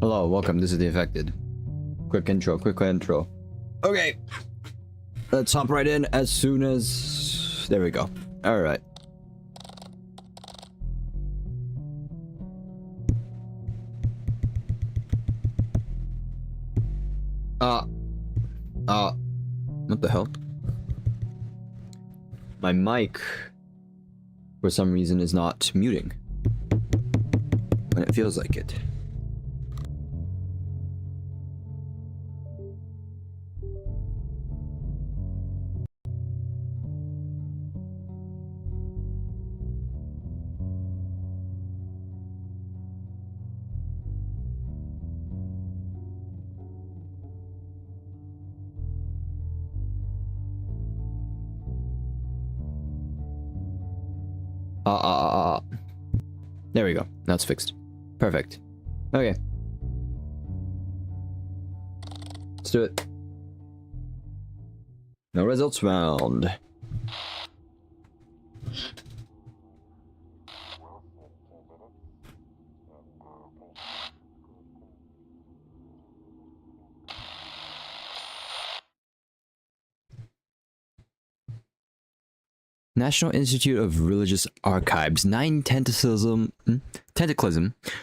Hello, welcome. This is the affected. Quick intro. Okay, let's hop right in as soon as... There we go. Alright. What the hell? My mic, for some reason, is not muting when it feels like it. There we go. Now it's fixed. Perfect. Okay. Let's do it. No results found. National Institute of Religious Archives, 9 Tentaclism,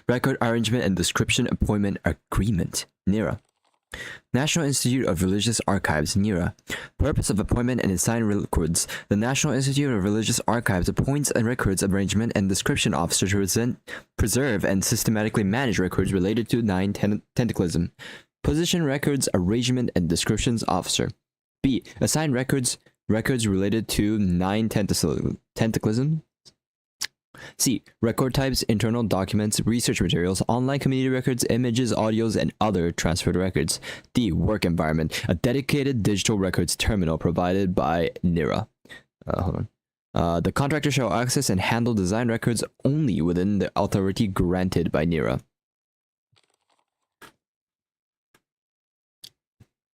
Record Arrangement and Description Appointment Agreement, NERA. National Institute of Religious Archives, NERA. Purpose of appointment and assign records. The National Institute of Religious Archives appoints a records arrangement and description officer to preserve and systematically manage records related to 9 Tentaclism. Position records arrangement and descriptions officer. B. Assign records related to 9 Tentaclism. C. Record types, internal documents, research materials, online community records, images, audios, and other transferred records. D. Work environment. A dedicated digital records terminal provided by NERA. Hold on. The contractor shall access and handle design records only within the authority granted by NERA.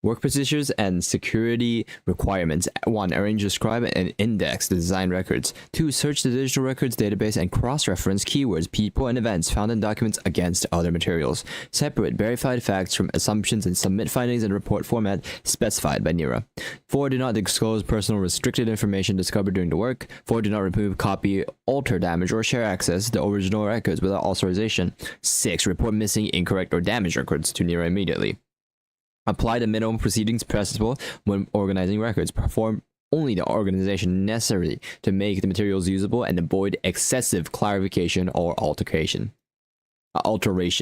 Work procedures and security requirements. 1. Arrange, describe, and index the design records. 2. Search the digital records database and cross-reference keywords, people, and events found in documents against other materials. Separate verified facts from assumptions and submit findings in report format specified by NERA. 4. Do not disclose personal restricted information discovered during the work. 4. Do not remove, copy, alter, damage, or share access to the original records without authorization. 6. Report missing, incorrect, or damaged records to NERA immediately. Apply the minimum proceedings principle when organizing records. Perform only the organization necessary to make the materials usable and avoid excessive clarification or alteration. Acknowledge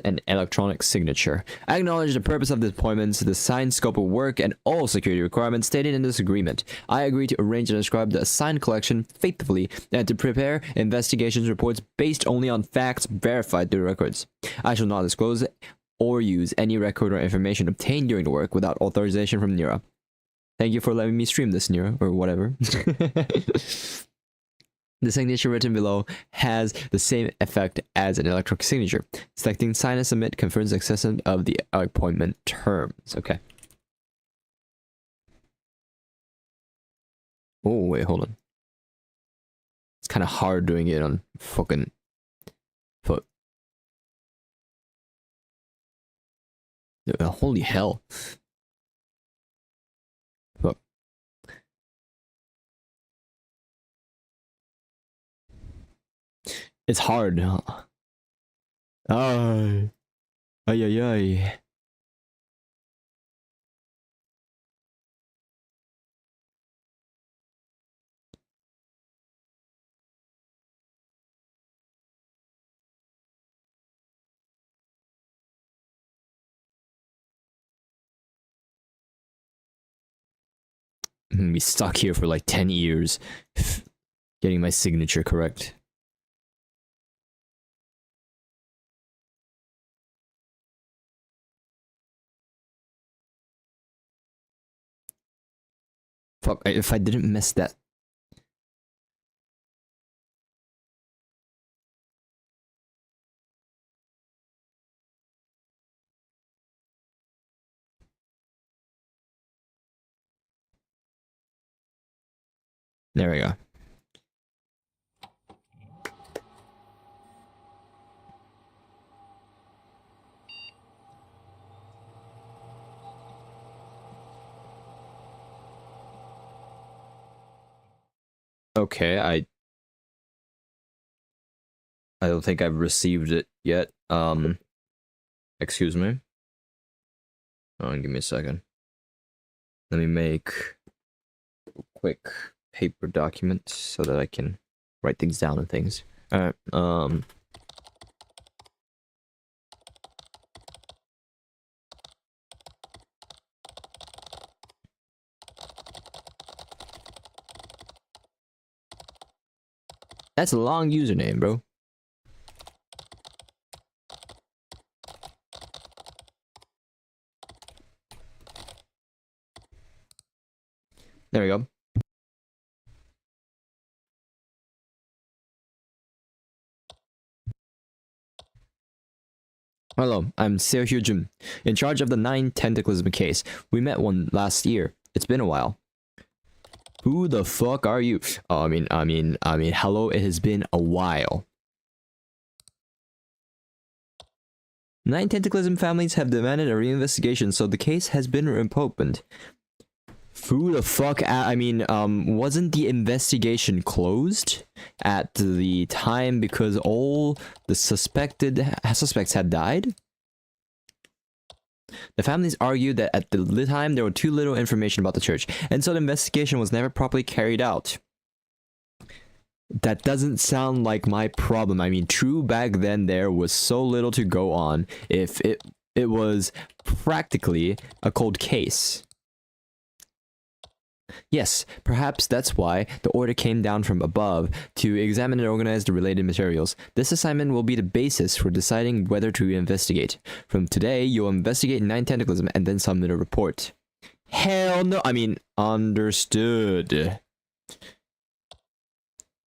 an electronic signature. Acknowledge the purpose of the appointments, the signed scope of work, and all security requirements stated in this agreement. I agree to arrange and describe the assigned collection faithfully and to prepare investigations reports based only on facts verified through records. I shall not disclose or use any record or information obtained during the work without authorization from NERA. Thank you for letting me stream this, NERA, or whatever. The signature written below has the same effect as an electronic signature. Selecting sign and submit confirms acceptance of the appointment terms. Okay. Oh, wait, hold on. It's kind of hard doing it on fucking foot. Holy hell. Fuck. It's hard. Ay. Ay, ay, ay. I'm gonna be stuck here for like 10 years getting my signature correct. Fuck, if I didn't miss that. There we go. Okay, I don't think I've received it yet. Excuse me. Give me a second. Let me make a quick paper document so that I can write things down and things. Alright, that's a long username, bro. There we go. Hello, I'm Seo Hyojun, in charge of the 9 Tentaclism case. We met one last year. It's been a while. Who the fuck are you? Oh, I mean, hello, it has been a while. 9 Tentaclism families have demanded a reinvestigation, so the case has been reopened. Who the fuck? Wasn't the investigation closed at the time because all the suspects had died? The families argued that at the time there was too little information about the church, and so the investigation was never properly carried out. That doesn't sound like my problem. I mean, true, back then there was so little to go on. If it was practically a cold case. Yes, perhaps that's why the order came down from above to examine and organize the related materials. This assignment will be the basis for deciding whether to investigate. From today, you'll investigate 9 Tentaclism and then submit a report. Hell no! I mean, understood.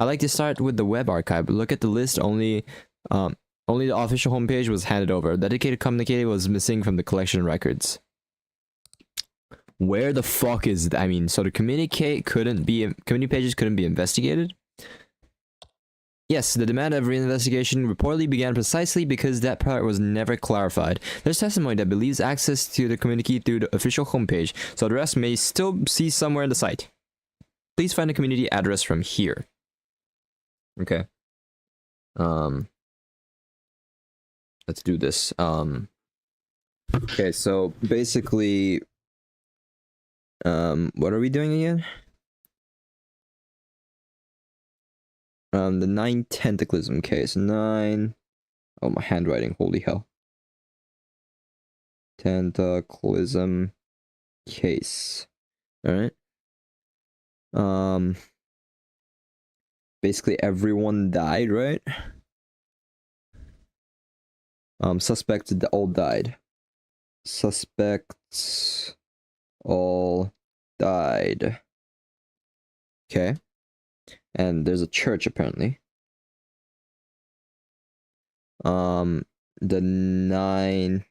I like to start with the web archive. Look at the list. Only the official homepage was handed over. The dedicated communique was missing from the collection records. Where the fuck is that? I mean, so the community pages couldn't be investigated? Yes, the demand of reinvestigation reportedly began precisely because that part was never clarified. There's testimony that believes access to the community through the official homepage, so the rest may still see somewhere in the site. Please find the community address from here. Okay. Let's do this. Okay, so basically, what are we doing again? The 9 Tentaclism case. 9. Oh, my handwriting. Holy hell. Tentaclism case. Alright. Basically everyone died, right? Suspects all died. Suspects all died. Okay. And there's a church apparently. The 9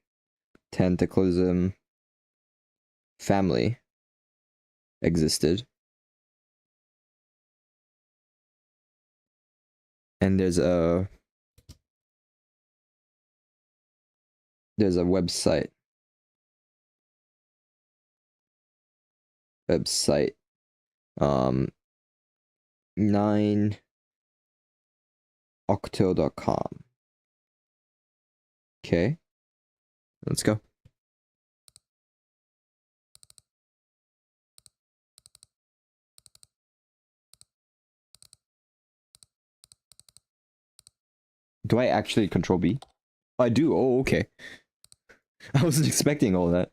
Tentaclism family existed. And there's a website. 9octo.com. Okay. Let's go. Do I actually control B? I do. Oh, okay. I wasn't expecting all that.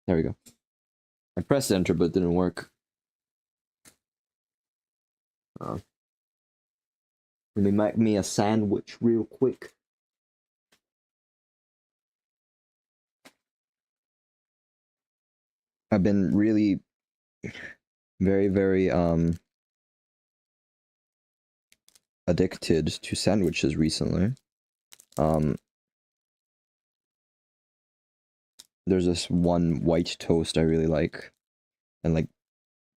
There we go. I pressed enter, but it didn't work. Let me make me a sandwich real quick. I've been really very addicted to sandwiches recently. There's this one white toast I really like, and like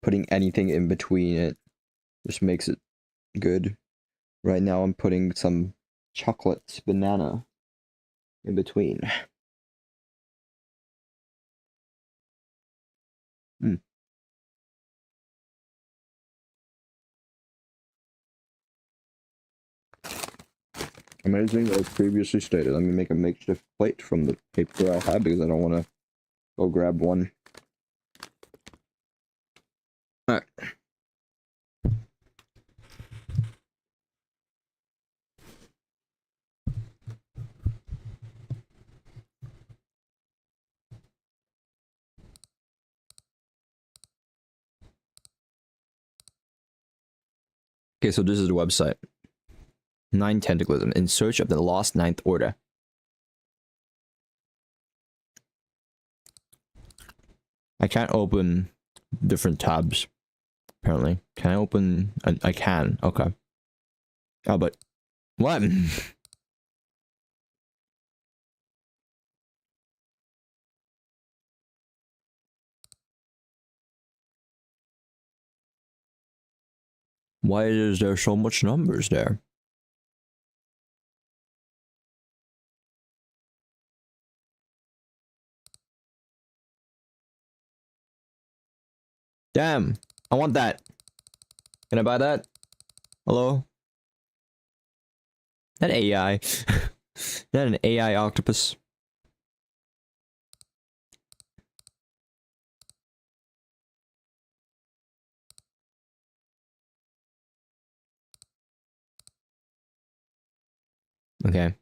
putting anything in between it just makes it good. Right now I'm putting some chocolate, banana in between. Amazing, as previously stated. Let me make a makeshift plate from the paper I have because I don't want to go grab one. Alright. Okay, so this is the website. Nine Tentaclism, in search of the lost ninth order. I can't open different tabs, apparently. Can I open... I can, okay. Oh, but... What? Why is there so much numbers there? Damn, I want that. Can I buy that? Hello? That AI. That an AI octopus? Okay.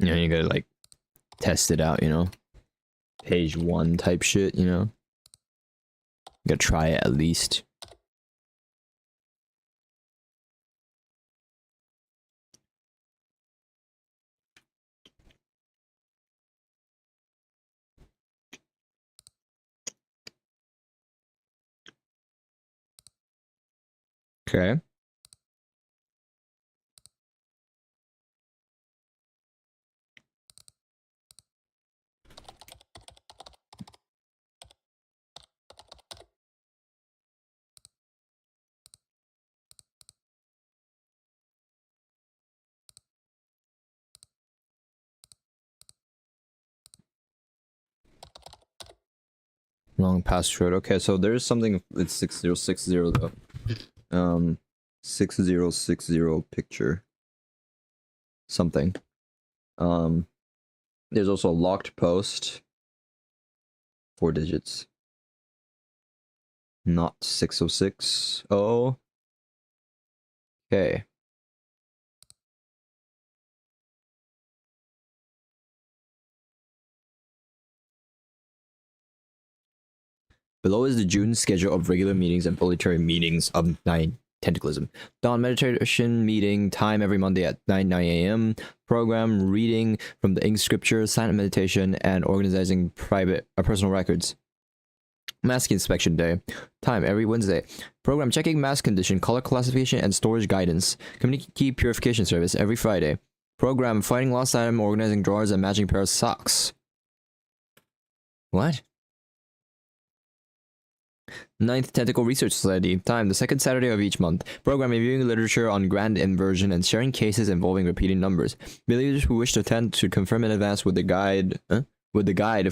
You know, you gotta like test it out, you know? Page 1 type shit, you know? You gotta try it at least. Okay. Long password. Okay, so there's something. It's 6060 though. 6060 picture. Something. There's also a locked post. 4 digits. Not 606. Oh. Okay. Below is the June schedule of regular meetings and voluntary meetings of 9 Tentaclism. Dawn meditation meeting time every Monday at 9 a.m. Program reading from the Ink Scripture, silent meditation, and organizing personal records. Mask inspection day. Time every Wednesday. Program checking mask condition, color classification, and storage guidance. Community key purification service every Friday. Program finding lost item, organizing drawers, and matching pair of socks. What? Ninth Tentacle Research Society. Time, the second Saturday of each month. Program reviewing literature on grand inversion and sharing cases involving repeating numbers. Villagers who wish to attend should confirm in advance with the guide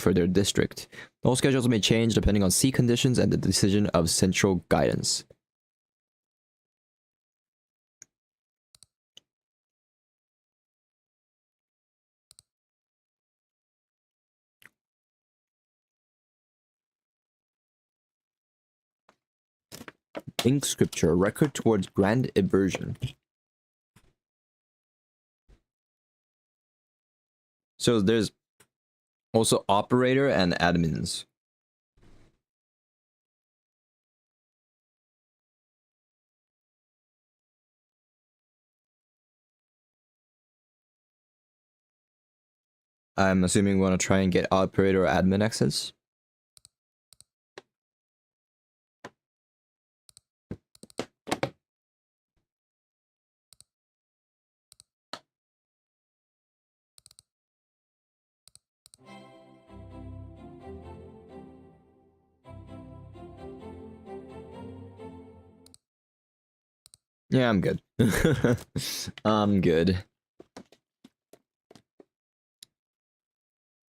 for their district. All schedules may change depending on sea conditions and the decision of central guidance. Ink Scripture, record towards grand inversion. So there's also operator and admins. I'm assuming we want to try and get operator or admin access. Yeah, I'm good. I'm good.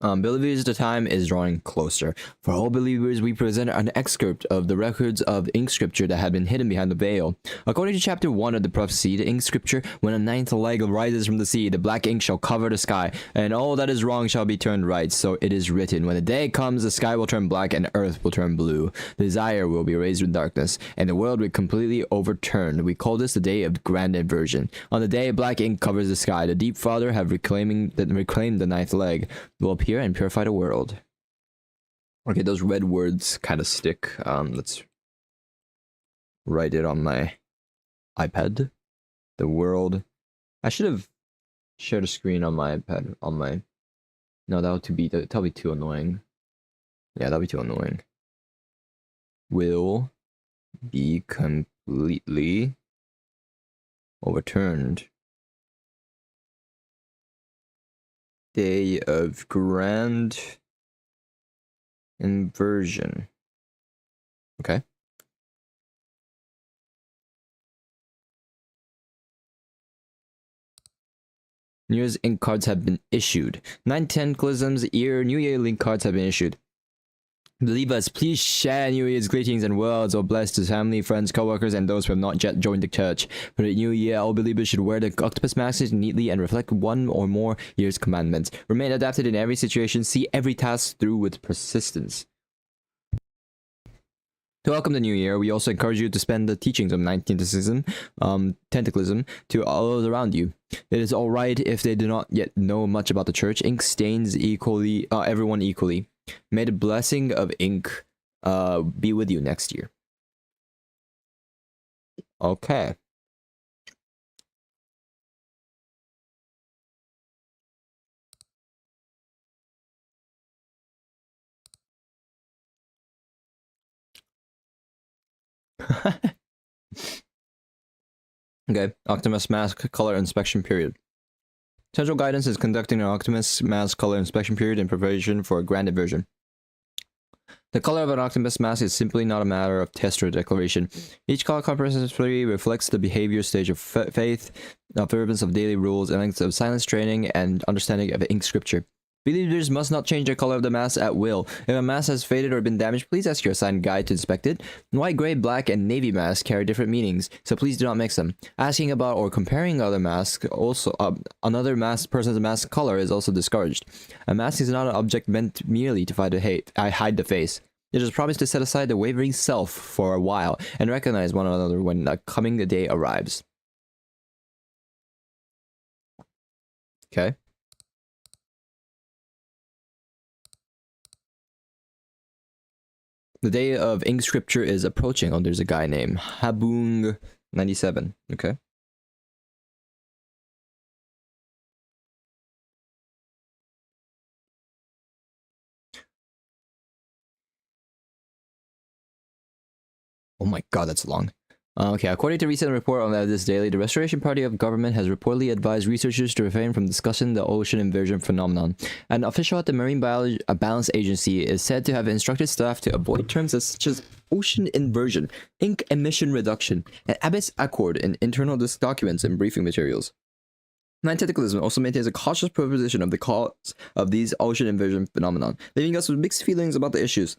Believers, the time is drawing closer. For all believers, we present an excerpt of the records of ink scripture that had been hidden behind the veil. According to chapter 1 of the prophecy, the ink scripture, when a ninth leg rises from the sea, the black ink shall cover the sky, and all that is wrong shall be turned right. So it is written, when the day comes, the sky will turn black and earth will turn blue. Desire will be raised with darkness, and the world will be completely overturned. We call this the day of grand inversion. On the day black ink covers the sky, the deep Father have reclaimed the ninth leg will appear and purify the world. Okay, those red words kind of stick. Let's write it on my iPad. The world. I should have shared a screen on my iPad. No, that'll be too annoying. Yeah, that'll be too annoying. Will be completely overturned. Day of grand inversion. Okay. New Year's ink cards have been issued. 910 Clism's New Year link cards have been issued. Believe us, please share New Year's greetings and words or blessed to family, friends, co-workers, and those who have not yet joined the church. For the new year, all believers should wear the octopus masks neatly and reflect one or more year's commandments. Remain adapted in every situation, see every task through with persistence. To welcome the new year, we also encourage you to spend the teachings of tentaclism to all those around you. It is alright if they do not yet know much about the church. Ink stains everyone equally. May the blessing of ink be with you next year. Okay. Okay, Optimus mask color inspection period. Central guidance is conducting an Optimus mask color inspection period in preparation for a grand inversion. The color of an Optimus mask is simply not a matter of test or declaration. Each color comprehensively reflects the behavior stage of faith, observance of daily rules, and lengths of silence training and understanding of ink scripture. Believers must not change the color of the mask at will. If a mask has faded or been damaged, please ask your assigned guide to inspect it. White, gray, black, and navy masks carry different meanings, so please do not mix them. Asking about or comparing other masks, another person's mask color is also discouraged. A mask is not an object meant merely to hide the face. It is promised to set aside the wavering self for a while and recognize one another when the coming day arrives. Okay. The day of ink scripture is approaching. Oh, there's a guy named Habung97. Okay. Oh my god, that's long. Okay, according to a recent report on this daily, the Restoration Party of government has reportedly advised researchers to refrain from discussing the ocean inversion phenomenon. An official at the Marine Balance Agency is said to have instructed staff to avoid terms such as ocean inversion, ink emission reduction, and abyss accord in internal documents and briefing materials. Tentaclism also maintains a cautious proposition of the cause of these ocean inversion phenomenon, leaving us with mixed feelings about the issues.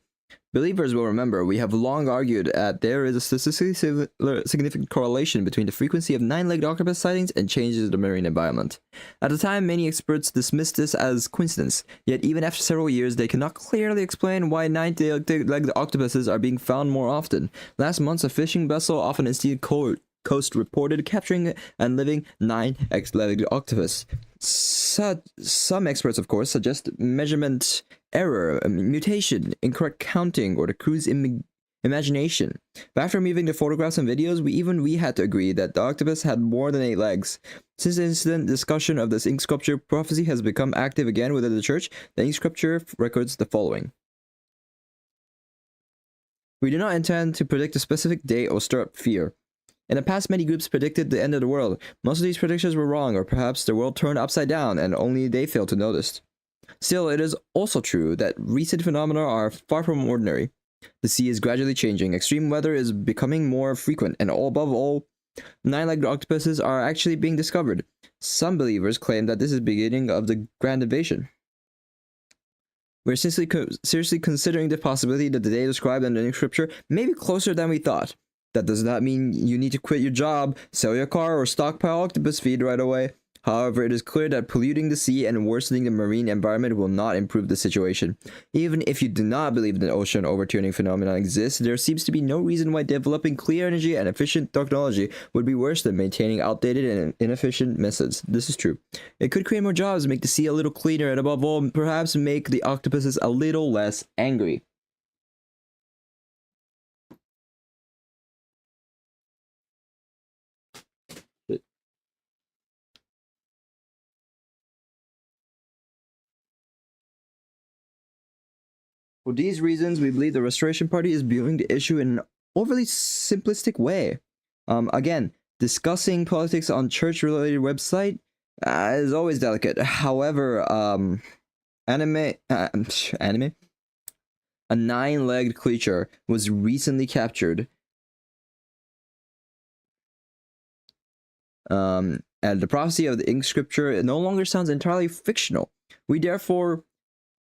Believers will remember we have long argued that there is a statistically significant correlation between the frequency of nine-legged octopus sightings and changes in the marine environment. At the time, many experts dismissed this as coincidence, yet even after several years, they cannot clearly explain why nine-legged octopuses are being found more often. Last month, a fishing vessel off an Indian coast reported capturing and living 9 X-legged octopus. Some experts, of course, suggest measurement error, mutation, incorrect counting, or the crew's imagination. But after reviewing the photographs and videos, we had to agree that the octopus had more than 8 legs. Since the incident, discussion of this ink sculpture prophecy has become active again within the church. The ink sculpture records the following. We do not intend to predict a specific date or stir up fear. In the past, many groups predicted the end of the world. Most of these predictions were wrong, or perhaps the world turned upside down and only they failed to notice. Still, it is also true that recent phenomena are far from ordinary. The sea is gradually changing, extreme weather is becoming more frequent, and above all, Nine-legged octopuses are actually being discovered. Some believers claim that this is the beginning of the Grand Invasion. We're seriously considering the possibility that the day described in the scripture may be closer than we thought. That does not mean you need to quit your job, sell your car, or stockpile octopus feed right away. However, it is clear that polluting the sea and worsening the marine environment will not improve the situation. Even if you do not believe the ocean overturning phenomenon exists, there seems to be no reason why developing clean energy and efficient technology would be worse than maintaining outdated and inefficient methods. This is true. It could create more jobs, make the sea a little cleaner, and above all, perhaps make the octopuses a little less angry. For these reasons, we believe the Restoration Party is viewing the issue in an overly simplistic way. Again, discussing politics on church-related website is always delicate. However, anime, a nine-legged creature was recently captured. And the prophecy of the ink scripture no longer sounds entirely fictional. We therefore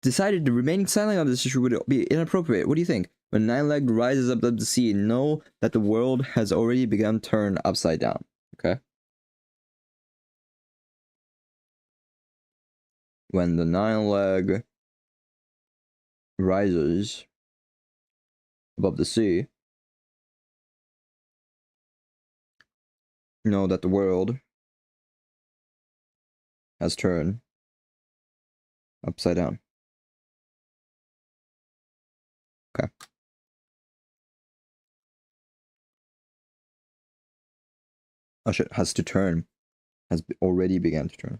decided the remaining silent on this issue would be inappropriate. What do you think? When nine-legged rises up the sea, know that the world has already begun to turn upside down. Okay? When the nine-leg rises above the sea, know that the world has turned upside down. Okay. Oh shit, has to turn. Has already began to turn.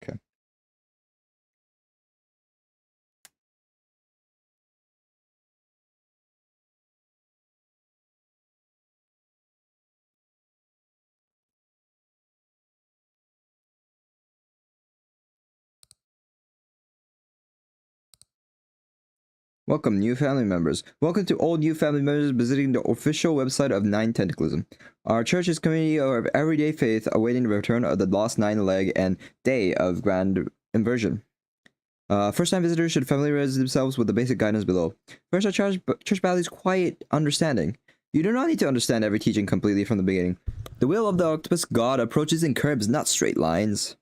Okay. Welcome, new family members. Welcome to all new family members visiting the official website of Nine Tentaclism. Our church is a community of everyday faith awaiting the return of the lost nine-leg and day of grand inversion. First-time visitors should familiarize themselves with the basic guidance below. First, our church values quiet understanding. You do not need to understand every teaching completely from the beginning. The will of the octopus god approaches in curves, not straight lines.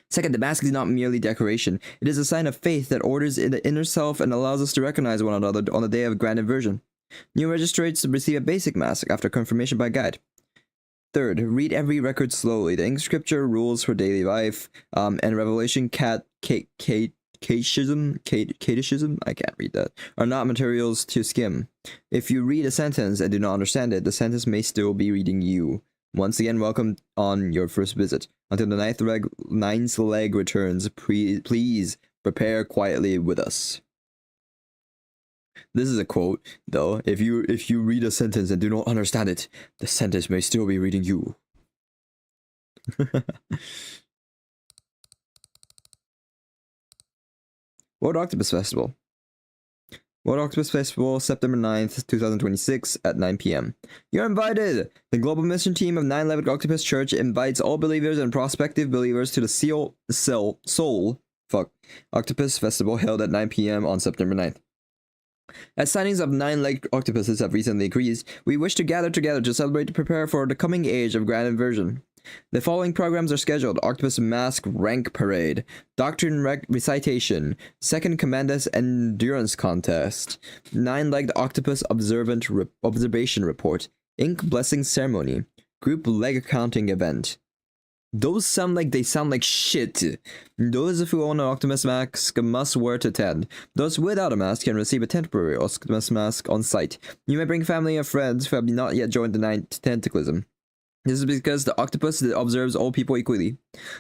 Second, the mask is not merely decoration. It is a sign of faith that orders in the inner self and allows us to recognize one another on the day of grand inversion. New registrates receive a basic mask after confirmation by guide. Third, read every record slowly. The ink scripture rules for daily life, and revelation catechism, I can't read that, are not materials to skim. If you read a sentence and do not understand it, the sentence may still be reading you. Once again, welcome on your first visit. Until the ninth leg returns, please prepare quietly with us. This is a quote, though. If you read a sentence and do not understand it, the sentence may still be reading you. World Octopus Festival. World Octopus Festival, September 9th, 2026 at 9 p.m. You're invited! The Global Mission Team of Nine-Legged Octopus Church invites all believers and prospective believers to the Octopus Festival held at 9 p.m. on September 9th. As sightings of nine-legged octopuses have recently increased, we wish to gather together to celebrate and prepare for the coming age of grand inversion. The following programs are scheduled: Octopus Mask Rank Parade, Doctrine Recitation, Second Commandos Endurance Contest, Nine-Legged Octopus Observation Report, Ink Blessing Ceremony, Group Leg Counting Event. Those sound like shit. Those who own an Octopus mask must wear to attend. Those without a mask can receive a temporary Octopus mask on site. You may bring family or friends who have not yet joined the Ninth Tentaclism. This is because the octopus observes all people equally.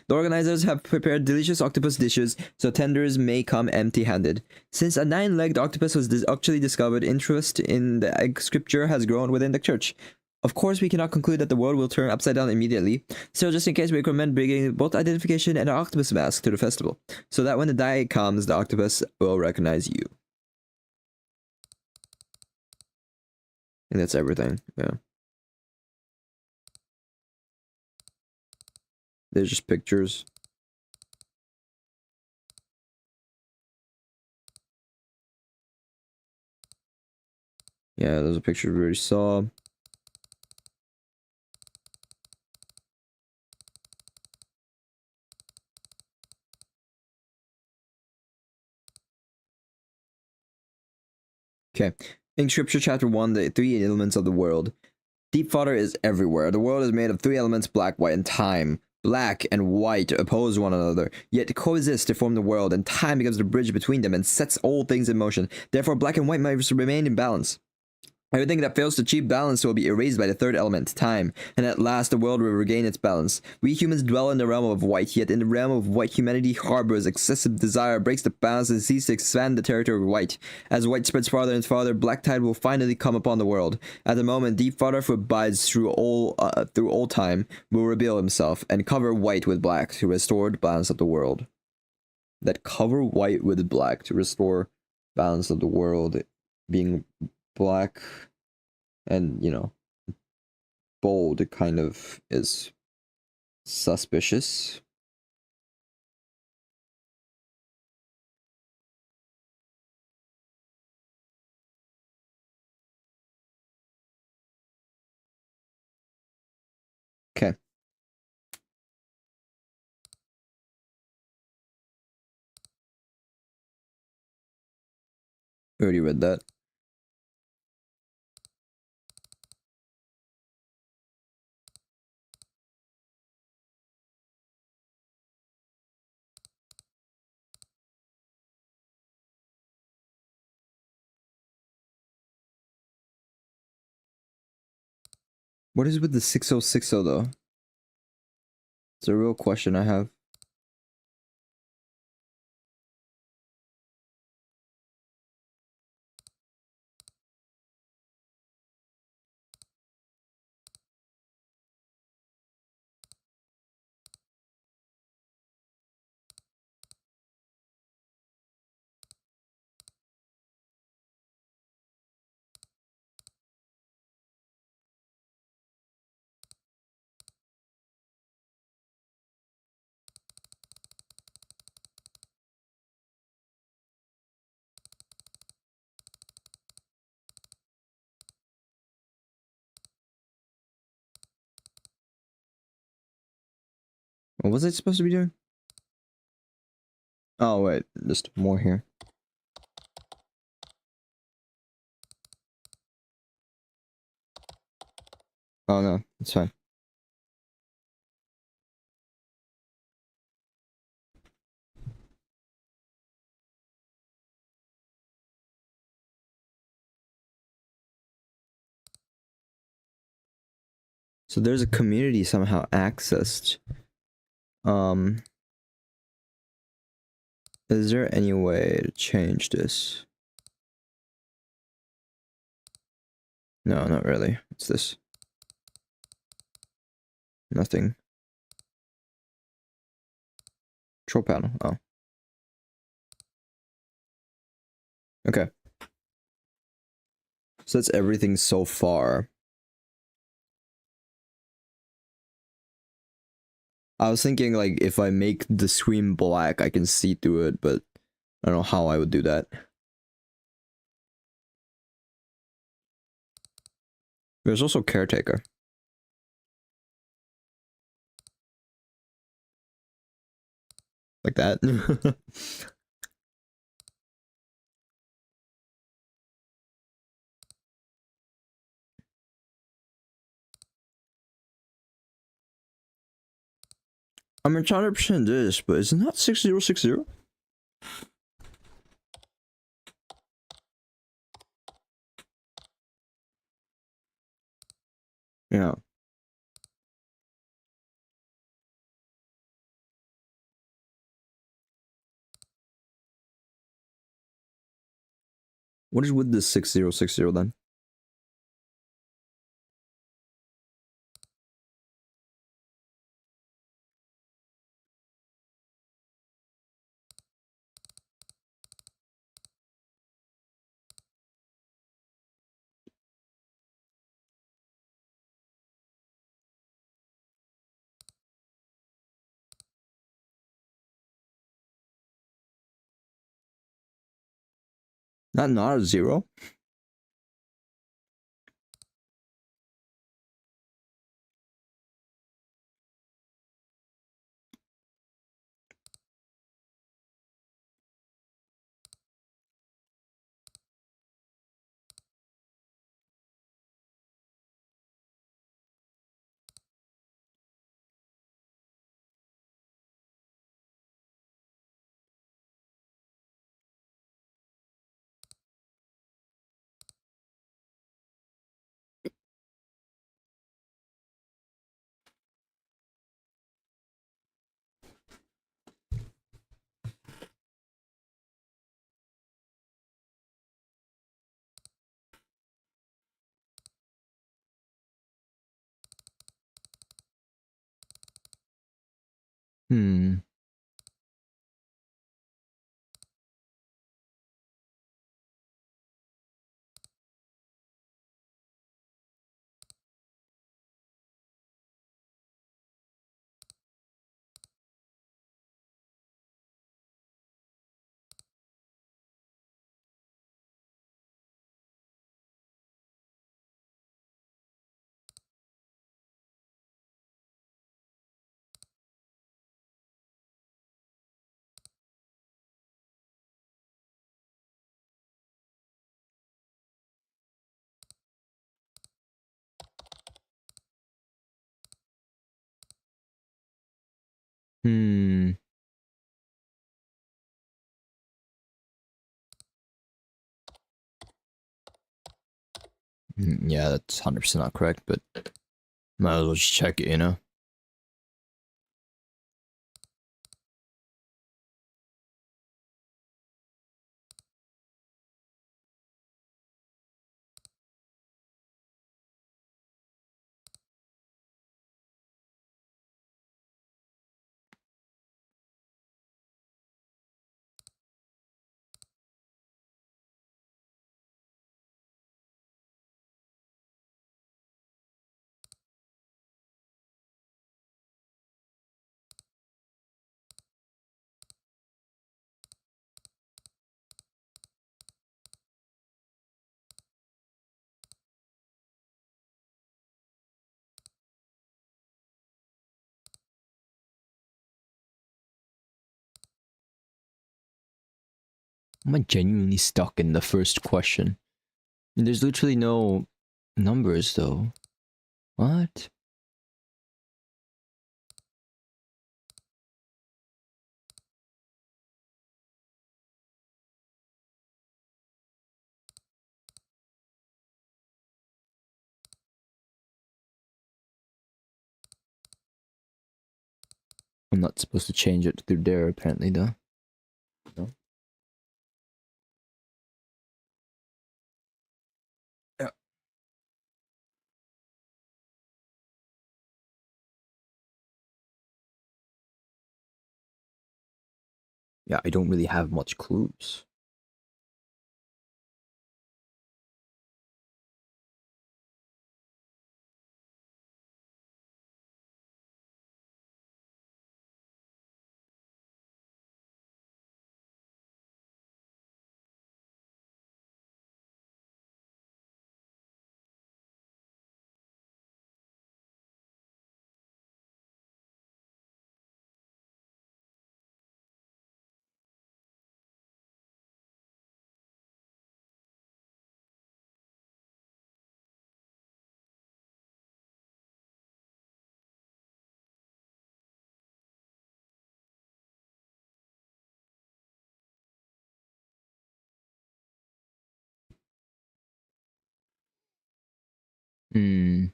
The organizers have prepared delicious octopus dishes, so tenders may come empty-handed. Since a nine-legged octopus was actually discovered, interest in the egg scripture has grown within the church. Of course, we cannot conclude that the world will turn upside down immediately, so just in case, we recommend bringing both identification and an octopus mask to the festival, so that when the day comes, the octopus will recognize you. think that's everything. Yeah. There's just pictures. Yeah, there's a picture we already saw. Okay. In Scripture, chapter 1, the three elements of the world. Deep fodder is everywhere. The world is made of three elements, black, white, and time. Black and white oppose one another, yet coexist to form the world, and time becomes the bridge between them and sets all things in motion. Therefore, black and white must remain in balance. Everything that fails to achieve balance will be erased by the third element, time, and at last the world will regain its balance. We humans dwell in the realm of white, yet in the realm of white humanity harbors excessive desire, breaks the balance, and seeks to expand the territory of white. As white spreads farther and farther, black tide will finally come upon the world. At the moment, deep fodder for abides through all time will reveal himself and cover white with black to restore the balance of the world. That cover white with black to restore balance of the world, being black and, you know, bold kind of is suspicious. Okay. Already read that. What is with the 6060 though? It's a real question I have. What was I supposed to be doing? Oh wait, just more here. Oh no, it's fine. So there's a community somehow accessed. Is there any way to change this? No, not really. What's this? Nothing. Control panel. Oh. Okay. So that's everything so far. I was thinking, like, if I make the screen black, I can see through it, but I don't know how I would do that. There's also Caretaker. Like that. I'm trying to pretend this, but isn't that 6060? Yeah. What is with this 6060 then? Not a 0. Hmm. Hmm. Yeah, that's 100% not correct, but might as well just check it, you know? Am I genuinely stuck in the first question? There's literally no numbers, though. What? I'm not supposed to change it through there, apparently, though. No? Yeah. Yeah, I don't really have much clues. Hmm.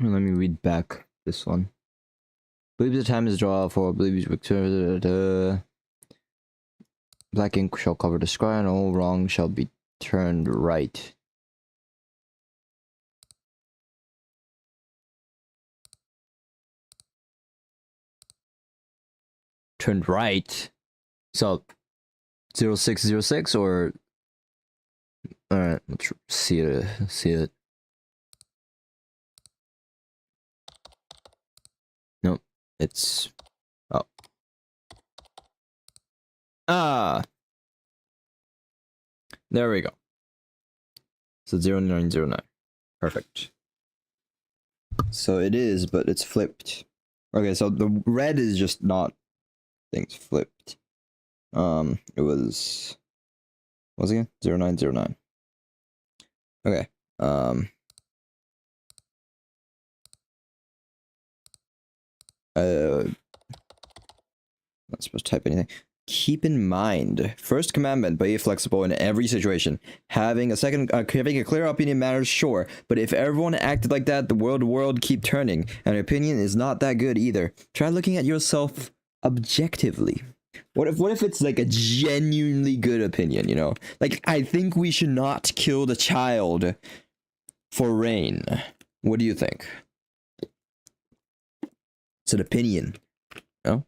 Let me read back this one. Believes the time is draw for believes Victor. Black ink shall cover the sky, and all wrong shall be turned right. Turned right? So, 0606 or... Alright, let's see it. See it. Nope. It's... Oh. Ah! There we go. So 0909. Perfect. So it is, but it's flipped. Okay, so the red is just not things flipped. It was it again? 0909. Okay. Not supposed to type anything. Keep in mind, first commandment: be flexible in every situation. Having a clear opinion matters, sure, but if everyone acted like that, the world would keep turning, and your opinion is not that good either. Try looking at yourself objectively. What if it's like a genuinely good opinion, you know? Like, I think we should not kill the child for rain. What do you think? It's an opinion. No?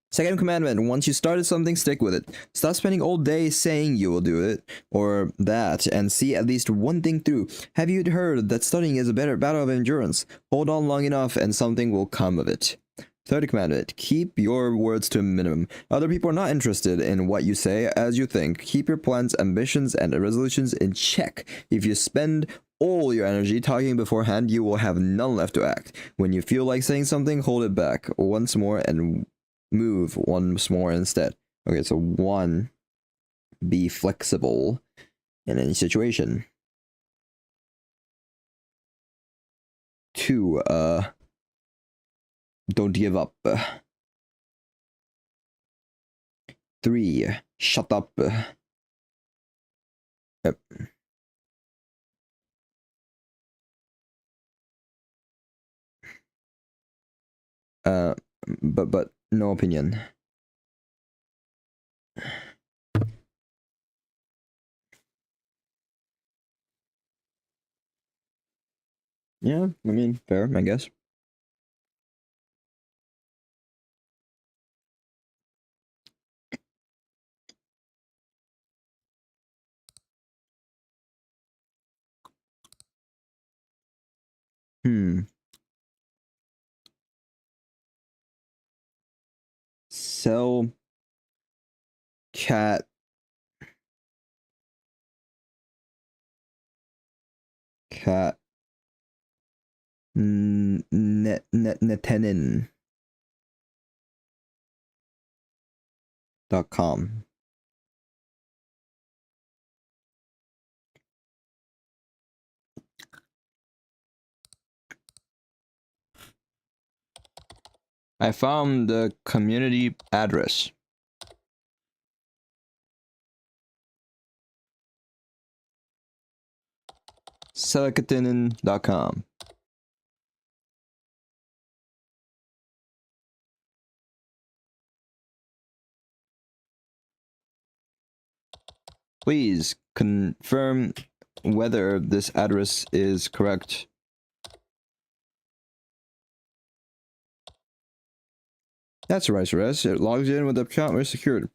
Second commandment: once you started something, stick with it. Stop spending all day saying you will do it, or that, and see at least one thing through. Have you heard that studying is a better battle of endurance? Hold on long enough and something will come of it. Third commandment: keep your words to a minimum. Other people are not interested in what you say as you think. Keep your plans, ambitions, and resolutions in check. If you spend all your energy talking beforehand, you will have none left to act. When you feel like saying something, hold it back once more and move once more instead. Okay, so 1, be flexible in any situation. 2, don't give up. 3, shut up. Yep. But no opinion. Yeah, I mean, fair, I guess. Sell cat netenin.com. I found the community address. Selekatinin.com. Please confirm whether this address is correct. That's right, Suresh. It logs in with the account we're secured.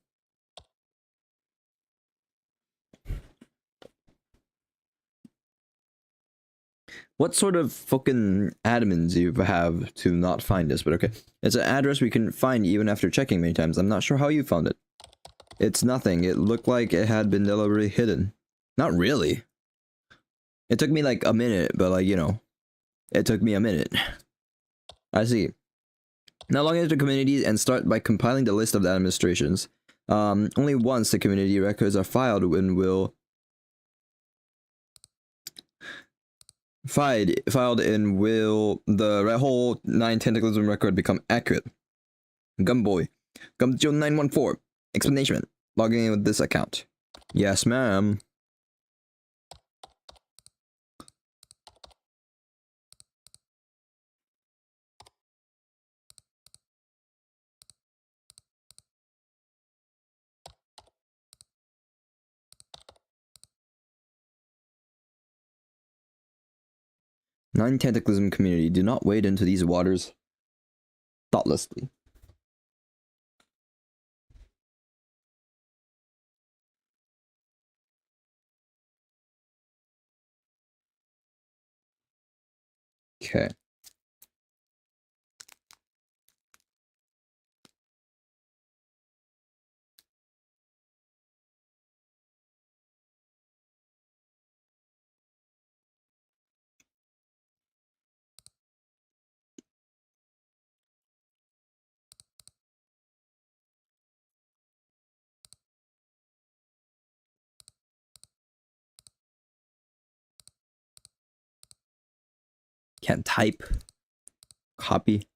What sort of fucking admins do you have to not find this? But okay. It's an address we can find even after checking many times. I'm not sure how you found it. It's nothing. It looked like it had been deliberately hidden. Not really. It took me like a minute, but like, you know, it took me a minute. I see. Now log into the community and start by compiling the list of the administrations. Only once the community records are filed filed in will the whole 9 tentaclism record become accurate. Gumboy. Gumjo 914. Explanation. Logging in with this account. Yes, ma'am. Nine Tentaclism community, do not wade into these waters thoughtlessly. Okay. Can't type. Copy.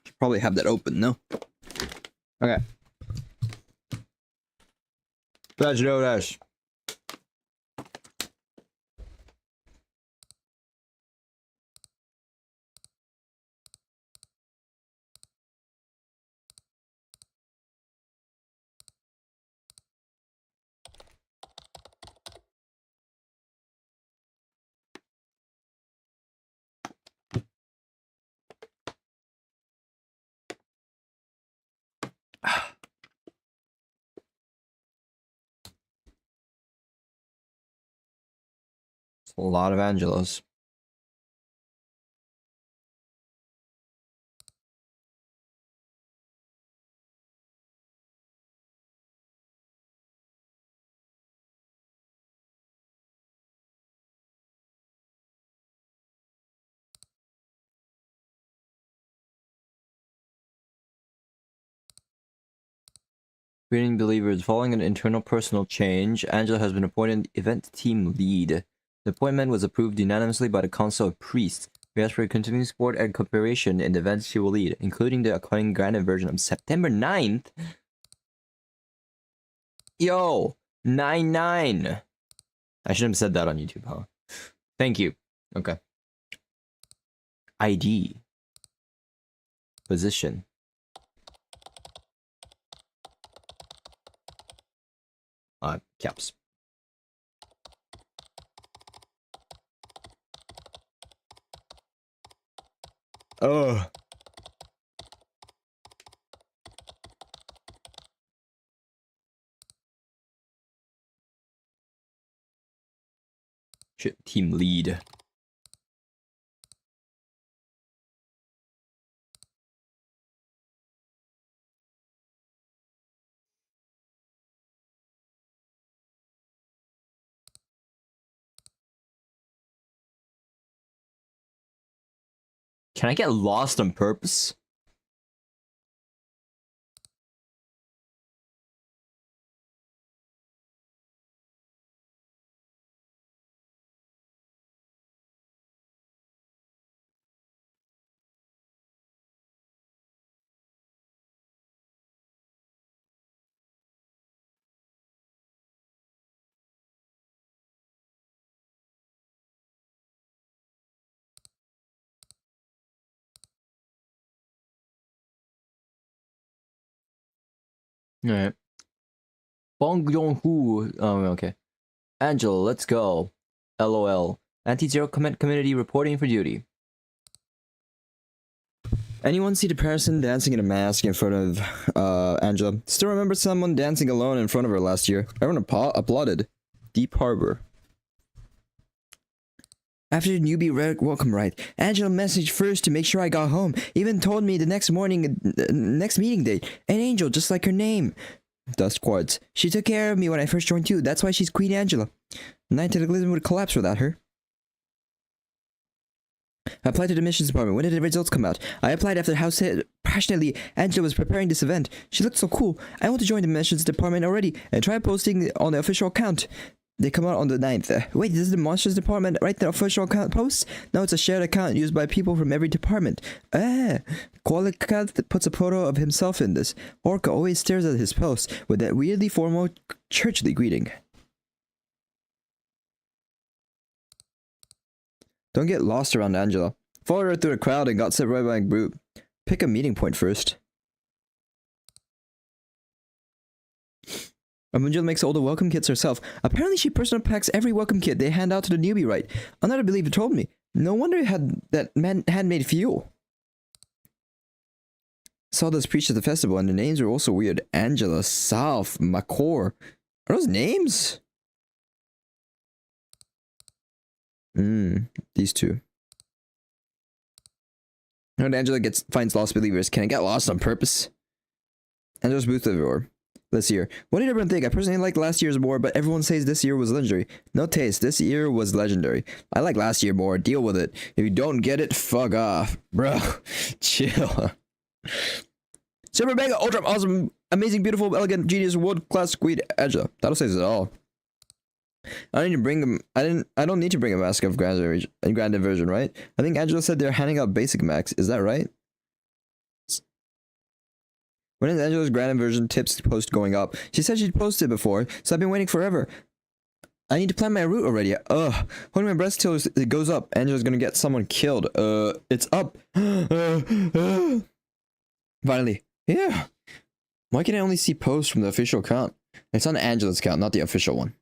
Should probably have that open, no? Okay. Dash, no dash. It's a lot of Angelos. Greeting believers. Following an internal personal change, Angela has been appointed event team lead. The appointment was approved unanimously by the Council of Priests. We ask for your continuing support and cooperation in the events she will lead, including the upcoming grand inversion on September 9th. Yo! 9-9! I shouldn't have said that on YouTube, huh? Thank you. Okay. ID. Position. Caps. Oh. Shit, team lead. Can I get lost on purpose? Alright. Bong Yong-hoo. Oh, okay. Angela, let's go. LOL. Anti-Zero community reporting for duty. Anyone see the person dancing in a mask in front of Angela? Still remember someone dancing alone in front of her last year. Everyone applauded. Deep Harbor. After the newbie welcome rite, Angela messaged first to make sure I got home. Even told me the next morning, next meeting date. An angel, just like her name. Dust Quartz. She took care of me when I first joined too. That's why she's Queen Angela. Night Cataclysm would collapse without her. I applied to the missions department. When did the results come out? I applied after the house said passionately Angela was preparing this event. She looked so cool. I want to join the missions department already and try posting on the official account. They come out on the 9th. Wait, this is the monsters department write the official account posts? No, it's a shared account used by people from every department. Qualicat puts a photo of himself in this. Orca always stares at his posts with that weirdly formal, churchly greeting. Don't get lost around Angela. Followed her through the crowd and got separated by a group. Pick a meeting point first. Angela makes all the welcome kits herself. Apparently she personally packs every welcome kit they hand out to the newbie, right? Another believer told me. No wonder it had that handmade fuel. Saw those preached at the festival and the names are also weird. Angela, South, Makor. Are those names? These two. When Angela finds lost believers, can I get lost on purpose? Angela's booth everywhere. This year. What did everyone think? I personally liked last year's more, but everyone says this year was legendary. No taste. This year was legendary. I like last year more. Deal with it. If you don't get it, fuck off. Bro. Chill. Super mega ultra awesome amazing beautiful elegant genius world class queen Angela. That'll say it all. I don't need to bring them. I don't need to bring a mask of grand version, right? I think Angela said they're handing out basic max. Is that right? When is Angela's grand version tips post going up? She said she'd posted before, so I've been waiting forever. I need to plan my route already. Ugh. Holding my breath till it goes up. Angela's gonna get someone killed. It's up. Finally. Yeah. Why can I only see posts from the official account? It's on Angela's account, not the official one.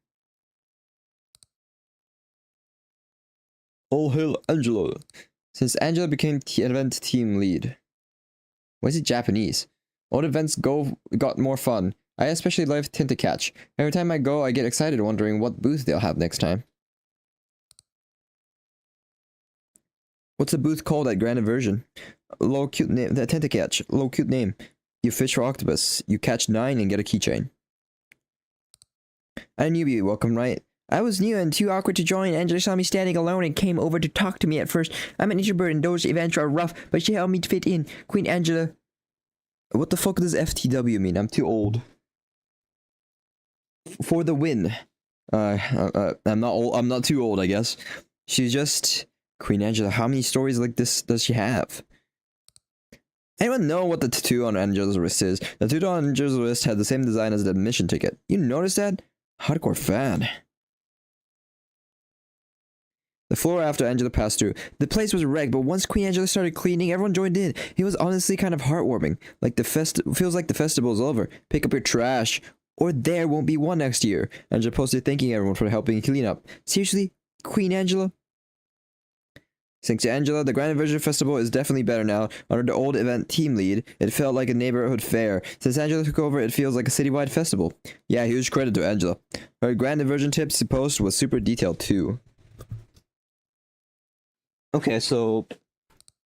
All hail Angela. Since Angela became event team lead. Why is it Japanese? All events got more fun. I especially love Catch. Every time I go, I get excited wondering what booth they'll have next time. What's the booth called at Grand Inversion? Low cute name. The Catch. Low cute name. You fish for octopus. You catch 9 and get a keychain. I'm a newbie. Welcome, right? I was new and too awkward to join. Angela saw me standing alone and came over to talk to me at first. I'm an introvert and those events are rough, but she helped me to fit in. Queen Angela. What the fuck does FTW mean? I'm too old. For the win. I'm not old. I'm not too old, I guess. She's just Queen Angela. How many stories like this does she have? Anyone know what the tattoo on Angela's wrist is? The tattoo on Angela's wrist had the same design as the admission ticket. You noticed that? Hardcore fan. The floor after Angela passed through. The place was wrecked, but once Queen Angela started cleaning, everyone joined in. It was honestly kind of heartwarming. Like feels like the festival's over. Pick up your trash, or there won't be one next year. Angela posted thanking everyone for helping clean up. Seriously, Queen Angela? Thanks to Angela, the Grand Inversion Festival is definitely better now. Under the old event team lead, it felt like a neighborhood fair. Since Angela took over, it feels like a citywide festival. Yeah, huge credit to Angela. Her Grand Inversion tips post was super detailed too. Okay, so,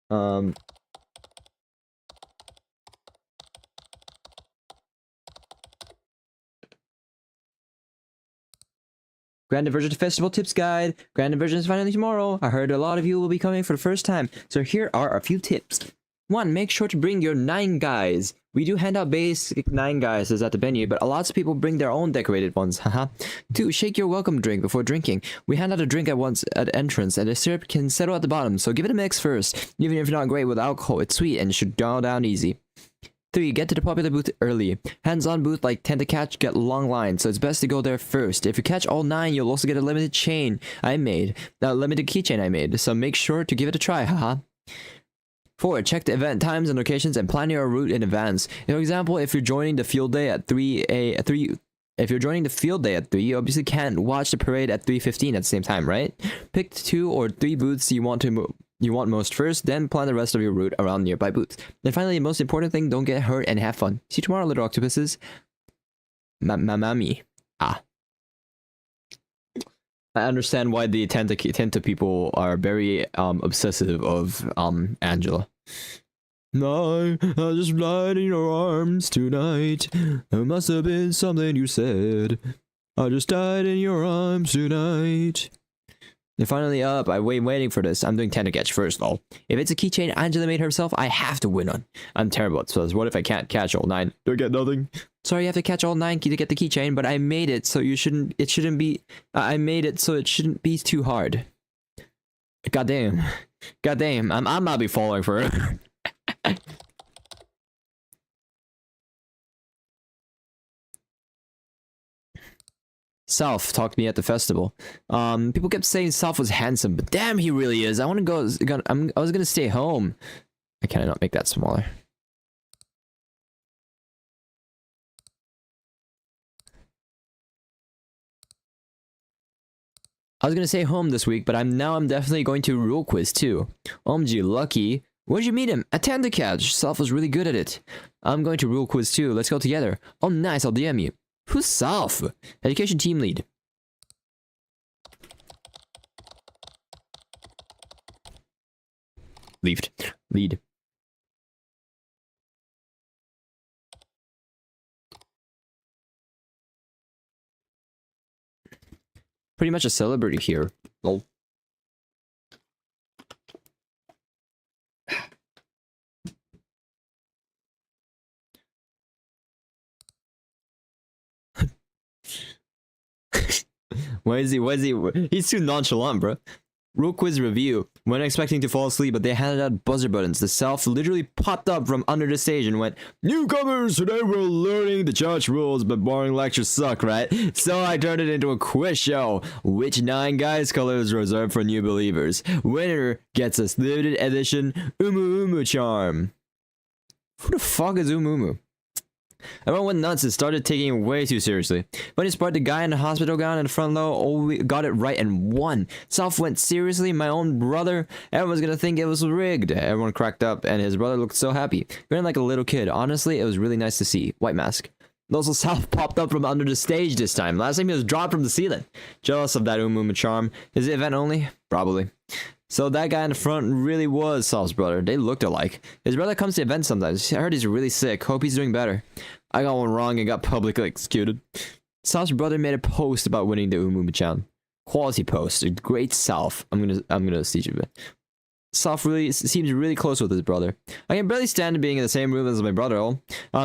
Grand Inversion Festival Tips Guide. Grand Inversion is finally tomorrow. I heard a lot of you will be coming for the first time, so here are a few tips. 1. Make sure to bring your 9 guys. We do hand out basic 9 guys at the venue, but lots of people bring their own decorated ones, haha. 2. Shake your welcome drink before drinking. We hand out a drink at once at entrance, and the syrup can settle at the bottom, so give it a mix first. Even if you're not great with alcohol, it's sweet and should go down easy. 3. Get to the popular booth early. Hands-on booth like Catch get long lines, so it's best to go there first. If you catch all 9, you'll also get a limited keychain I made, so make sure to give it a try, haha. 4. Check the event times and locations and plan your route in advance. For example, if you're joining the field day at 3, you obviously can't watch the parade at 3:15 at the same time, right? Pick 2 or 3 booths you want most first, then plan the rest of your route around nearby booths. And finally, the most important thing, don't get hurt and have fun. See you tomorrow, little octopuses. Mamami. Ah. I understand why the Tenta people are very obsessive of Angela. No, I just died in your arms tonight. It must have been something you said. I just died in your arms tonight. They're finally up. I'm waiting for this. I'm doing Catch first, though. If it's a keychain Angela made herself, I have to win on. I'm terrible at spells. What if I can't catch all 9? Do I get nothing? Sorry, you have to catch all 9 to get the keychain, but I made it, so I made it so it shouldn't be too hard. Goddamn. Goddamn. I'm not be falling for it. South talked to me at the festival. People kept saying South was handsome, but damn, he really is. I want to go. I was gonna stay home. Can I not make that smaller? I was gonna stay home this week, but I'm definitely going to Rule Quiz too. OMG, lucky. Where'd you meet him? At Catch. South was really good at it. I'm going to Rule Quiz too. Let's go together. Oh, nice. I'll DM you. Who's South? Education team lead. Lead. pretty much a celebrity here. Lol. Why is he? He's too nonchalant, bro. Real quiz review. When expecting to fall asleep, but they handed out buzzer buttons. The self literally popped up from under the stage and went, "Newcomers, today we're learning the church rules, but boring lectures suck, right?" So I turned it into a quiz show. Which 9 guys color is reserved for new believers? Winner gets a limited edition Umu Umu charm. Who the fuck is Umu Umu? Everyone went nuts and started taking it way too seriously. Funny part, the guy in the hospital gown in the front row got it right and won. Self went, seriously, my own brother? Everyone's gonna think it was rigged. Everyone cracked up and his brother looked so happy. Grinning like a little kid. Honestly, it was really nice to see. White mask. Also, Self popped up from under the stage this time. Last time he was dropped from the ceiling. Jealous of that Umu charm. Is it event only? Probably. So that guy in the front really was Self's brother. They looked alike. His brother comes to events sometimes. I heard he's really sick. Hope he's doing better. I got one wrong and got publicly executed. Self's brother made a post about winning the Umu-chan. Quality post. A great Self. I'm gonna teach you a bit. Self really seems really close with his brother. I can barely stand being in the same room as my brother.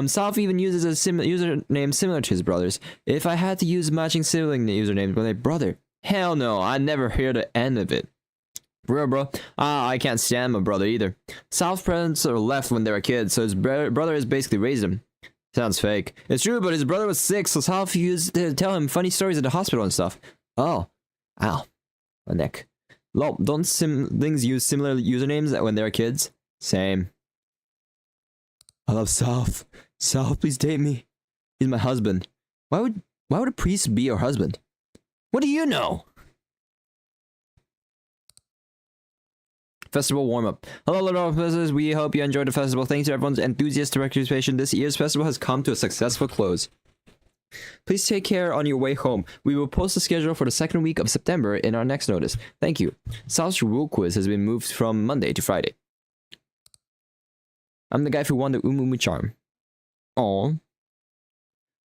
Self even uses a username similar to his brother's. If I had to use matching sibling usernames with my brother, hell no, I'd never hear the end of it. Real bro. I can't stand my brother either. Self's parents are left when they were kids, so his brother has basically raised him. Sounds fake. It's true, but his brother was sick, so Self used to tell him funny stories at the hospital and stuff. Oh. Ow. My neck. Lol, don't siblings use similar usernames when they're kids? Same. I love Self. Self, please date me. He's my husband. Why would a priest be your husband? What do you know? Festival warm-up. Hello, little visitors. We hope you enjoyed the festival. Thanks to everyone's enthusiastic participation. This year's festival has come to a successful close. Please take care on your way home. We will post the schedule for the second week of September in our next notice. Thank you. Sal's rule quiz has been moved from Monday to Friday. I'm the guy who won the Umu charm. Aww.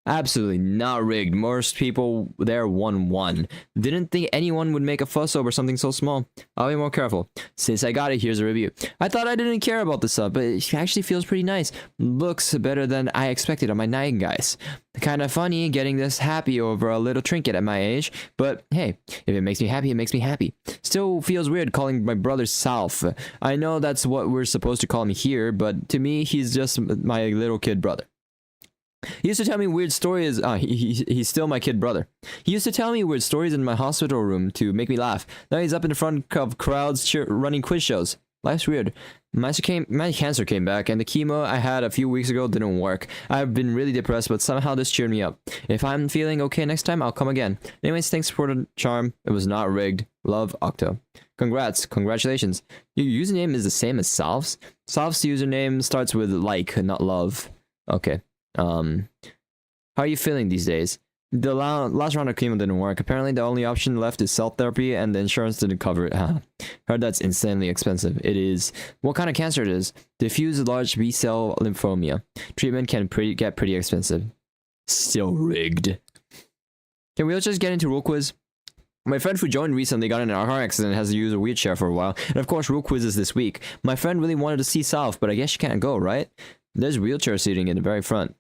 Absolutely not rigged. Most people there won 1. Didn't think anyone would make a fuss over something so small. I'll be more careful. Since I got it, here's a review. I thought I didn't care about this stuff, but it actually feels pretty nice. Looks better than I expected on my 9 guys. Kinda funny getting this happy over a little trinket at my age, but hey, if it makes me happy, it makes me happy. Still feels weird calling my brother Self. I know that's what we're supposed to call him here, but to me, he's just my little kid brother. He used to tell me weird stories. He's still my kid brother. He used to tell me weird stories in my hospital room to make me laugh. Now he's up in the front of crowds running quiz shows. Life's weird. My cancer came back, and the chemo I had a few weeks ago didn't work. I've been really depressed, but somehow this cheered me up. If I'm feeling okay next time, I'll come again. Anyways, thanks for the charm. It was not rigged. Love, Octo. Congrats. Congratulations. Your username is the same as Salv's? Salv's username starts with like, not love. Okay. How are you feeling these days? The last round of chemo didn't work. Apparently the only option left is cell therapy and the insurance didn't cover it. Heard that's insanely expensive. It is. What kind of cancer it is? Diffuse large B-cell lymphoma. Treatment can get pretty expensive. Still rigged. Can we just get into rule quiz? My friend who joined recently got in a car accident and has to use a wheelchair for a while. And of course, rule quiz is this week. My friend really wanted to see South, but I guess she can't go, right? There's wheelchair seating in the very front.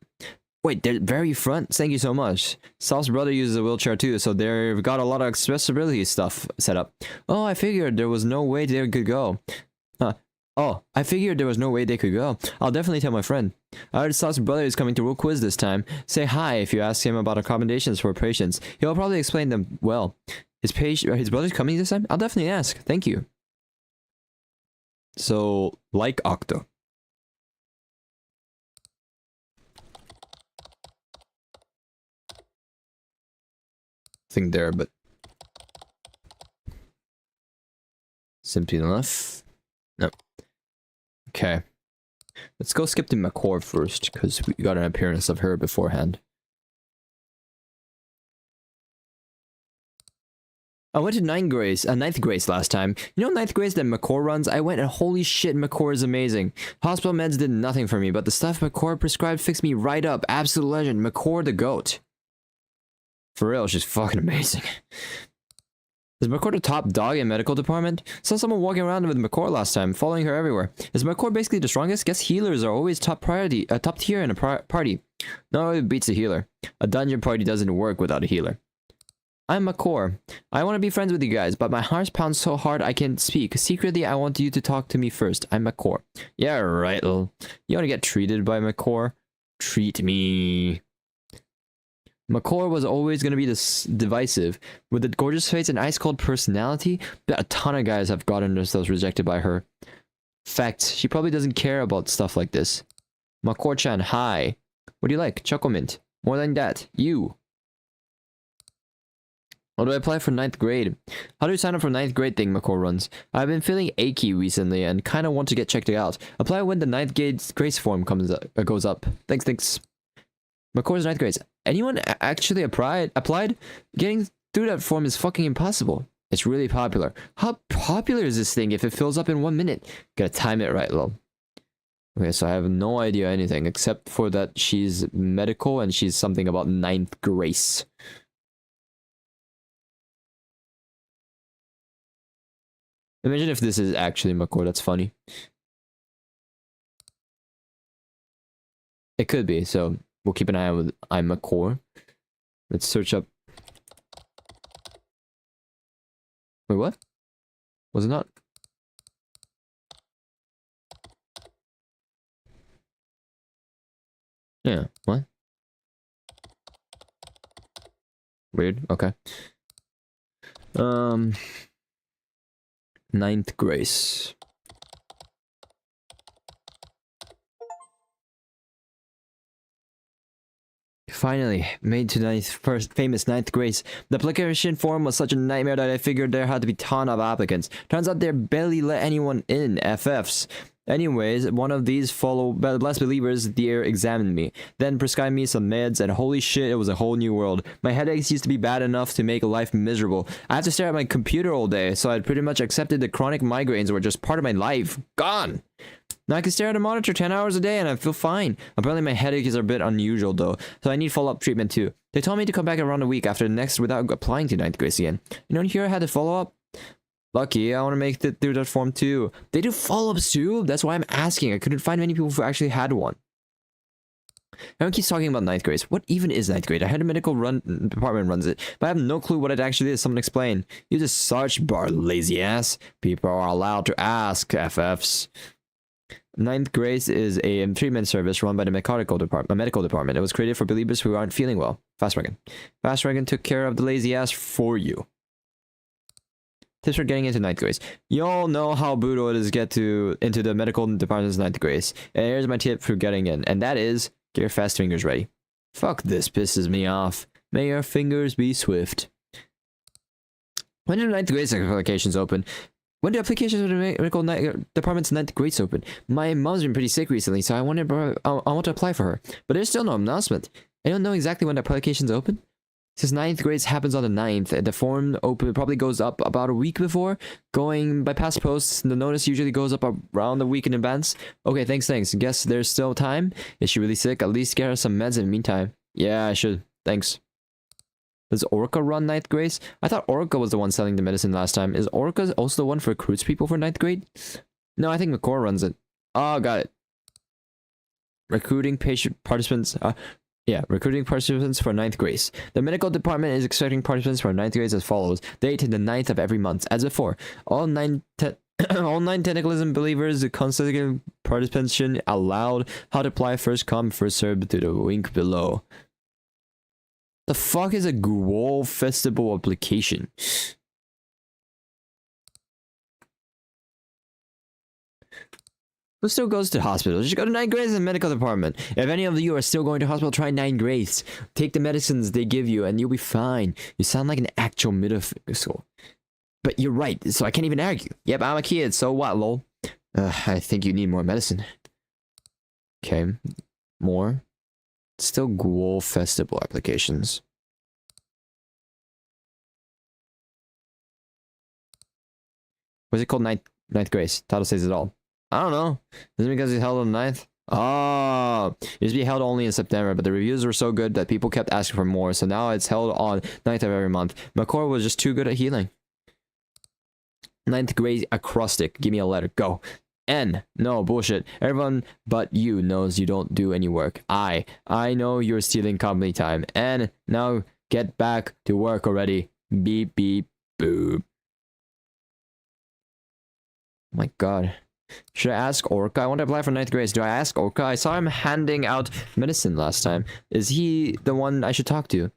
Wait, they're very front? Thank you so much. Sal's brother uses a wheelchair too, so they've got a lot of accessibility stuff set up. Oh, I figured there was no way they could go. I figured there was no way they could go. I'll definitely tell my friend. I heard Sal's brother is coming to Real Quiz this time. Say hi if you ask him about accommodations for patients. He'll probably explain them well. His brother's coming this time? I'll definitely ask. Thank you. So, like Octo. Thing there, but simply enough. No. Okay. Let's go skip to McCord first, because we got an appearance of her beforehand. I went to ninth grade last time. You know ninth grade that McCord runs? I went and holy shit, McCord is amazing. Hospital meds did nothing for me, but the stuff McCord prescribed fixed me right up. Absolute legend. McCord the GOAT. For real, she's fucking amazing. Is McCord the top dog in medical department? Saw someone walking around with McCord last time, following her everywhere. Is McCord basically the strongest? Guess healers are always top tier in a party. No one beats a healer. A dungeon party doesn't work without a healer. I'm McCord. I want to be friends with you guys, but my heart pounds so hard I can't speak. Secretly, I want you to talk to me first. I'm McCord. Yeah, right, lol. You want to get treated by McCord? Treat me. McCord was always going to be this divisive. With a gorgeous face and ice-cold personality, bet a ton of guys have gotten themselves rejected by her. Fact, she probably doesn't care about stuff like this. McCord-chan, hi. What do you like? Chocomint. More than that. You. How do I apply for 9th grade? How do you sign up for 9th grade thing McCord runs? I've been feeling achy recently and kind of want to get checked out. Apply when the 9th grade grace form goes up. Thanks. McCord's 9th grades. Anyone actually applied? Getting through that form is fucking impossible. It's really popular. How popular is this thing if it fills up in 1 minute? Gotta time it right, lol. Okay, so I have no idea anything except for that she's medical and she's something about 9th grace. Imagine if this is actually McCord, that's funny. It could be, so we'll keep an eye on with I'm McCord. Let's search up. Wait, what? Was it not? Yeah, what? Weird, okay. 9th grace. Finally, made to first famous 9th grace. The application form was such a nightmare that I figured there had to be a ton of applicants. Turns out they barely let anyone in, FFs. Anyways, one of these blessed believers there examined me, then prescribed me some meds, and holy shit, it was a whole new world. My headaches used to be bad enough to make life miserable. I had to stare at my computer all day, so I'd pretty much accepted the chronic migraines were just part of my life. Gone! Now I can stare at a monitor 10 hours a day and I feel fine. Apparently my headaches are a bit unusual though, so I need follow-up treatment too. They told me to come back around a week after the next without applying to 9th grace again. You know, here I had to follow up. Lucky, I want to make it through that form too. They do follow-ups too? That's why I'm asking. I couldn't find many people who actually had one. Everyone keeps talking about 9th grade. What even is 9th grade? I heard a medical department runs it, but I have no clue what it actually is. Someone explain. You just search bar, lazy ass. People are allowed to ask, FFs. 9th grade is a treatment service run by the medical department. It was created for believers who aren't feeling well. Fast Wagon took care of the lazy ass for you. Tips for getting into 9th grade. You all know how brutal it is to get into the medical department's 9th grade. And here's my tip for getting in, and that is get your fast fingers ready. Fuck this, pisses me off. May your fingers be swift. When do 9th grade applications open? When do applications for the medical department's 9th grades open? My mom's been pretty sick recently, so I want to apply for her. But there's still no announcement. I don't know exactly when the applications open. Since 9th grades happens on the 9th, the form probably goes up about a week before. Going by past posts, the notice usually goes up around a week in advance. Okay, thanks. Guess there's still time. Is she really sick? At least get her some meds in the meantime. Yeah, I should. Thanks. Does Orca run 9th grade? I thought Orca was the one selling the medicine last time. Is Orca also the one for recruits people for 9th grade? No, I think McCord runs it. Oh, got it. Recruiting participants for 9th grade. The medical department is accepting participants for 9th grade as follows. Date the 9th of every month. As before, all nine tentaclism believers, consecutive participation allowed. How to apply first come, first served to the link below. The fuck is a Guol Festival application? Who still goes to hospital? Just go to 9th grades in the medical department. If any of you are still going to hospital, try 9th grades. Take the medicines they give you and you'll be fine. You sound like an actual middle school. But you're right, so I can't even argue. Yep, I'm a kid, so what, lol? I think you need more medicine. Okay, more. Still Guol Festival applications. What's it called? 9th grade. Title says it all. I don't know. Is it because it's held on the 9th? Oh, it used to be held only in September, but the reviews were so good that people kept asking for more, so now it's held on 9th of every month. McCord was just too good at healing. Ninth grade acrostic. Give me a letter. Go. N. No, bullshit. Everyone but you knows you don't do any work. I know you're stealing company time. N. Now get back to work already. Beep, beep, boop. Oh my god. Should I ask Orca? I want to apply for ninth grade. Do I ask Orca? I saw him handing out medicine last time. Is he the one I should talk to?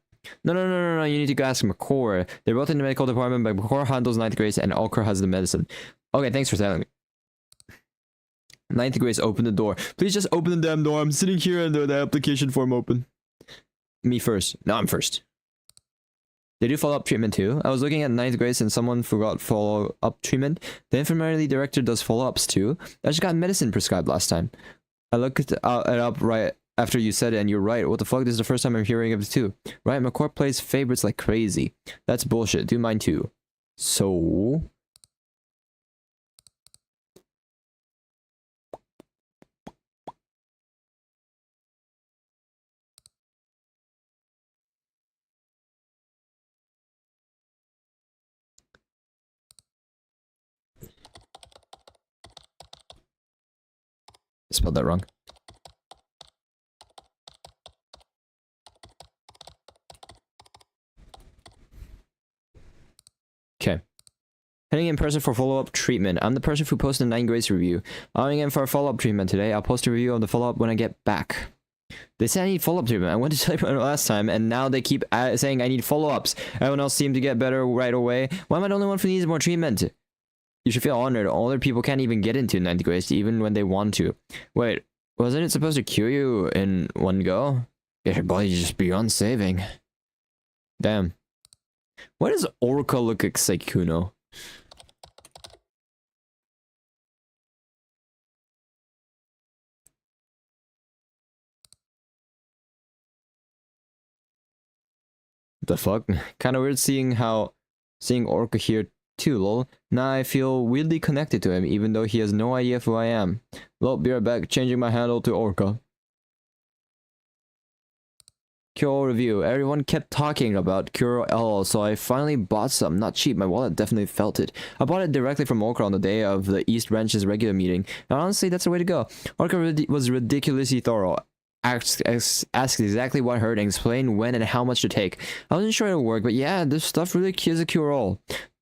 No. You need to go ask McCore. They're both in the medical department, but McCore handles ninth grade and Orca has the medicine. Okay, thanks for telling me. Ninth grade, open the door. Please just open the damn door. I'm sitting here and the application form open. Me first. No, I'm first. They do follow-up treatment too. I was looking at ninth grade and someone forgot follow-up treatment. The infirmary director does follow-ups too. I just got medicine prescribed last time. I looked it up right after you said it, and you're right. What the fuck? This is the first time I'm hearing of it too. Right? McCoy plays favorites like crazy. That's bullshit. Do mine too. So... spelled that wrong. Okay. Heading in person for follow-up treatment. I'm the person who posted the 9 grades review. I'm in for a follow-up treatment today. I'll post a review of the follow-up when I get back. They said I need follow-up treatment. I went to tell you last time, and now they keep saying I need follow-ups. Everyone else seemed to get better right away. Why am I the only one who needs more treatment? You should feel honored. Older people can't even get into 9th grade, even when they want to. Wait, wasn't it supposed to cure you in one go? Get your body just beyond saving. Damn. Why does Orca look like Kuno? The fuck? Kinda weird seeing Orca here too, lol. Now I feel weirdly connected to him, even though he has no idea who I am. Lol, be right back, changing my handle to Orca. Cure review. Everyone kept talking about Cure L, so I finally bought some. Not cheap, my wallet definitely felt it. I bought it directly from Orca on the day of the East Branch's regular meeting. And honestly, that's the way to go. Orca was ridiculously thorough. Asked exactly what hurt and explained when and how much to take. I wasn't sure it'll work, but yeah, this stuff really is a cure-all.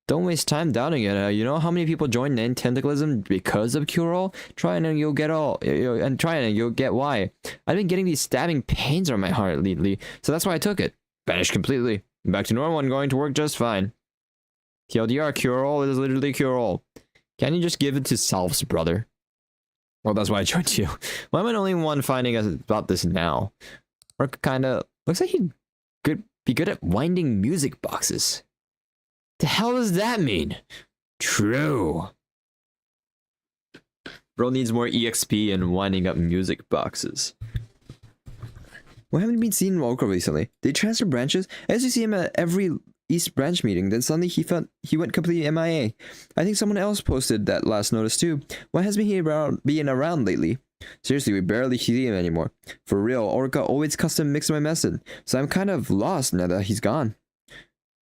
Don't waste time doubting it. You know how many people join tentaclism because of cure-all? Try it and you'll get you'll get why. I've been getting these stabbing pains on my heart lately, so that's why I took it. Vanished completely. Back to normal and going to work just fine. TLDR, cure-all is literally cure-all. Can't you just give it to selves, brother? Well, that's why I joined you. Why am I the only one finding out about this now? Orca kinda looks like he'd be good at winding music boxes. The hell does that mean? True. Bro needs more EXP and winding up music boxes. Why haven't you been seen in Orca recently? They transfer branches? I used to see him at every East Branch meeting, then suddenly he went completely MIA. I think someone else posted that last notice too. Why hasn't he been around lately? Seriously, we barely see him anymore. For real, Orca always custom mixed my message, so I'm kind of lost now that he's gone.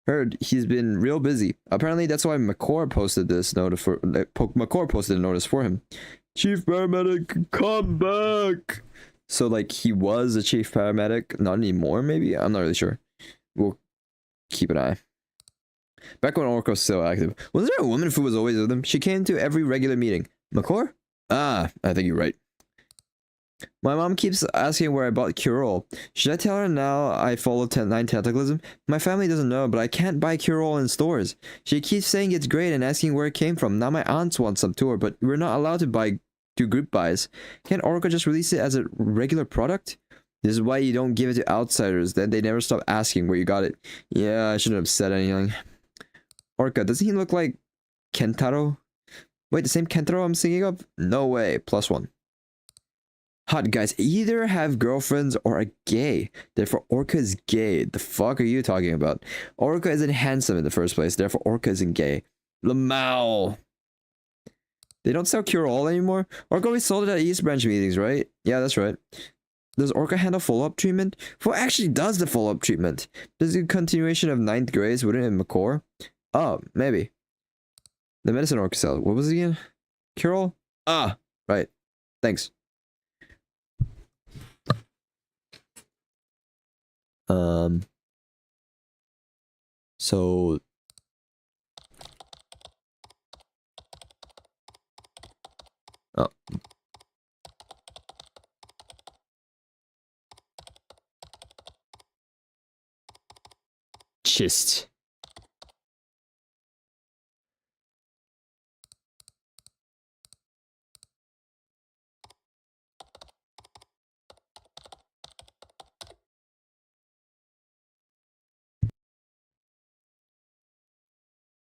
Heard he's been real busy. Apparently that's why McCore posted this notice for McCore posted a notice for him. Chief paramedic, come back. So like he was a chief paramedic, not anymore maybe? I'm not really sure. We'll keep an eye. Back when Orca was still active. Wasn't there a woman who was always with him? She came to every regular meeting. McCore? Ah, I think you're right. My mom keeps asking where I bought Cure-All. Should I tell her now I follow 9 Tentaclism? My family doesn't know, but I can't buy Cure-All in stores. She keeps saying it's great and asking where it came from. Now my aunts want some too, but we're not allowed to do group buys. Can't Orca just release it as a regular product? This is why you don't give it to outsiders, then they never stop asking where you got it. Yeah, I shouldn't have said anything. Orca, doesn't he look like Kentaro? Wait, the same Kentaro I'm thinking of? No way, +1. Hot guys either have girlfriends or are gay. Therefore, Orca is gay. The fuck are you talking about? Orca isn't handsome in the first place. Therefore, Orca isn't gay. Lamau. They don't sell Cure-All anymore? Orca always sold it at East Branch meetings, right? Yeah, that's right. Does Orca handle follow-up treatment? Who actually does the follow-up treatment? Does the continuation of 9th grades wouldn't it McCore? Oh, maybe. The medicine Orca sell. What was it again? Cure-all? Ah, right. Thanks. So oh. Chist.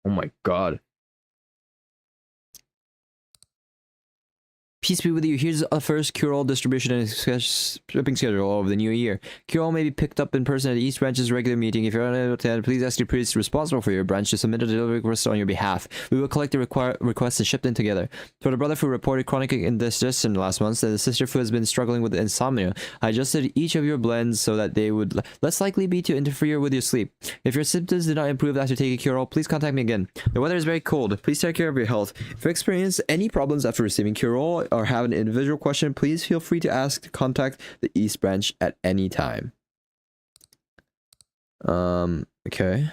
Oh my god. Peace be with you. Here's a first cure-all distribution and shipping schedule of the new year. Cure-all may be picked up in person at each branch's regular meeting. If you're unable to attend, please ask the priest responsible for your branch to submit a delivery request on your behalf. We will collect the requests and ship them together. For the brother who reported chronic indigestion last month, and the sister who has been struggling with insomnia, I adjusted each of your blends so that they would less likely be to interfere with your sleep. If your symptoms did not improve after taking cure-all, please contact me again. The weather is very cold. Please take care of your health. If you experience any problems after receiving cure-all, or have an individual question, please feel free to contact the East Branch at any time. Okay.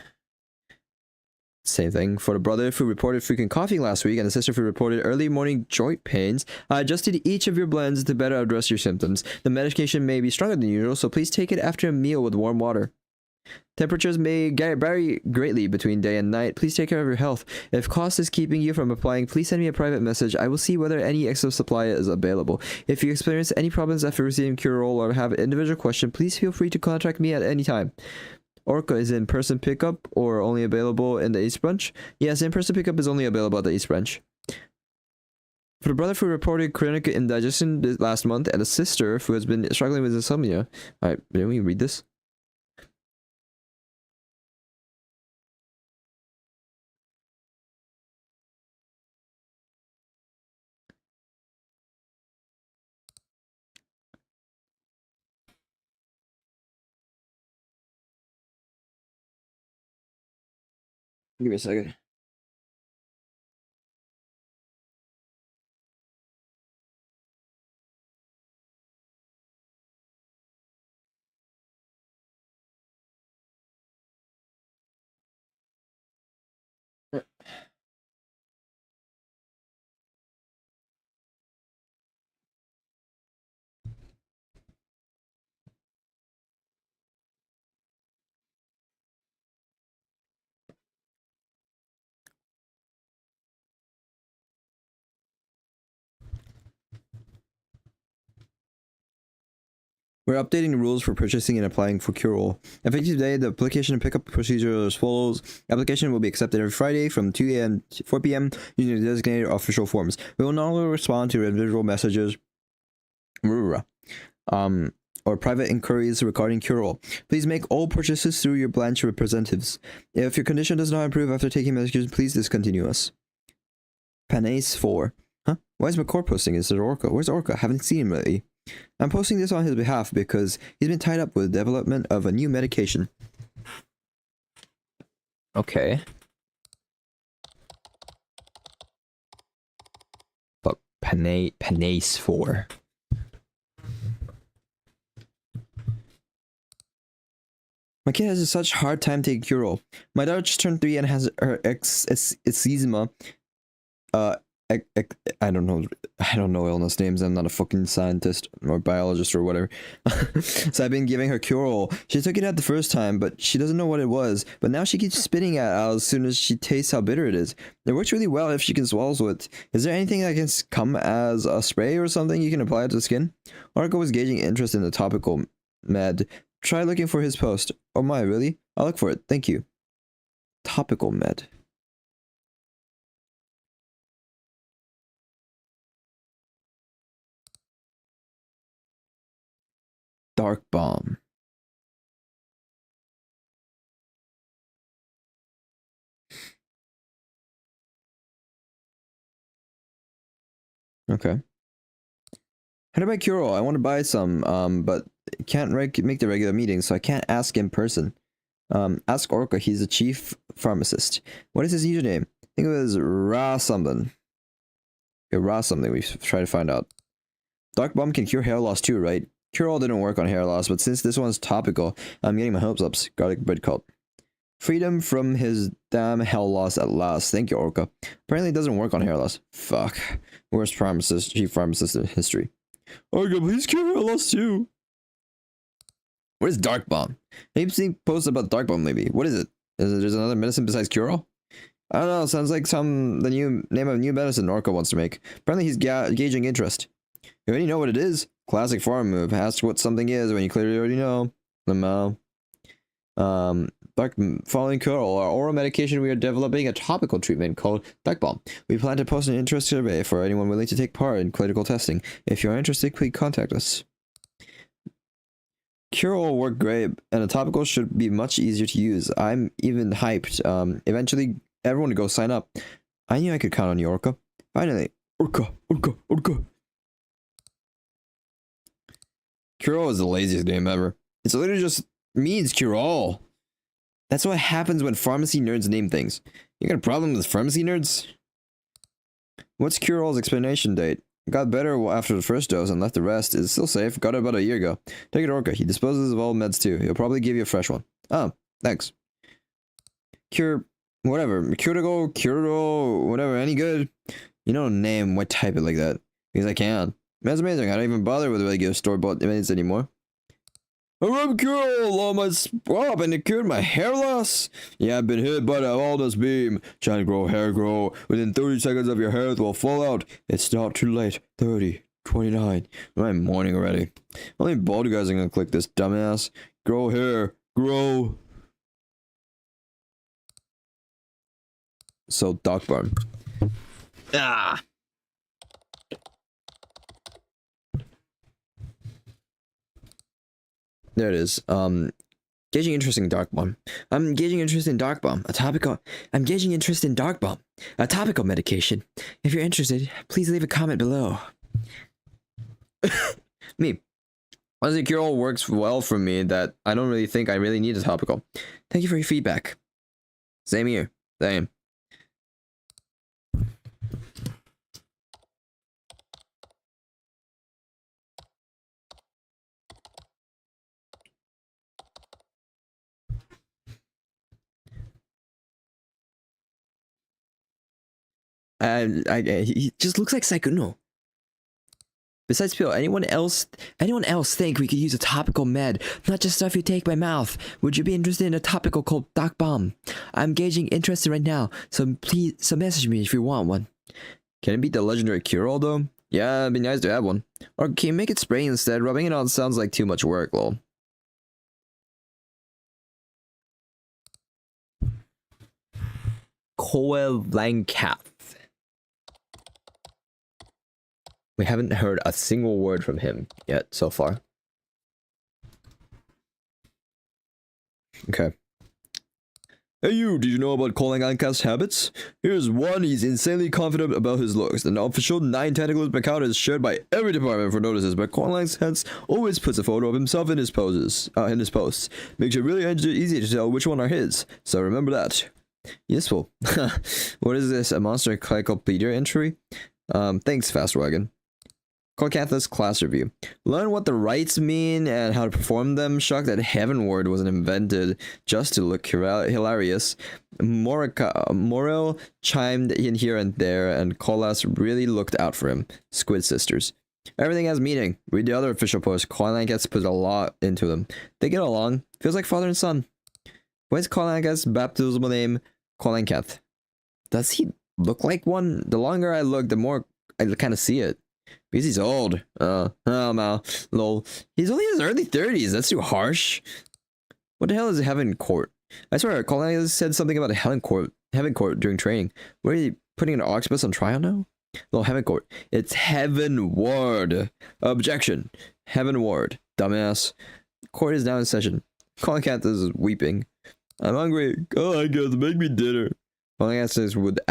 Same thing. For the brother who reported frequent coughing last week and the sister who reported early morning joint pains, I adjusted each of your blends to better address your symptoms. The medication may be stronger than usual, so please take it after a meal with warm water. Temperatures may vary greatly between day and night. Please take care of your health. If cost is keeping you from applying, please send me a private message. I will see whether any extra supply is available. If you experience any problems after receiving cure-all or have an individual question, please feel free to contact me at any time. Orca is in-person pickup or only available in the East Branch? Yes, in-person pickup is only available at the East Branch. For the brother who reported chronic indigestion last month and a sister who has been struggling with insomnia. Alright, didn't we read this? Give me a second. We're updating the rules for purchasing and applying for cure-all. Effective today, the application and pickup procedure is as follows. Application will be accepted every Friday from 2 a.m. to 4 p.m. using the designated official forms. We will not only respond to individual messages or private inquiries regarding cure-all. Please make all purchases through your branch representatives. If your condition does not improve after taking medication, please discontinue us. Panace 4. Huh? Why is McCord posting instead of Orca? Where's Orca? Haven't seen him lately. I'm posting this on his behalf because he's been tied up with the development of a new medication. Okay. But Panace 4. My kid has a such hard time taking cure-all. My daughter just turned 3 and has her eczema. I don't know illness names. I'm not a fucking scientist or biologist or whatever. So I've been giving her cure-all. She took it out the first time, but she doesn't know what it was. But now she keeps spitting it out as soon as she tastes how bitter it is. It works really well if she can swallow it. Is there anything that can come as a spray or something you can apply to the skin? Arco was gauging interest in the topical med. Try looking for his post. Oh my, really? I'll look for it. Thank you. Topical med. Dark bomb. Okay. How to buy cure-all? I want to buy some, but can't make the regular meeting, so I can't ask in person. Ask Orca. He's the chief pharmacist. What is his username? think it was raw something. Okay, raw something. We try to find out. Dark Bomb can cure hair loss too, right? Cure all didn't work on hair loss, but since this one's topical, I'm getting my hopes up. Garlic bread cult. Freedom from his damn hell loss at last. Thank you, Orca. Apparently it doesn't work on hair loss. Fuck. Worst pharmacist, chief pharmacist in history. Orca, please cure hair loss too. What is Dark Bomb? I keep seeing posts about Dark Bomb maybe. What is it? Is it there's another medicine besides cure-all? I don't know, sounds like the new name of new medicine Orca wants to make. Apparently he's gauging interest. You already know what it is. Classic farm move. Ask what something is when you clearly already know. Following cure-all, our oral medication, we are developing a topical treatment called Dark Bomb. We plan to post an interest survey for anyone willing to take part in clinical testing. If you are interested, please contact us. Cure-all work great, and a topical should be much easier to use. I'm even hyped. Eventually, everyone go sign up. I knew I could count on you, Orca. Finally. Orca. Cure-all is the laziest name ever. It's literally just means cure-all. That's what happens when pharmacy nerds name things. You got a problem with pharmacy nerds? What's cure-all's expiration date? Got better after the first dose and left the rest. Is still safe. Got it about a year ago. Take it, Orca. He disposes of all meds too. He'll probably give you a fresh one. Oh, thanks. Cure, whatever. Cure-all, whatever. Any good? You don't name what type it like that. Because I can. That's amazing. I don't even bother with regular store-bought meds anymore. I rubbed cure-all on my scalp and it cured my hair loss. Yeah, I've been hit by the Aldous beam. Trying to grow hair grow. Within 30 seconds of your hair will fall out. It's not too late. 30, 29. I'm mourning already. Only bald guys are gonna click this, dumbass. Grow hair. Grow. So, Dark Bomb. Ah! There it is. Gauging interest in Dark Bomb. I'm gauging interest in Dark Bomb. I'm gauging interest in Dark Bomb. A topical medication. If you're interested, please leave a comment below. Me. Honestly, cure-all works well for me that I don't really think I really need a topical. Thank you for your feedback. Same here. Same. He just looks like Saikuno. Besides pill, anyone else think we could use a topical med, not just stuff you take by mouth? Would you be interested in a topical called Dark Bomb? I'm gauging interest right now, so please message me if you want one. Can it beat the legendary cure-all though? Yeah, it'd be nice to have one. Or can you make it spray instead? Rubbing it on sounds like too much work, lol. Koel Langkath. We haven't heard a single word from him yet so far. Okay. Hey you, did you know about Kolang Langkath's habits? Here's one, he's insanely confident about his looks. The official 9 tentacles account is shared by every department for notices, but Kolang Langkath always puts a photo of himself in his posts. Makes it really easy to tell which one are his, so remember that. Useful. What is this, a monster encyclopedia entry? Thanks, Fast Wagon. Kolkatha's class review. Learn what the rites mean and how to perform them. Shocked that Heavenward wasn't invented just to look hilarious. Morel chimed in here and there, and Kolas really looked out for him. Squid Sisters. Everything has meaning. Read the other official posts. Kolankath put a lot into them. They get along. Feels like father and son. Why is Kolankath's baptismal name Kolankath? Does he look like one? The longer I look, the more I kind of see it. Because he's old. Oh no. Lol. He's only in his early 30s. That's too harsh. What the hell is Heaven Court? I swear, Colin said something about Heaven Court during training. What are you putting an octopus on trial now? Lol, Heaven Court. It's Heaven Ward. Objection. Heaven Ward. Dumbass. Court is now in session. Colin Cat is weeping. I'm hungry. Oh, I guess make me dinner. Colin Cat says would.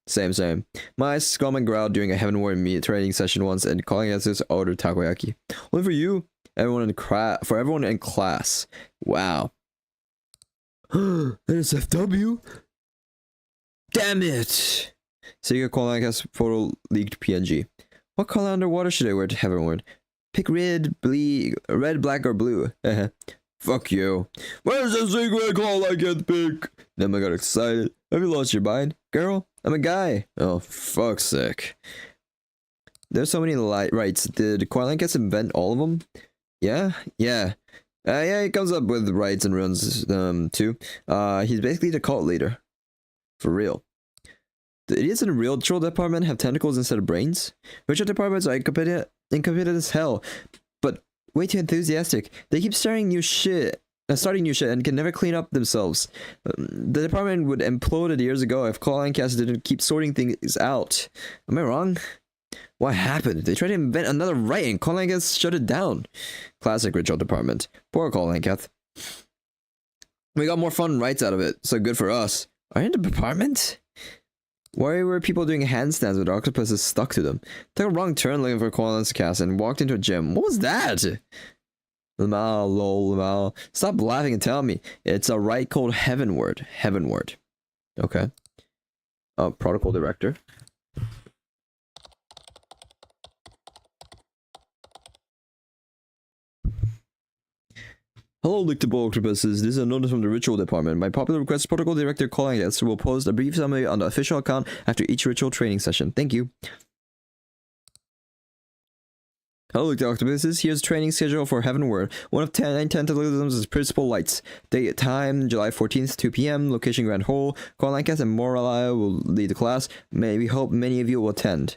Same. My scum and growled during a Heaven Ward meat training session once, and Colin Cat says ordered takoyaki. Only for you, for everyone in class. Wow. NSFW? Damn it! Secret Coal has photo leaked PNG. What color underwater should I wear to heavenward? Pick red, black, or blue. Fuck you. Where's the secret call I can pick? Then I got excited. Have you lost your mind? Girl, I'm a guy. Oh, fuck's sake. There's so many rights. Did Qualankas invent all of them? Yeah? Yeah. Yeah, he comes up with rights and runes, too. He's basically the cult leader. For real. The idiots in the ritual department have tentacles instead of brains? Ritual departments are incompetent as hell, but way too enthusiastic. They keep starting new shit and can never clean up themselves. The department would imploded years ago if Cast didn't keep sorting things out. Am I wrong? What happened? They tried to invent another right and Cast shut it down. Classic ritual department. Poor Cast. We got more fun rights out of it, so good for us. Are you in the department? Why were people doing handstands with octopuses stuck to them? Took a wrong turn looking for Cast and walked into a gym. What was that? Lol. Stop laughing and tell me. It's a right called Heavenward. Heavenward. Okay. Protocol director. Hello, Lictable Octopuses. This is a notice from the Ritual Department. By popular request, Protocol Director Callingheads will post a brief summary on the official account after each ritual training session. Thank you. Hello, Lictable Octopuses. Here's a training schedule for Heavenward. One of 9 tentaclisms is Principal Lights. Date time, July 14th, 2 p.m. Location, Grand Hole. Callingheads and Morali will lead the class. We hope many of you will attend.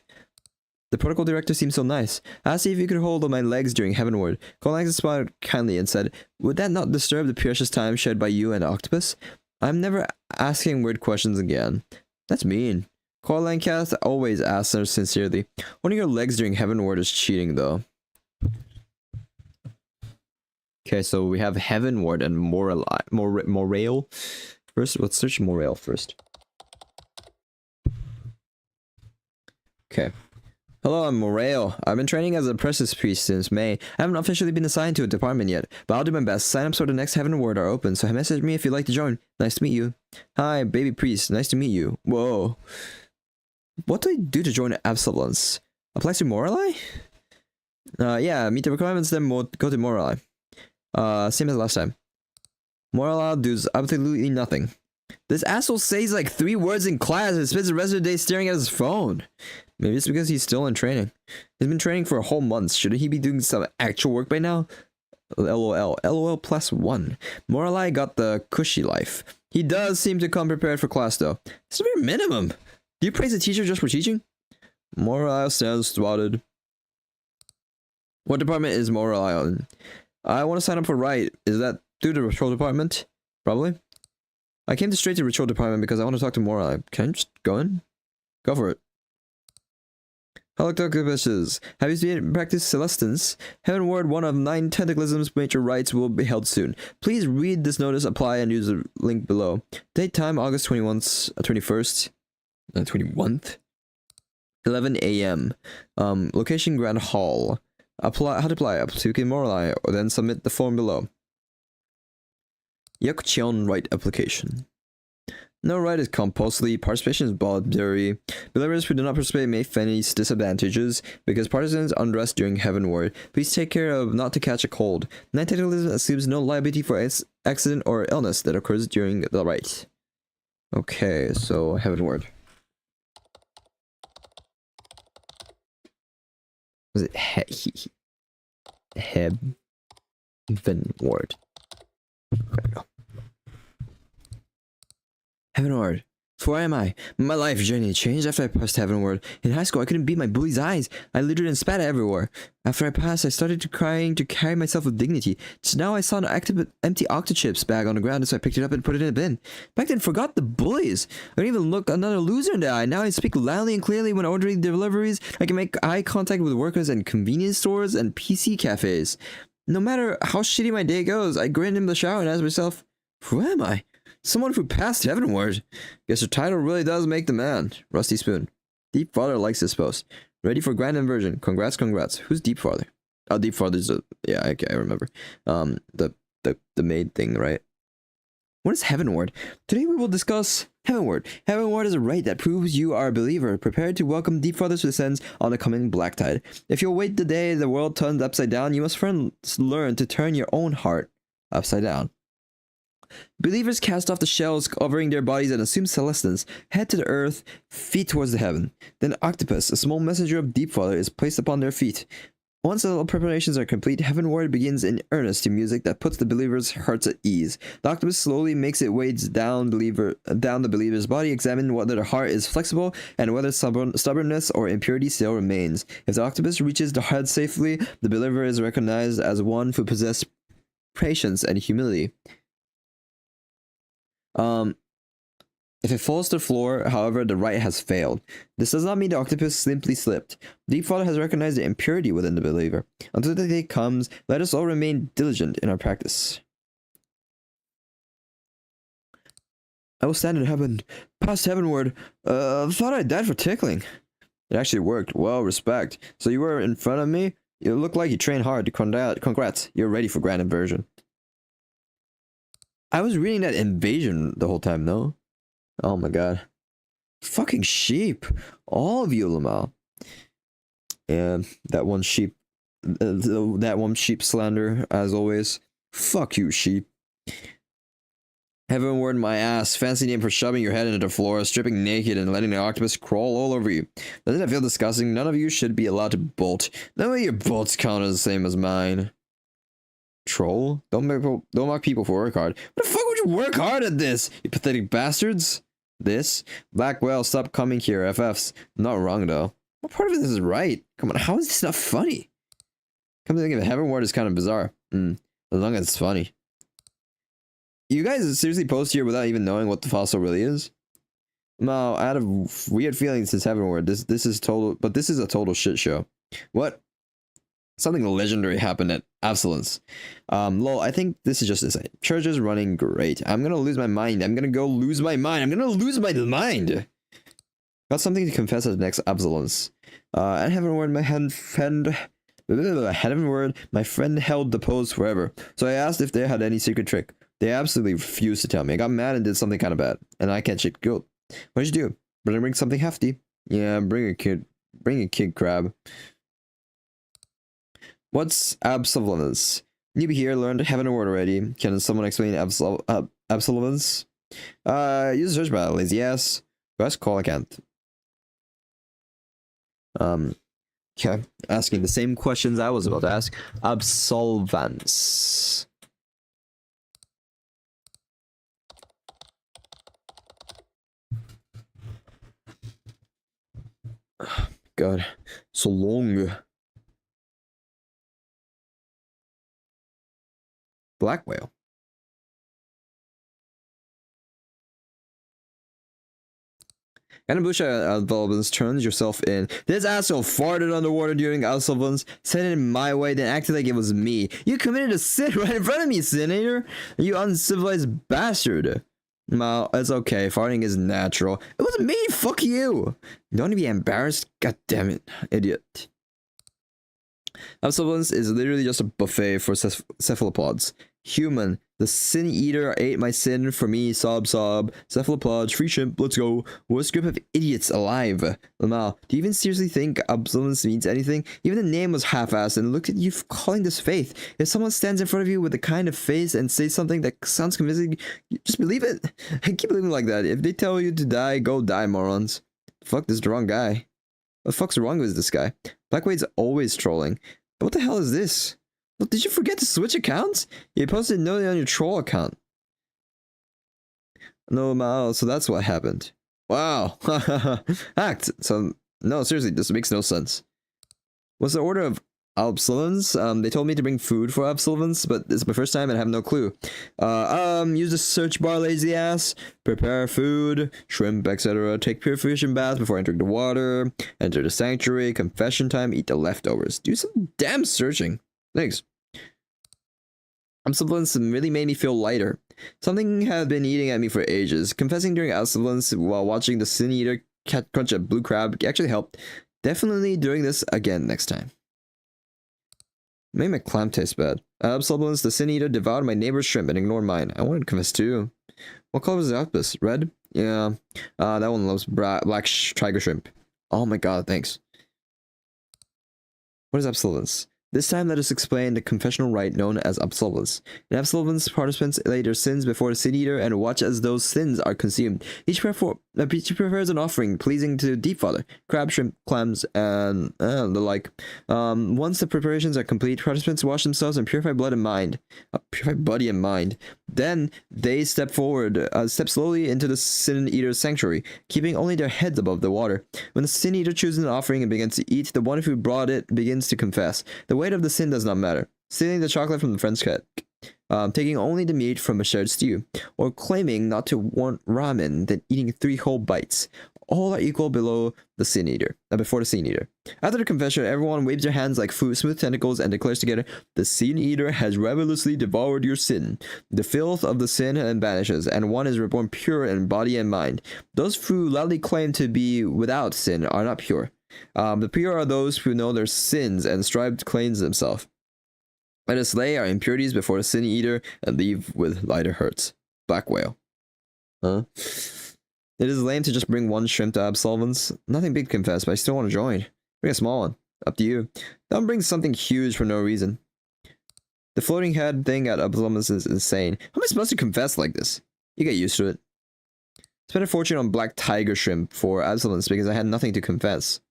The protocol director seems so nice. I asked if you could hold on my legs during Heavenward. Colax smiled kindly and said, would that not disturb the precious time shared by you and Octopus? I'm never asking weird questions again. That's mean. Colancast always asks her sincerely. Holding your legs during Heavenward is cheating, though. Okay, so we have Heavenward and Morale. First, let's search Morale first. Okay. Hello, I'm Morale. I've been training as a Apprentice Priest since May. I haven't officially been assigned to a department yet, but I'll do my best. Sign-ups for the next Heavenward are open, so message me if you'd like to join. Nice to meet you. Hi, Baby Priest. Nice to meet you. Whoa. What do I do to join Absolence? Applies to Morali? Yeah, meet the requirements, then go to Morali. Same as last time. Morali does absolutely nothing. This asshole says like 3 words in class and spends the rest of the day staring at his phone. Maybe it's because he's still in training. He's been training for a whole month. Shouldn't he be doing some actual work by now? LOL. LOL +1. Morali got the cushy life. He does seem to come prepared for class though. It's the bare minimum. Do you praise a teacher just for teaching? Morali stands swatted. What department is Morali in? I want to sign up for Right. Is that through the Ritual Department? Probably. I came straight to Ritual Department because I want to talk to Morali. Can I just go in? Go for it. Hello, Octopuses. Have you seen practice Celestins? Heavenward, one of 9 Tentaclism's major rites will be held soon. Please read this notice, apply, and use the link below. Date time, August 21st, 11 a.m. Location, Grand Hall. Apply. How to apply? To Morali, or then submit the form below. Yakcheon right application. No right is compulsory. Participation is voluntary. Believers who do not participate may face disadvantages because partisans undress during Heavenward. Please take care of not to catch a cold. Tentaclism assumes no liability for accident or illness that occurs during the rite. Okay, so Heavenward. Was it Heavenward? There we go. Heavenward. So where am I? My life journey changed after I passed Heavenward. In high school, I couldn't beat my bully's eyes. I littered and spat everywhere. After I passed, I started crying to carry myself with dignity. Just now, I saw an empty Octochips bag on the ground, so I picked it up and put it in a bin. Back then, forgot the bullies. I didn't even look another loser in the eye. Now I speak loudly and clearly when ordering deliveries. I can make eye contact with workers in convenience stores and PC cafes. No matter how shitty my day goes, I grin in the shower and ask myself, who am I? Someone who passed Heavenward. Guess the title really does make the man. Rusty Spoon. Deep Father likes this post. Ready for grand inversion. Congrats, congrats. Who's Deep Father? Oh, Deep Father's a... Yeah, okay, I remember. The maid thing, right? What is Heavenward? Today we will discuss Heavenward. Heavenward is a rite that proves you are a believer, prepared to welcome deep fathers with sins on the coming black tide. If you await the day the world turns upside down, you must first learn to turn your own heart upside down. Believers cast off the shells covering their bodies and assume celestines, head to the earth, feet towards the heaven. Then Octopus, a small messenger of Deep Father, is placed upon their feet. Once all preparations are complete, Heavenward begins in earnest to music that puts the believer's hearts at ease. The octopus slowly makes its way down the believer's body, examining whether the heart is flexible and whether stubbornness or impurity still remains. If the octopus reaches the heart safely, the believer is recognized as one who possesses patience and humility. If it falls to the floor, however, the rite has failed. This does not mean the octopus simply slipped. Deep Father has recognized the impurity within the believer. Until the day comes, let us all remain diligent in our practice. I will stand in heaven, past heavenward. Thought I died for tickling. It actually worked. Well, respect. So you were in front of me? You look like you trained hard. Congrats. You're ready for grand inversion. I was reading that invasion the whole time, though. Oh my god. Fucking sheep. All of you, Lamal. And that one sheep slander, as always. Fuck you, sheep. Heavenward my ass. Fancy name for shoving your head into the floor, stripping naked, and letting the octopus crawl all over you. Doesn't that feel disgusting? None of you should be allowed to bolt. None of your bolts count as the same as mine. Troll? Don't mock people for work hard. What the fuck would you work hard at this, you pathetic bastards? This? Black whale, stop coming here, FFs. Not wrong, though. What part of this is right? Come on, how is this not funny? Come to think of it, Heavenward is kind of bizarre. As long as it's funny. You guys seriously post here without even knowing what the fossil really is? No, I had a weird feeling since Heavenward. This is a total shit show. What? Something legendary happened at Absolence. Lol, I think this is just insane. Church is running great. I'm gonna lose my mind. I'm gonna go lose my mind. I'm gonna lose my mind. Got something to confess at the next Absolence. At Heavenward, my friend held the pose forever. So I asked if they had any secret trick. They absolutely refused to tell me. I got mad and did something kind of bad. And I can't shake guilt. What'd you do? Better bring something hefty. Yeah, bring a kid crab. What's absolvence? Newbie here learned Heavenward already. Can someone explain absolvence? Use the search bar, lazy ass. Best call I can't. Okay. Asking the same questions I was about to ask. Absolvance. God, so long. Black whale. Anabusha Absolvance turns yourself in. This asshole farted underwater during Absolvance, said it in my way, then acted like it was me. You committed a sin right in front of me, Senator! You uncivilized bastard! Well, it's okay. Farting is natural. It wasn't me! Fuck you! Don't be embarrassed? God damn it, idiot. Absolvance is literally just a buffet for cephalopods. Human, the sin eater ate my sin for me, sob. Cephalopods, free shrimp, let's go. Worst group of idiots alive. Lamal, do you even seriously think absolvance means anything? Even the name was half-assed, and look at you calling this faith. If someone stands in front of you with the kind of face and says something that sounds convincing, you just believe it. Keep believing like that. If they tell you to die, go die, morons. Fuck, this is the wrong guy. What the fuck's wrong with this guy? Blackwade's always trolling. But what the hell is this? Well, did you forget to switch accounts? You posted no on your troll account. No, Mal, so that's what happened. Wow. Hacked. So, no, seriously, this makes no sense. What's the order of absolvance? They told me to bring food for absolvance, but it's my first time and I have no clue. Use the search bar, lazy ass. Prepare food, shrimp, etc. Take purification bath before entering the water. Enter the sanctuary. Confession time. Eat the leftovers. Do some damn searching. Thanks. Absolvance really made me feel lighter. Something had been eating at me for ages. Confessing during absolvance while watching the sin eater crunch a blue crab actually helped. Definitely doing this again next time. Made my clam taste bad. Absolvance, the sin eater devoured my neighbor's shrimp and ignored mine. I wanted to confess too. What color is the octopus? Red? Yeah. That one loves black tiger shrimp. Oh my god, thanks. What is absolvence? This time let us explain the confessional rite known as absolvence. In absolvence, participants lay their sins before the sin eater and watch as those sins are consumed. Each prepares an offering pleasing to Deep Father, crab, shrimp, clams, and the like. Once the preparations are complete, participants wash themselves in purified blood and mind. Purified body and mind. Then they step slowly into the sin eater's sanctuary, keeping only their heads above the water. When the sin eater chooses an offering and begins to eat, the one who brought it begins to confess. The weight of the sin does not matter. Stealing the chocolate from the friend's cake, taking only the meat from a shared stew, or claiming not to want ramen, then eating 3 whole bites. All are equal before the sin eater. After the confession, everyone waves their hands like smooth tentacles and declares together, "The sin eater has ravenously devoured your sin. The filth of the sin vanishes, and one is reborn pure in body and mind. Those who loudly claim to be without sin are not pure. The pure are those who know their sins and strive to cleanse themselves. Let us lay our impurities before the sin eater and leave with lighter hurts." Black whale. Huh? It is lame to just bring 1 shrimp to absolvence. Nothing big to confess, but I still want to join. Bring a small one. Up to you. Don't bring something huge for no reason. The floating head thing at absolvence is insane. How am I supposed to confess like this? You get used to it. Spent a fortune on black tiger shrimp for absolvence because I had nothing to confess.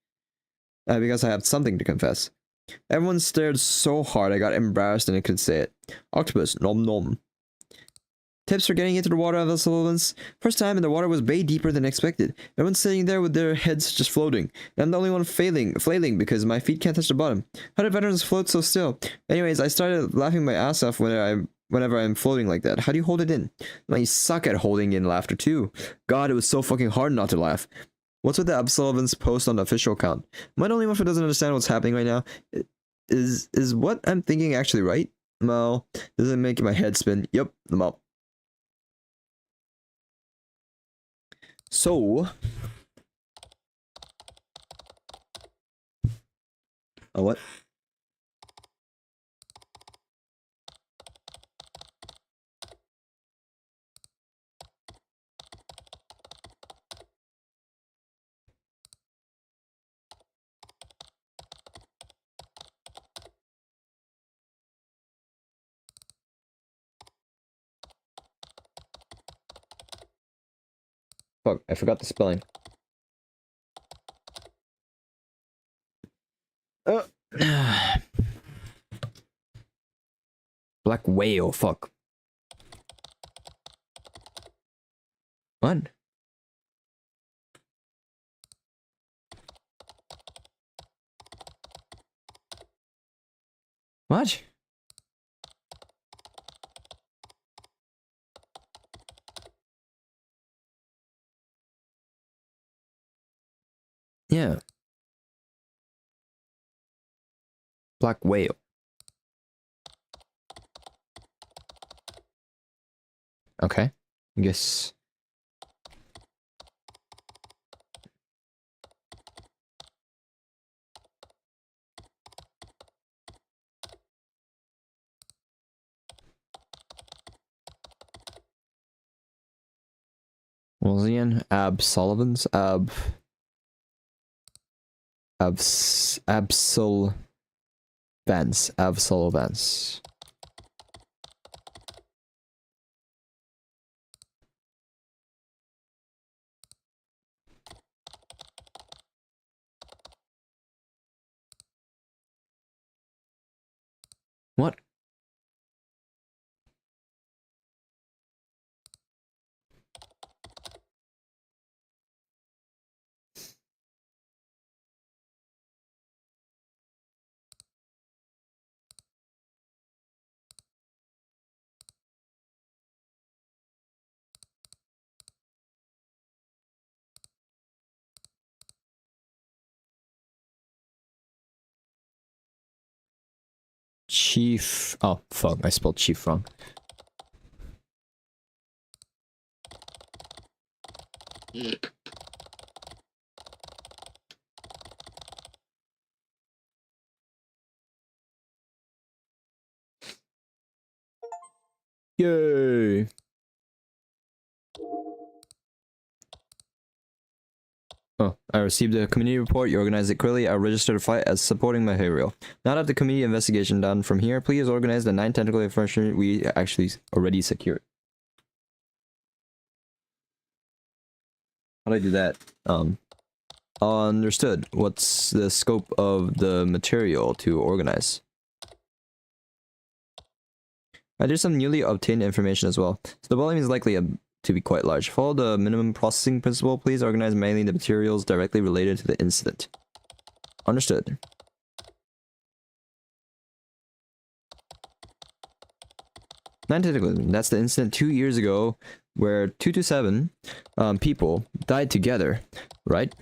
Because I have something to confess. Everyone stared so hard I got embarrassed and I could say it. Octopus, nom nom. Tips for getting into the water of absolvence. First time and the water was way deeper than expected. Everyone's sitting there with their heads just floating. And I'm the only one flailing because my feet can't touch the bottom. How do veterans float so still? Anyways, I started laughing my ass off whenever I'm floating like that. How do you hold it in? Man, you suck at holding in laughter too. God, it was so fucking hard not to laugh. What's with the absolvence post on the official account? Am I the only one who doesn't understand what's happening right now? Is what I'm thinking actually right? Well, does it make my head spin? Yep, I'm up. So, what? Fuck, I forgot the spelling. Black whale, fuck. What? What? Yeah. Black whale. Okay. I guess. Willian, Sullivan's, Absol Vance. What? Chief. Oh, fuck. I spelled chief wrong. Yay. Oh, I received a community report. You organized it clearly. I registered a flight as supporting material. Now that the community investigation done from here, please organize the 9 technical information we actually already secured. How do I do that? Understood. What's the scope of the material to organize? There's some newly obtained information as well. So the volume is likely to be quite large. Follow the minimum processing principle. Please organize mainly the materials directly related to the incident. Understood. That's the incident 2 years ago where 2 to 7 people died together, right?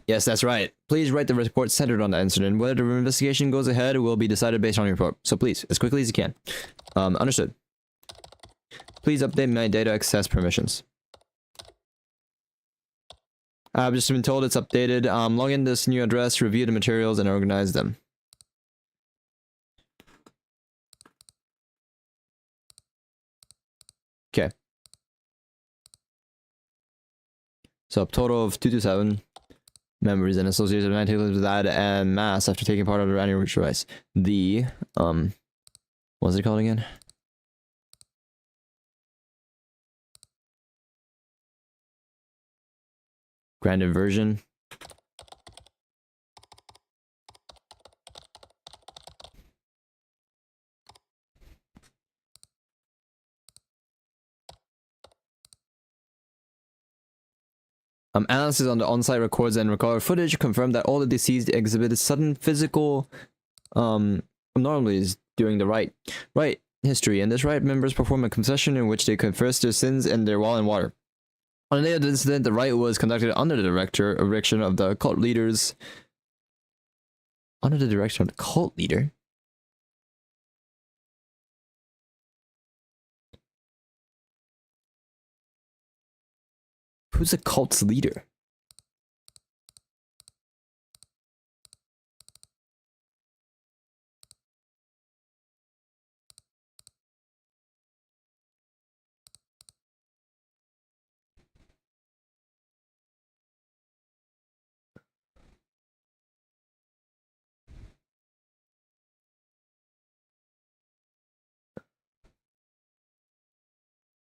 Yes, that's right. Please write the report centered on that incident. Whether the investigation goes ahead will be decided based on your report. So please, as quickly as you can. Understood. Please update my data access permissions. I've just been told it's updated. Log in this new address, review the materials, and organize them. Okay. So a total of 2 to 7 members and associates of 19 with that and mass after taking part of the annual race. The what's it called again? Grand inversion. Analysis on the on-site records and recorder footage confirmed that all the deceased exhibited sudden physical abnormalities during the rite history. In this rite, members perform a confession in which they confess their sins and their wall and water. On the day of the incident, the rite was conducted under the direction of the cult leaders. Under the direction of the cult leader? Who's the cult's leader?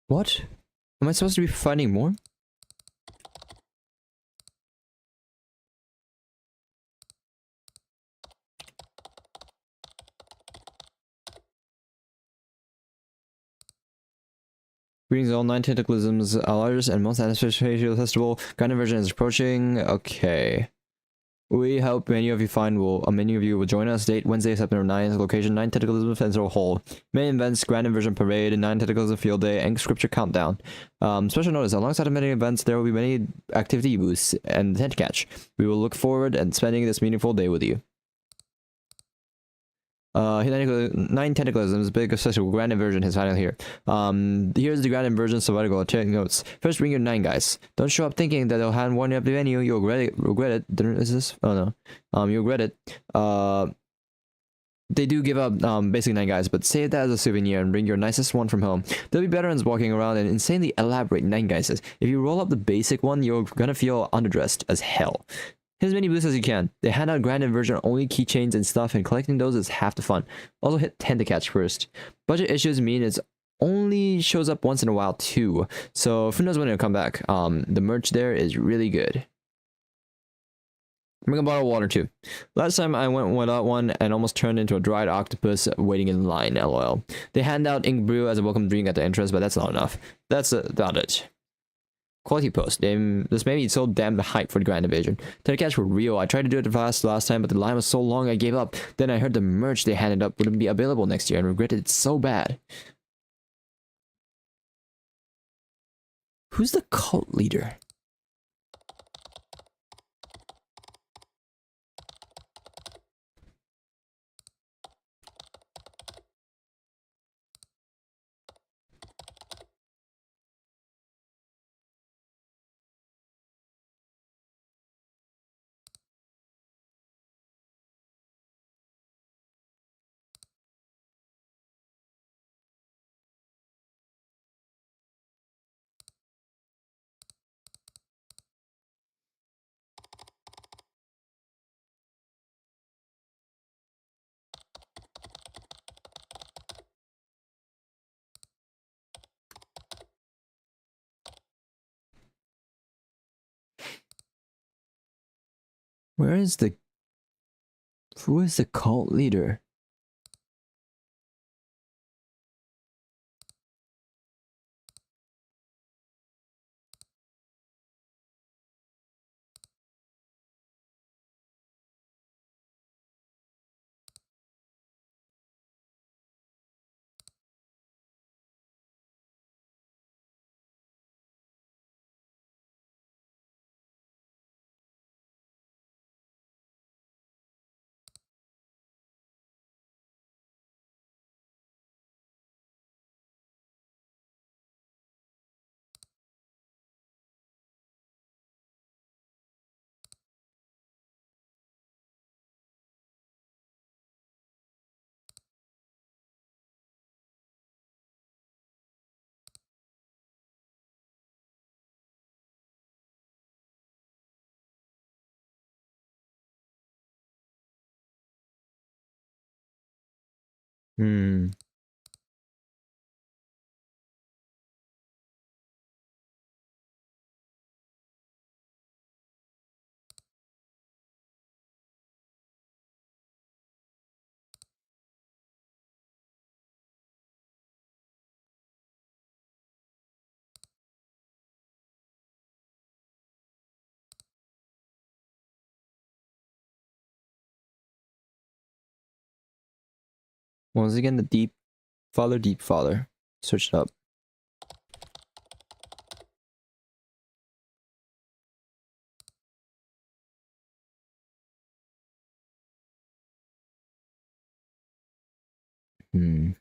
What? Am I supposed to be finding more? Greetings all 9 tentaclisms, our largest and most anticipated festival. Grand inversion is approaching. Okay. We hope many of you will join us. Date Wednesday, September 9th. Location 9 Tentaclism Festival Hall. Main events: Grand Inversion Parade, 9 Tentaclism Field Day, and Scripture Countdown. Special notice: alongside the many events, there will be many activity booths and tent catch. We will look forward to spending this meaningful day with you. 9 Tentaclisms, big official Grand Inversion is final here. Here's the Grand Inversion sabbatical. Take notes. First, bring your 9 guys. Don't show up thinking that they'll hand one up the venue. You'll regret it. Is this? Oh no. You'll regret it. They do give up basic 9 guys, but save that as a souvenir and bring your nicest one from home. There'll be veterans walking around and insanely elaborate 9 guys. If you roll up the basic one, you're gonna feel underdressed as hell. Hit as many booths as you can. They hand out Grand Inversion only keychains and stuff, and collecting those is half the fun. Also hit 10 to catch first. Budget issues mean it's only shows up once in a while too, so who knows when it'll come back. The merch there is really good. Bring a bottle of water too. Last time I went without one and almost turned into a dried octopus waiting in line, lol. They hand out ink brew as a welcome drink at the entrance, but that's not enough. That's about it. Quality post. This made me so damn hype for the Grand Invasion. Telecats were real. I tried to do it fast last time, but the line was so long I gave up. Then I heard the merch they handed up wouldn't be available next year and regretted it so bad. Who's the cult leader? Where is the... Who is the cult leader? Hmm. Once again, the deep father. Search it up. Hmm.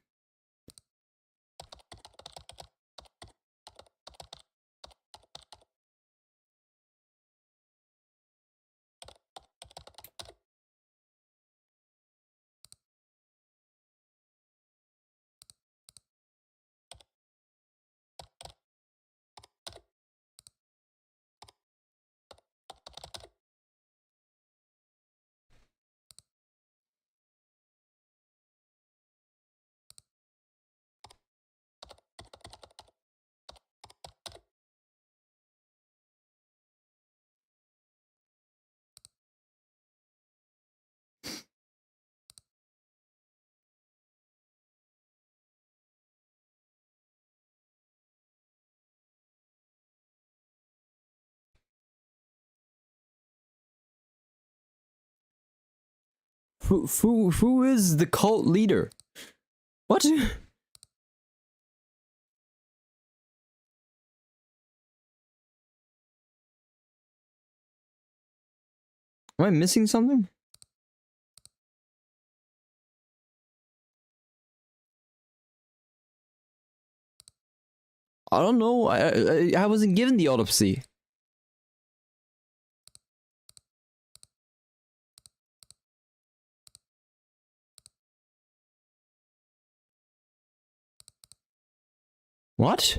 Who is the cult leader? What? Am I missing something? I don't know. I wasn't given the autopsy. What?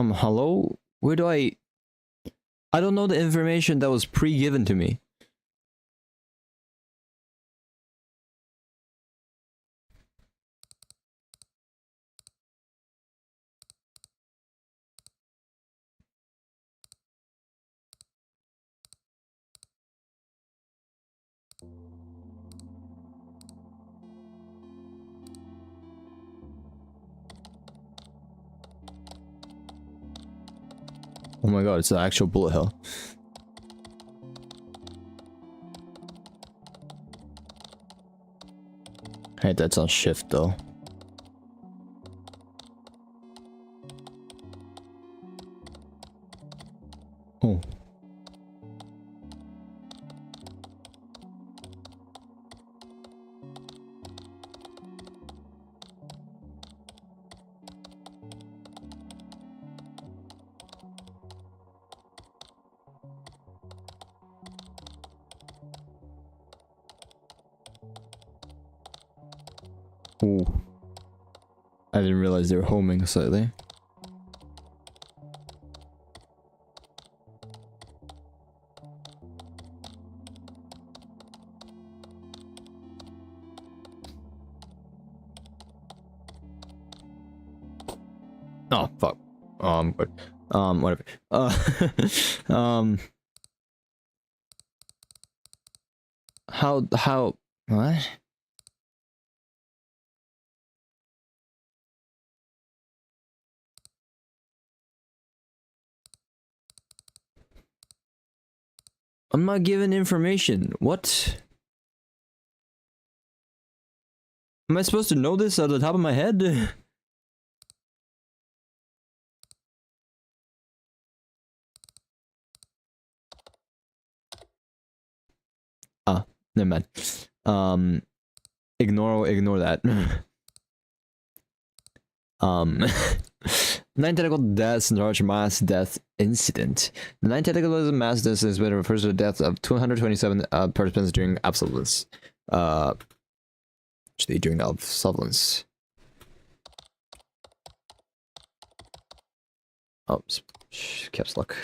Hello? Where do I don't know the information that was pre-given to me. Oh my god, it's an actual bullet hell. Hey, that's on shift though. Oh. Ooh. I didn't realize they were homing slightly. Oh, fuck. But, whatever. What? I'm not given information. What? Am I supposed to know this at the top of my head? Ah, never mind. Ignore that. Nine tentacle deaths and large mass death incident. The nine tentacles mass death incident refers to the death of 227 participants during absolence. Actually, during absolence. Oops, caps lock.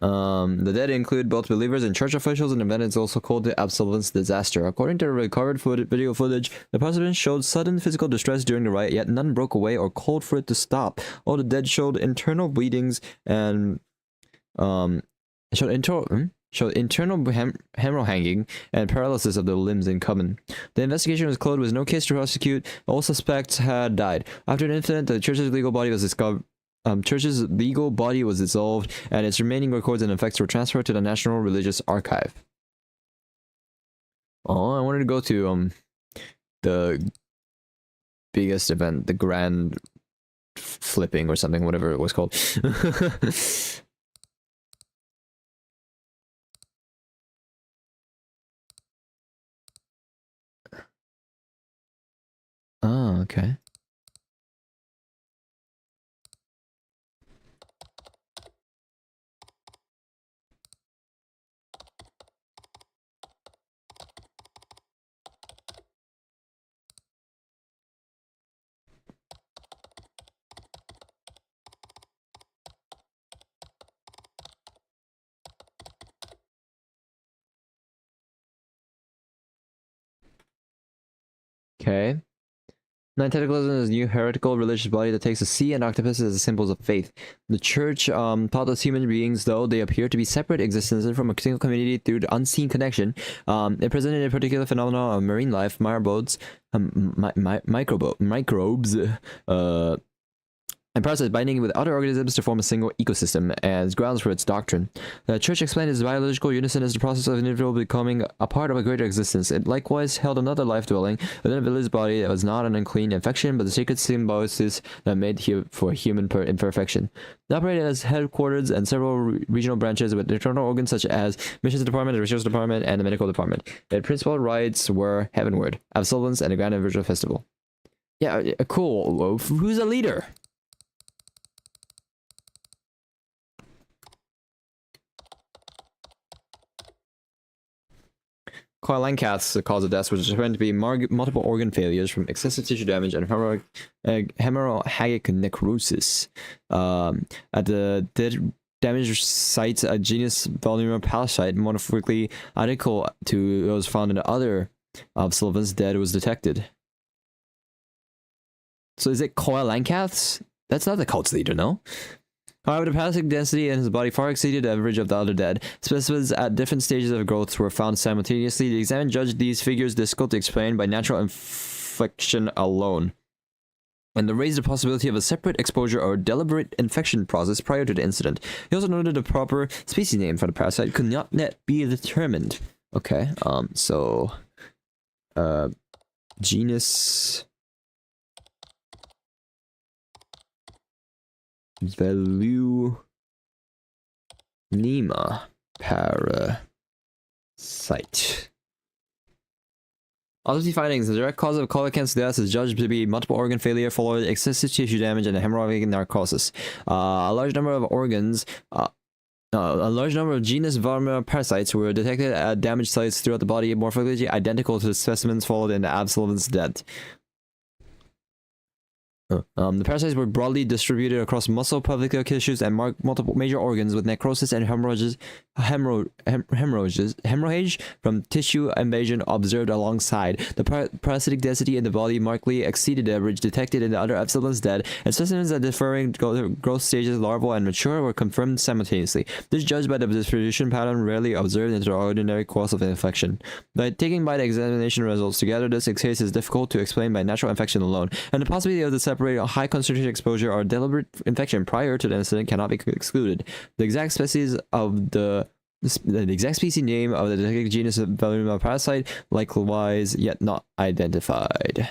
The dead include both believers and church officials, and the event is also called the Absolence Disaster. According to recovered video footage, the participants showed sudden physical distress during the riot, yet none broke away or called for it to stop. All the dead showed internal bleedings and showed internal hemorrhaging and paralysis of the limbs in common. The investigation was closed with no case to prosecute. All suspects had died. After the incident, the church's legal body was discovered. Church's legal body was dissolved, and its remaining records and effects were transferred to the National Religious Archive. Oh, I wanted to go to the biggest event, the grand flipping or something, whatever it was called. Oh, okay. Okay. Nine-tentaclism is a new heretical religious body that takes the sea and octopuses as symbols of faith. The church taught us human beings, though they appear to be separate existences from a single community through the unseen connection. It presented a particular phenomenon of marine life, microbes, and parasites binding with other organisms to form a single ecosystem as grounds for its doctrine. The church explained its biological unison as the process of an individual becoming a part of a greater existence. It likewise held another life dwelling within a village body that was not an unclean infection, but the sacred symbiosis that made for human imperfection. It operated as headquarters and several regional branches with internal organs such as missions department, the research department, and the medical department. Its principal rites were heavenward, absolence, and a grand individual festival. Yeah, cool. Who's a leader? Coilancaths, the cause of death, was determined to be multiple organ failures from excessive tissue damage and hemorrhagic necrosis. At the damaged sites, a genus Volnera parasite, morphologically identical to those found in the other of Sylvan's dead, was detected. So is it Coilancaths? That's not the cult's leader, no? However, the parasitic density in his body far exceeded the average of the other dead. Specimens at different stages of growth were found simultaneously. The examined judged these figures difficult to explain by natural infection alone, and raised the possibility of a separate exposure or deliberate infection process prior to the incident. He also noted the proper species name for the parasite could not yet be determined. Okay, genus Velunema parasite. Autopsy findings. The direct cause of Colicant's death is judged to be multiple organ failure following excessive tissue damage and hemorrhagic narcosis. A large number of organs... a large number of genus Varroa parasites were detected at damaged sites throughout the body, morphologically identical to the specimens followed in Absalom's death. The parasites were broadly distributed across muscle, pelvic tissues, and multiple major organs, with necrosis and hemorrhage from tissue invasion observed alongside. The parasitic density in the body markedly exceeded the average detected in the other Epsilon's dead, and specimens at differing growth stages, larval and mature, were confirmed simultaneously. This judged by the distribution pattern rarely observed in the ordinary course of infection. By taking by the examination results together, this case is difficult to explain by natural infection alone, and the possibility of the high concentration exposure or deliberate infection prior to the incident cannot be excluded. The exact species of the exact species name of the detected genus of Bellurima parasite likewise yet not identified.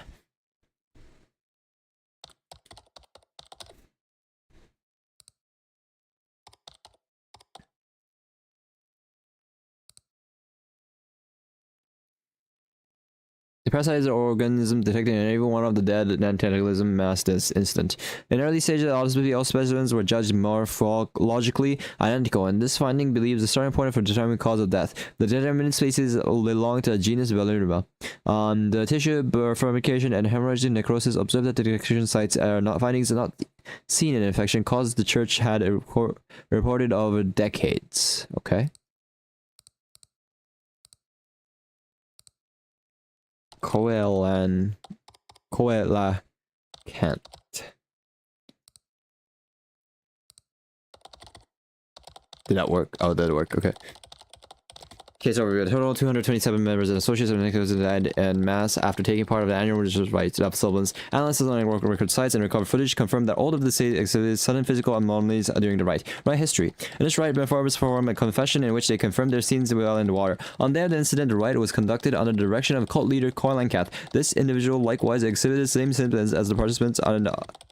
The parasite is an organism detected in every one of the dead and tentaclism mass this instant. In early stages, all specimens were judged morphologically identical, and this finding believes the starting point for determining cause of death. The determinant species belong to the genus Bellurima. The tissue bifurcation and hemorrhagic necrosis observed at the detection sites are not findings not seen in infection caused the church had reported over decades. Okay. Coelacant. Did that work? Oh, did it work? Okay. Case overview. A total of 227 members and associates of Nicholas died en masse after taking part of the annual religious rites. Epsilon's analysis on record sites and recovered footage confirmed that all of the states exhibited sudden physical anomalies during the rite. Rite history. In this rite, performers performed a confession in which they confirmed their sins well in the water. On the day of the incident, the rite was conducted under the direction of cult leader Coelacanth. This individual likewise exhibited the same symptoms as the participants and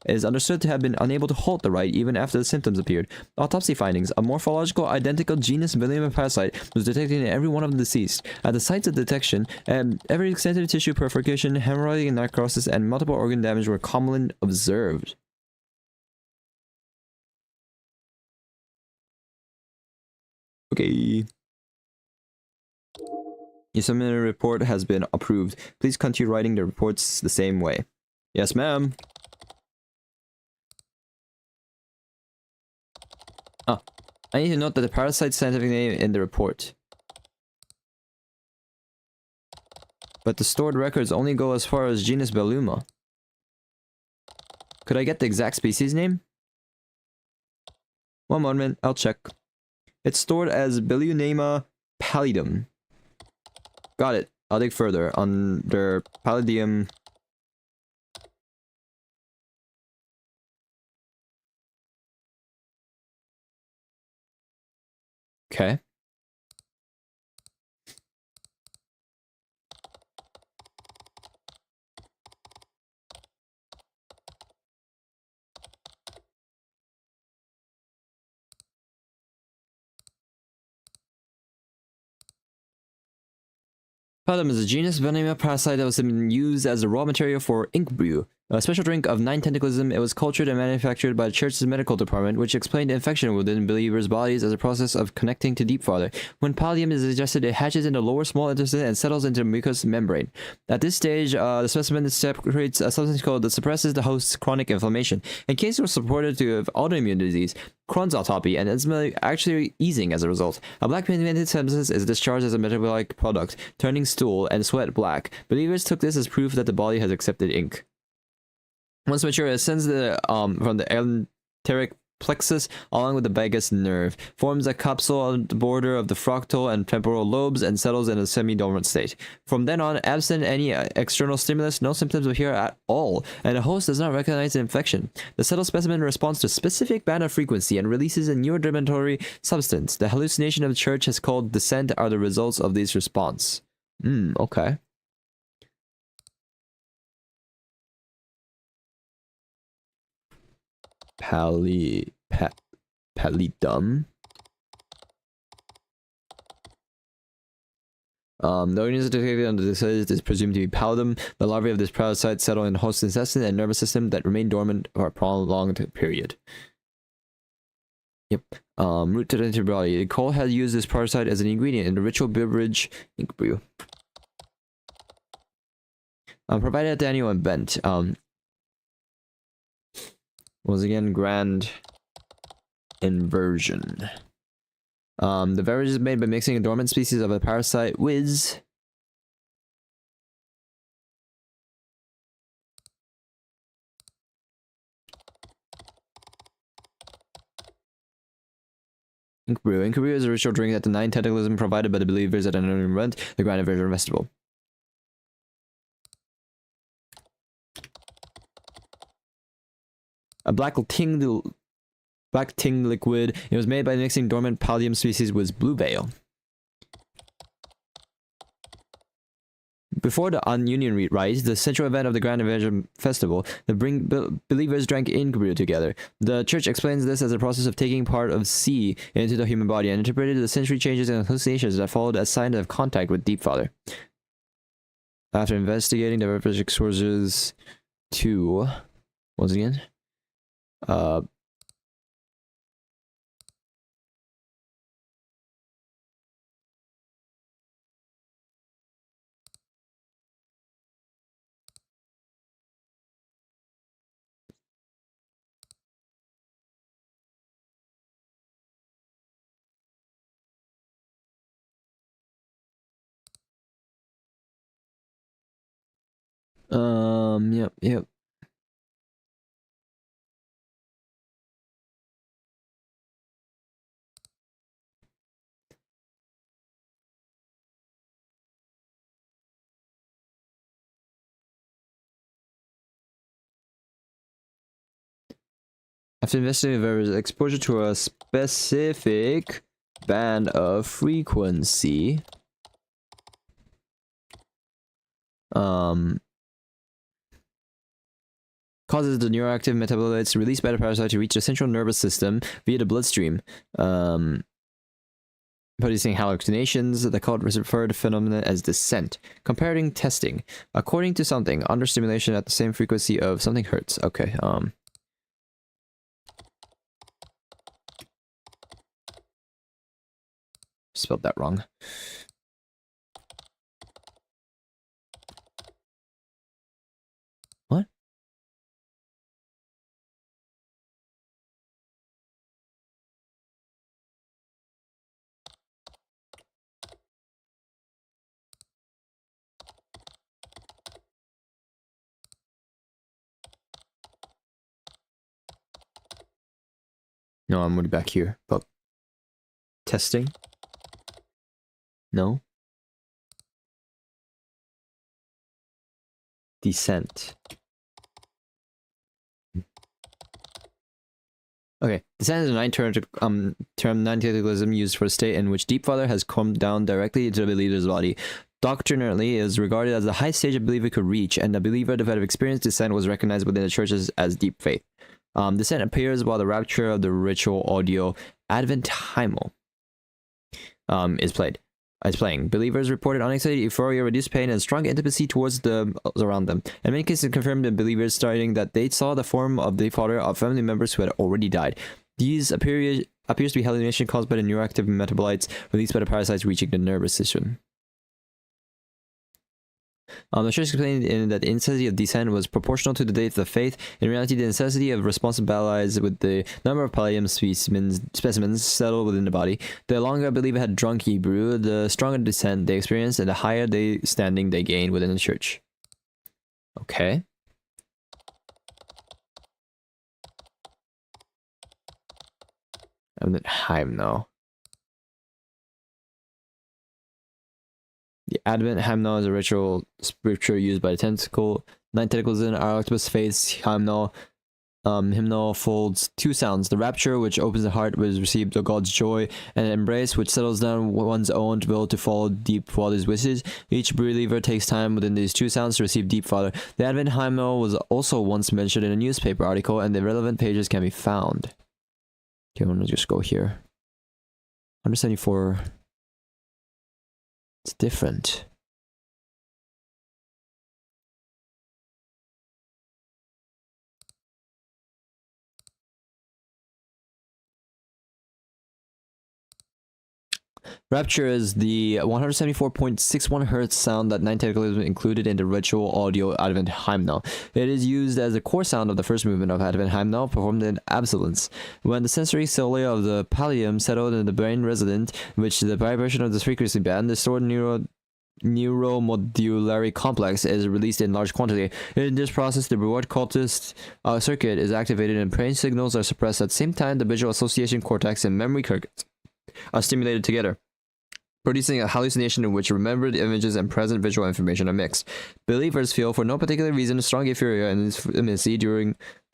is understood to have been unable to halt the rite even after the symptoms appeared. Autopsy findings. A morphological identical genus Bellurima parasite was detected in every one of the deceased. At the sites of detection, every extensive tissue bifurcation, hemorrhagic necrosis, and multiple organ damage were commonly observed. Okay. Your summary report has been approved. Please continue writing the reports the same way. Yes, ma'am. I need to note that the parasite's scientific name in the report. But the stored records only go as far as genus Bellurima. Could I get the exact species name? One moment, I'll check. It's stored as Bellunema pallidum. Got it. I'll dig further. Under Palladium. Okay. Palladium is a genus Bellurima parasite that was used as a raw material for ink brew. A special drink of 9 tentaclism, it was cultured and manufactured by the church's medical department, which explained infection within believers' bodies as a process of connecting to deep father. When palladium is digested, it hatches in the lower small intestine and settles into the mucous membrane. At this stage, the specimen secretes a substance called that suppresses the host's chronic inflammation. In case it was reported to have autoimmune disease, Crohn's autopsy, and it's actually easing as a result. A black pigmented substance is discharged as a metabolic product, turning stool and sweat black. Believers took this as proof that the body has accepted ink. Once mature, it ascends from the enteric plexus along with the vagus nerve, forms a capsule on the border of the frontal and temporal lobes, and settles in a semi-dormant state. From then on, absent any external stimulus, no symptoms appear at all, and the host does not recognize the infection. The settled specimen responds to a specific band of frequency and releases a neurodemonstratory substance. The hallucination of the church has called descent are the results of this response. Okay. Pallidum. The organism detected under this is presumed to be pallidum. The larvae of this parasite settle in host intestine and nervous system that remain dormant for a prolonged period. Yep. Route to the antibody. Cole had used this parasite as an ingredient in the ritual beverage ink brew. Provided at the annual event. Was again grand inversion. The beverage is made by mixing a dormant species of a parasite with ink brew. Ink brew is a ritual drink that the 9 tentaclism provided by the believers at an annual event, the grand inversion festival. A black ting liquid. It was made by mixing dormant pallium species with blue veil. Before the Union Rite, the central event of the Grand Inversion Festival, the believers drank ink brew together. The church explains this as a process of taking part of C into the human body and interpreted the sensory changes and hallucinations that followed as signs of contact with Deep Father. After investigating the beverage sources to once again yep. After investigating the beverage, exposure to a specific band of frequency causes the neuroactive metabolites released by the parasite to reach the central nervous system via the bloodstream, producing hallucinations. The cult referred to the phenomenon as descent. Comparing testing. According to something, under stimulation at the same frequency of something hurts. Okay, spelled that wrong. What? No, I'm already back here. But testing? No. Descent. Okay, descent is a term non-tentaclism used for a state in which Deep Father has come down directly into the believer's body. Doctrinally, it is regarded as the highest stage a believer could reach, and the believer that had experienced descent was recognized within the churches as deep faith. Descent appears while the rapture of the ritual audio Advent Hymel is playing. Believers reported unexcited euphoria, reduced pain, and strong intimacy towards those around them. In many cases, confirmed in believers stating that they saw the form of the father of family members who had already died. These appears to be hallucination caused by the neuroactive metabolites released by the parasites reaching the nervous system. The church explained that the intensity of descent was proportional to the depth of faith. In reality, the intensity of response balanced with the number of pallium specimens settled within the body. The longer a believer had drunk Hebrew, the stronger descent they experienced, and the higher standing they gained within the church. Okay. I'm at Heim now. The Advent Hymnal is a ritual scripture used by the 9 tentacles in our octopus faith's hymnal. Hymnal folds 2 sounds: the rapture, which opens the heart, which receives the God's joy, and embrace, which settles down one's own will to follow Deep Father's wishes. Each believer takes time within these 2 sounds to receive Deep Father. The Advent Hymnal was also once mentioned in a newspaper article, and the relevant pages can be found. Okay, I'm gonna just go here. 174. It's different. Rapture is the 174.61 Hz sound that Nine Tentacles included in the ritual audio Advent hymnal. It is used as the core sound of the first movement of Advent hymnal, performed in absolence. When the sensory cilia of the pallium settled in the brain resident, which the vibration of the frequency band, the stored neuromodulary complex is released in large quantity. In this process, the reward cultist circuit is activated and brain signals are suppressed. At the same time, the visual association cortex and memory circuits are stimulated together, producing a hallucination in which remembered images and present visual information are mixed. Believers feel, for no particular reason, strong euphoria and intimacy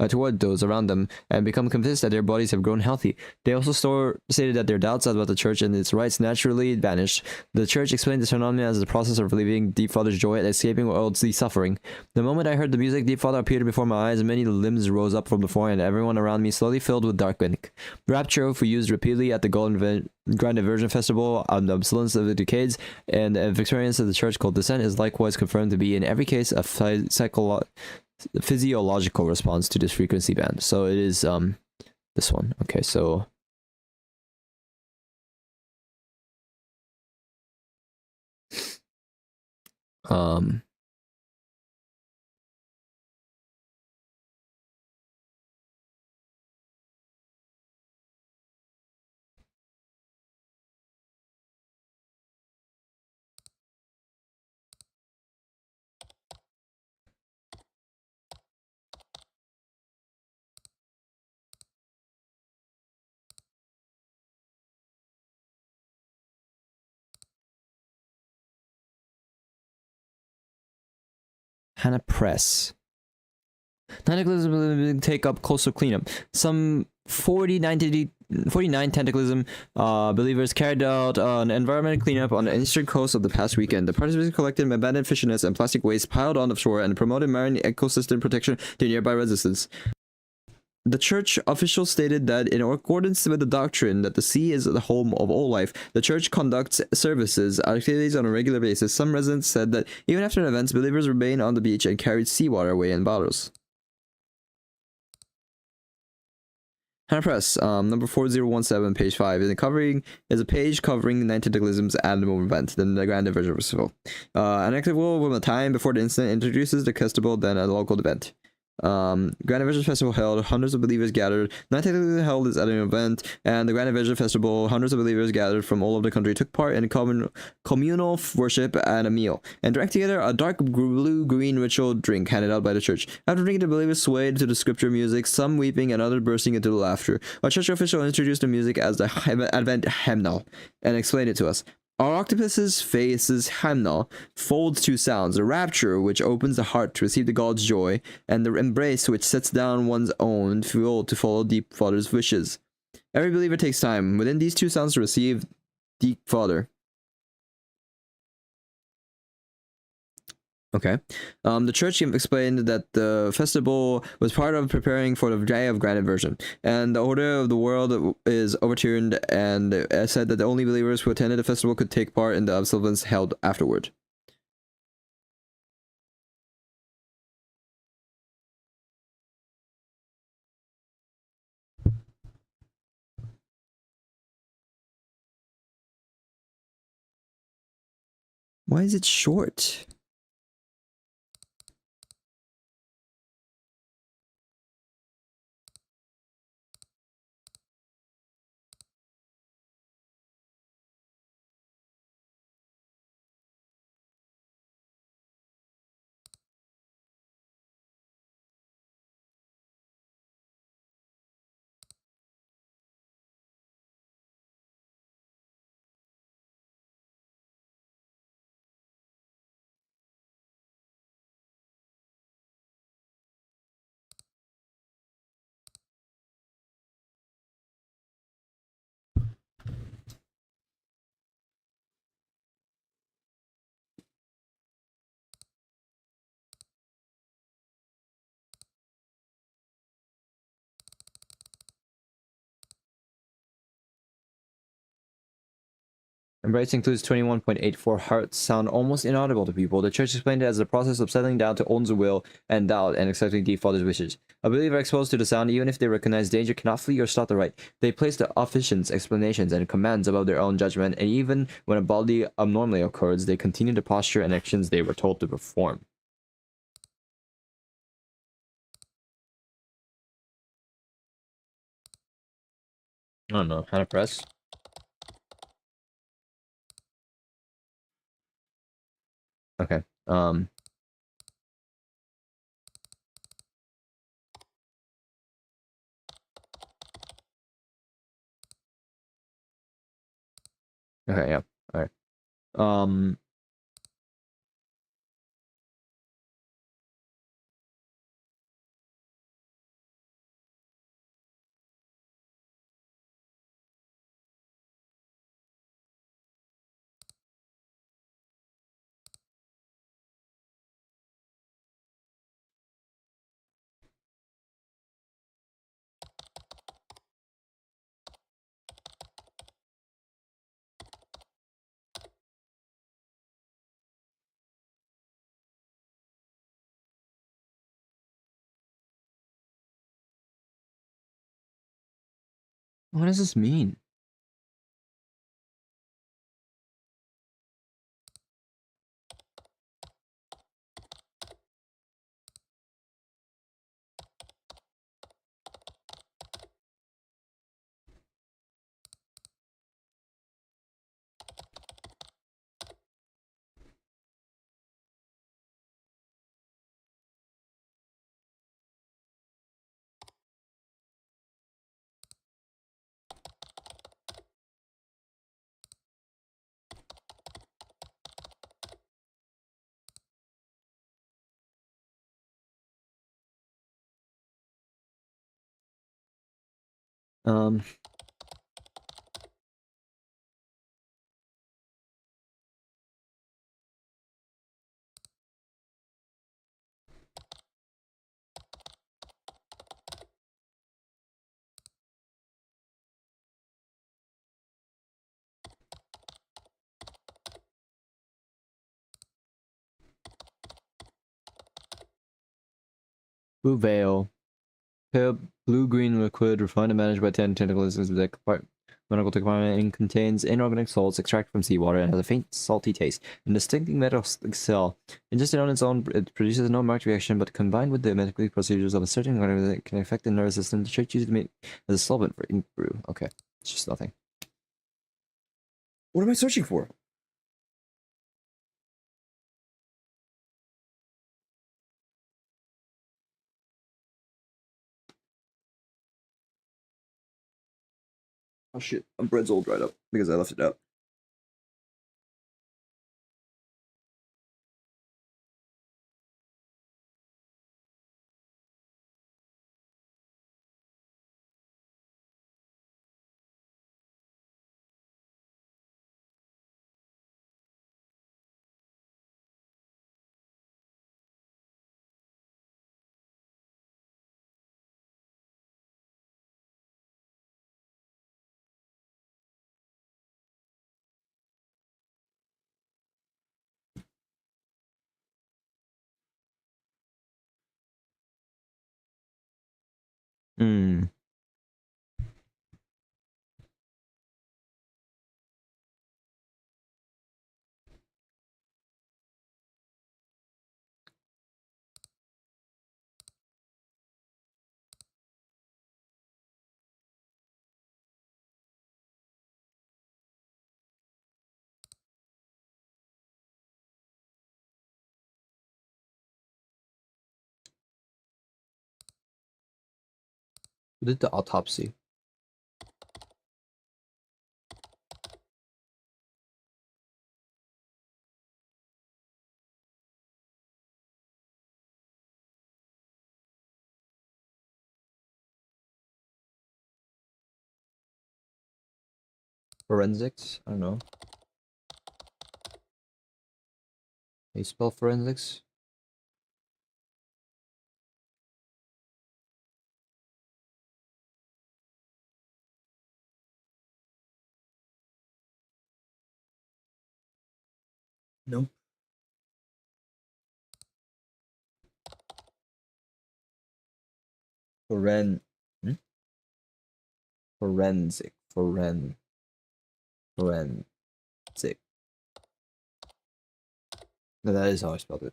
toward those around them, and become convinced that their bodies have grown healthy. They also stated that their doubts about the church and its rites naturally vanished. The church explained this phenomenon as the process of relieving Deep Father's joy at escaping worldly suffering. The moment I heard the music, Deep Father appeared before my eyes, and many limbs rose up from the floor, and everyone around me slowly filled with dark panic. Rapture, if used repeatedly at the Grand Diversion Festival on the obsolescence of the decades, and the Victorians of the church called Descent, is likewise confirmed to be in every case a physiological response to this frequency band. So it is this one. Okay, so Hannah Press. Tentaclism take up coastal cleanup. Some 49 Tentaclism believers carried out an environmental cleanup on the eastern coast of the past weekend. The participants collected abandoned fish nets and plastic waste piled on the shore and promoted marine ecosystem protection to nearby residents. The church official stated that in accordance with the doctrine that the sea is the home of all life, the church conducts services activities on a regular basis. Some residents said that even after events, believers remained on the beach and carried seawater away in bottles. Hannah Press, number 4017, page 5, is a page covering Nine Tentaclism's annual event, then the Grand Diversion Festival. An activity from a time before the incident introduces the festival, then a local event. Grand Diversion Festival held, hundreds of believers gathered. Not technically held as an event, and the Grand Diversion Festival, hundreds of believers gathered from all over the country took part in communal worship and a meal, and drank together a dark blue-green ritual drink handed out by the church. After drinking, the believers swayed to the scripture music, some weeping and others bursting into laughter. A church official introduced the music as the Advent hymnal and explained it to us. Our octopus's face's hymnal folds two sounds: the rapture, which opens the heart to receive the God's joy, and the embrace, which sets down one's own fuel to follow Deep Father's wishes. Every believer takes time within these two sounds to receive Deep Father. Okay. The church explained that the festival was part of preparing for the day of Grand Inversion, and the order of the world is overturned, and said that the only believers who attended the festival could take part in the observance held afterward. Why is it short? Embrace includes 21.84 hertz, sound almost inaudible to people. The church explained it as the process of settling down to one's will and doubt and accepting the Father's wishes. A believer exposed to the sound, even if they recognize danger, cannot flee or stop the rite. They place the officiant's explanations and commands above their own judgment, and even when a bodily abnormality occurs, they continue the posture and actions they were told to perform. I don't know. How to press? Okay. Okay, yeah. Alright. What does this mean? Um, Blue Veil. Pale blue-green liquid refined and managed by 10 tentacles is the medical department and contains inorganic salts extracted from seawater and has a faint salty taste. A distinctive metal cell. Ingested on its own, it produces no marked reaction, but combined with the medical procedures of a certain organism that can affect the nervous system, the church uses it as a solvent for ink brew. Okay, it's just nothing. What am I searching for? Oh shit, my bread's all dried up because I left it out. Hmm. Who did the autopsy? Forensics? I don't know. How you spell forensics? Nope. Forensic. No, that is how I spelled it.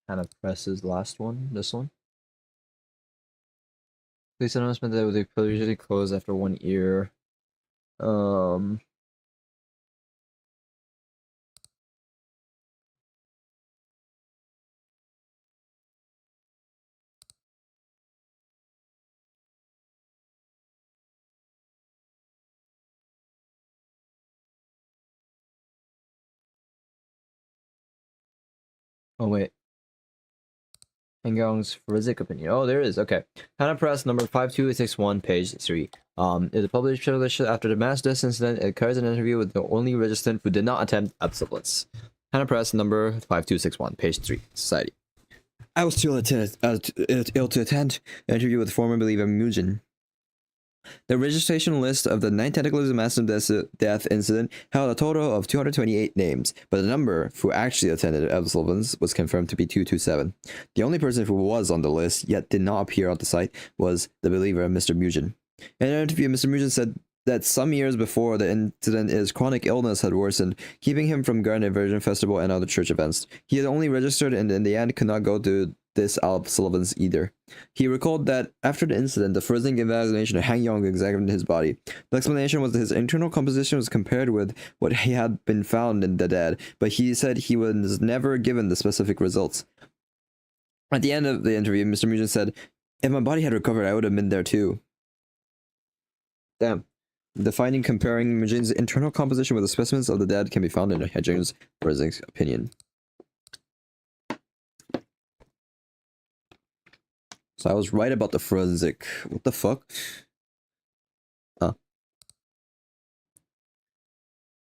Kind of presses last one. This one. Police announcement that they usually close after 1 year. Oh wait. Hangong's forensic opinion. Oh, there it is. Okay. Hana Press number 5261, page 3. Is a published after the mass death incident. It carries an interview with the only registrant who did not attempt absolence. Hana Press number 5261, page 3. Society. I was too ill to attend an interview with former believer Mujin. The registration list of the 9 tentacles massive death incident held a total of 228 names, but the number who actually attended absolvence was confirmed to be 227. The only person who was on the list yet did not appear on the site was the believer Mr. Mujin. In an interview, Mr. Mujin said that some years before the incident his chronic illness had worsened, keeping him from Garden Virgin Festival and other church events. He had only registered and in the end could not go to this absolvance either. He recalled that after the incident, the forensic evaluation of Han Yong examined his body. The explanation was that his internal composition was compared with what he had been found in the dead, but he said he was never given the specific results. At the end of the interview, Mr. Mujin said, "If my body had recovered, I would have been there too." Damn. The finding comparing Mujin's internal composition with the specimens of the dead can be found in Hedging's forensic opinion. So I was right about the forensic. What the fuck?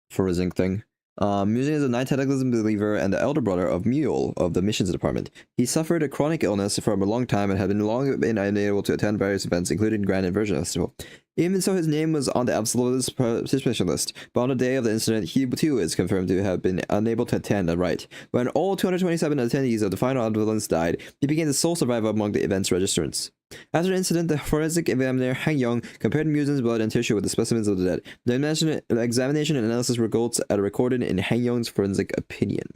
Forensic thing. Mujin is a 9 tentaclism believer and the elder brother of Mule of the missions department. He suffered a chronic illness for a long time and had long been unable to attend various events, including Grand Inversion Festival. Even so, his name was on the absolute suspicion list, but on the day of the incident, he too is confirmed to have been unable to attend a rite. When all 227 attendees of the final absolvance died, he became the sole survivor among the event's registrants. After the incident, the forensic examiner Han Yong compared Mujin's blood and tissue with the specimens of the dead. The examination and analysis results are recorded in Han Yong's forensic opinion.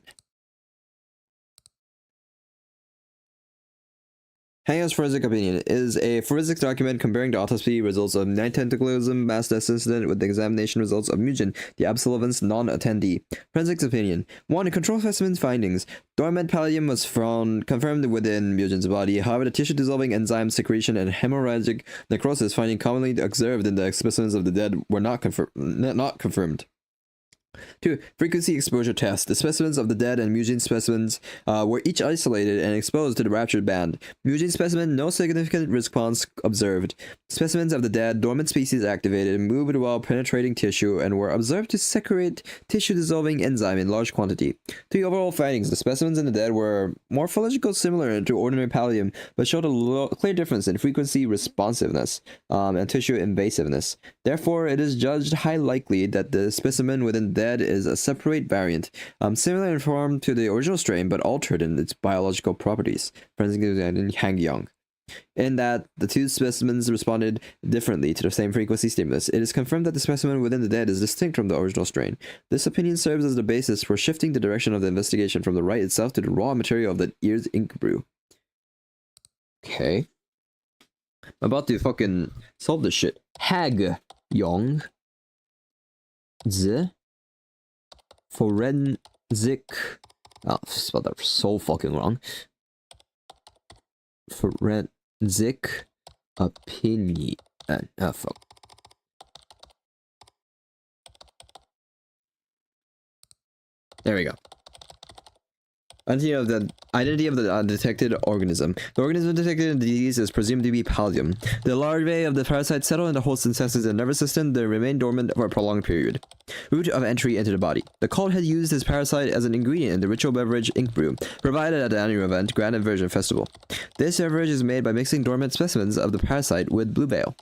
Han Yong's forensic opinion is a forensic document comparing the autopsy results of 9 tentaclism mass death incident with the examination results of Mujin, the absolvance non-attendee. Forensic opinion. 1. Control specimens findings. Dormant palladium was found confirmed within Mujin's body. However, the tissue-dissolving enzyme secretion and hemorrhagic necrosis finding commonly observed in the specimens of the dead were not confirmed. 2. Frequency exposure test. The specimens of the dead and Mujin specimens were each isolated and exposed to the raptured band. Mujin specimen, no significant response observed. Specimens of the dead, dormant species activated, moved while penetrating tissue, and were observed to secrete tissue-dissolving enzyme in large quantity. 3. Overall findings. The specimens in the dead were morphological similar to ordinary palladium, but showed a clear difference in frequency responsiveness and tissue invasiveness. Therefore, it is judged highly likely that the specimen within the dead is a separate variant, similar in form to the original strain but altered in its biological properties, forensic examiner Han Yong. In that the 2 specimens responded differently to the same frequency stimulus, it is confirmed that the specimen within the dead is distinct from the original strain. This opinion serves as the basis for shifting the direction of the investigation from the rite itself to the raw material of the ear's ink brew. Okay. I'm about to fucking solve this shit. Han Yong. Forensic. Oh, I spelled that so fucking wrong. Forensic opinion. Oh, fuck. There we go. Identity of the detected organism. The organism detected in the disease is presumed to be pallium. The larvae of the parasite settle in the host intestines and nervous system. They remain dormant for a prolonged period. Route of entry into the body. The cult had used this parasite as an ingredient in the ritual beverage ink brew, provided at the annual event Grand Inversion Festival. This beverage is made by mixing dormant specimens of the parasite with blue bale.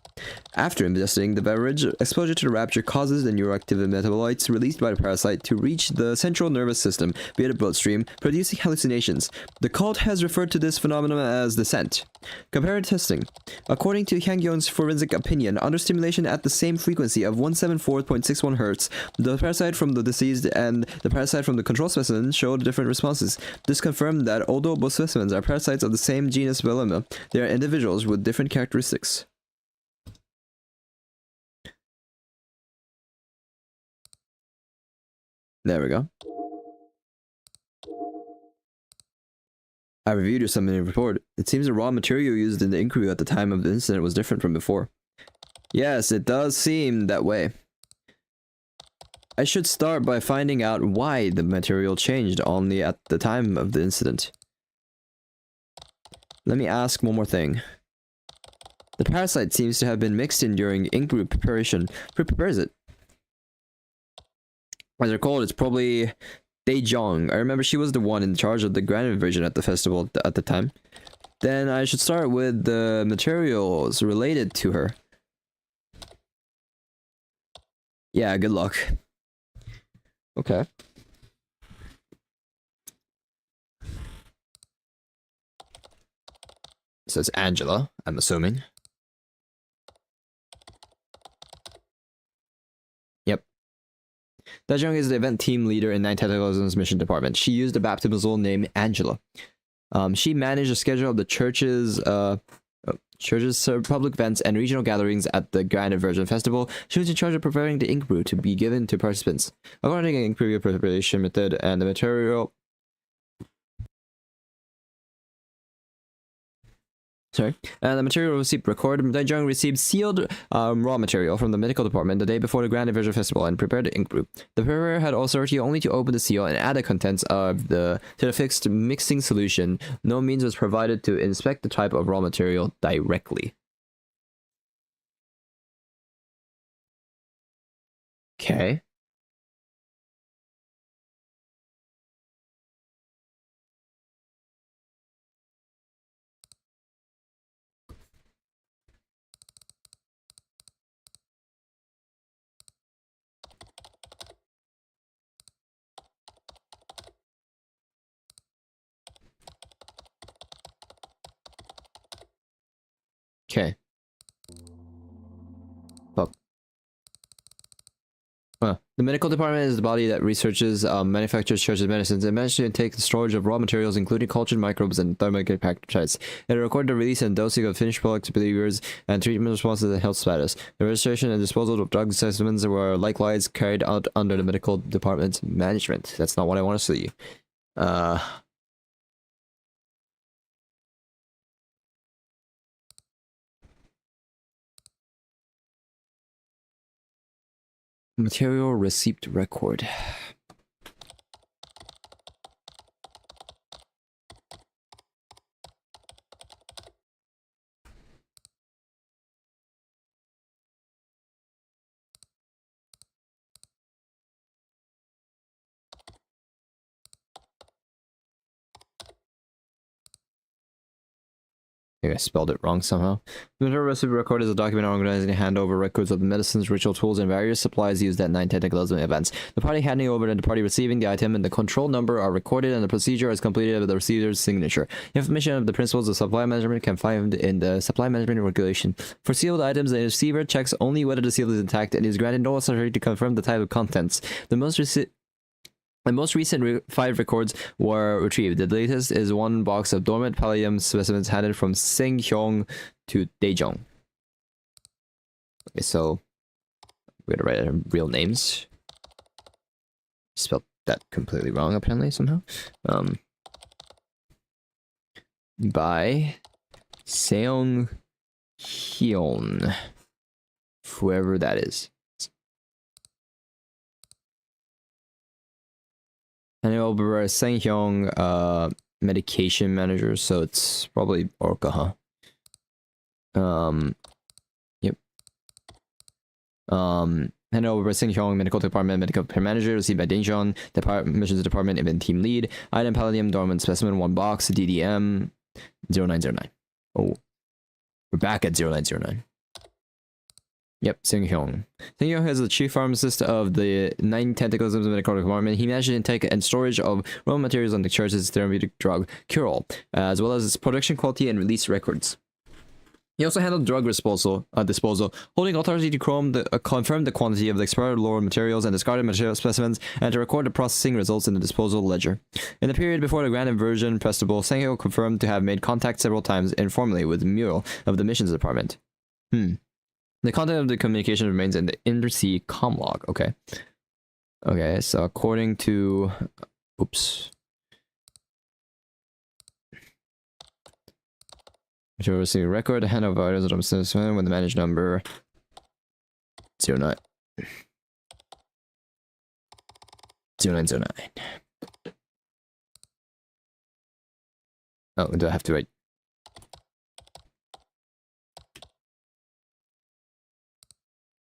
After ingesting the beverage, exposure to the rapture causes the neuroactive metabolites released by the parasite to reach the central nervous system via the bloodstream, producing hallucinations. The cult has referred to this phenomenon as the scent. Comparative testing. According to Hyang-Yong's forensic opinion, under stimulation at the same frequency of 174.61 Hz, the parasite from the deceased and the parasite from the control specimen showed different responses. This confirmed that although both specimens are parasites of the same genus Velema, they are individuals with different characteristics. There we go. I reviewed your submitted report. It seems the raw material used in the inquiry at the time of the incident was different from before. Yes, it does seem that way. I should start by finding out why the material changed only at the time of the incident. Let me ask one more thing. The parasite seems to have been mixed in during ink brew preparation. Who prepares it? As I recall, it's probably Daejong. I remember she was the one in charge of the grand inversion at the festival at the time. Then I should start with the materials related to her. Yeah, good luck. Okay. So it's Angela, I'm assuming. Yep. Daejong is the event team leader in Nine Tentacles' mission department. She used the baptismal name Angela. She managed the schedule of the church's public events and regional gatherings at the Grand Inversion Festival. She was in charge of preparing the ink brew to be given to participants. According to the ink brew preparation method and the material... the material receipt record, Daejong received sealed raw material from the medical department the day before the Grand Inversion Festival and prepared the ink brew. The preparer had authority only to open the seal and add the contents to the fixed mixing solution. No means was provided to inspect the type of raw material directly. Okay. Okay. Fuck. The medical department is the body that researches, manufactures, charges medicines, and manages to take the storage of raw materials, including cultured microbes and thermogenic parasites. It recorded the release and dosing of finished products, behaviors, and treatment responses and health status. The registration and disposal of drug specimens were likewise carried out under the medical department's management. That's not what I want to see. Material receipt record. I think I spelled it wrong somehow. The material receipt record is a document organizing and handover records of the medicines, ritual tools, and various supplies used at Nine Tentacles events. The party handing over and the party receiving the item and the control number are recorded, and the procedure is completed with the receiver's signature. Information of the principles of supply management can be found in the supply management regulation. For sealed items, the receiver checks only whether the seal is intact and is granted no authority to confirm the type of contents. The most recent 5 records were retrieved. The latest is 1 box of dormant pallium specimens handed from Seng-hyong to Daejong. Okay, so we're gonna write our real names. Spelled that completely wrong apparently somehow. By Seong-hyun, whoever that is. handing over Sanghyong medication manager, so it's probably Orca, huh? Yep. Hand over Sanghyong medical department medical care manager received by Daejeon missions department event team lead. Item palladium dormant specimen 1 box DDM 0909. Oh, we're back at 0909. Yep, Sanghyong. Sanghyong is the chief pharmacist of the 9 tentacles of the medical department. He manages intake and storage of raw materials on the church's therapeutic drug cure-all, as well as its production quality and release records. He also handled drug disposal, holding authority to confirm the quantity of the expired raw materials and discarded material specimens, and to record the processing results in the disposal ledger. In the period before the Grand Inversion Festival, Sanghyong confirmed to have made contact several times informally with the mural of the missions department. The content of the communication remains in the Undersea comm log. Okay. Okay, so according to... Oops. Material receiving record, hand of items of the with the managed number 09. 0909. Oh, do I have to write?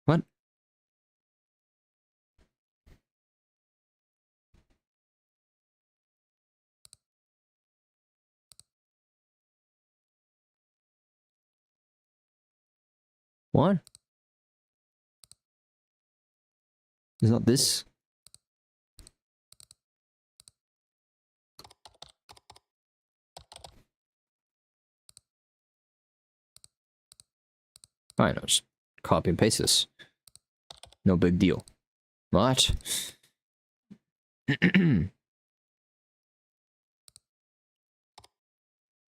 What? What? Is not this? Fine, I'll just copy and paste this. No big deal. What?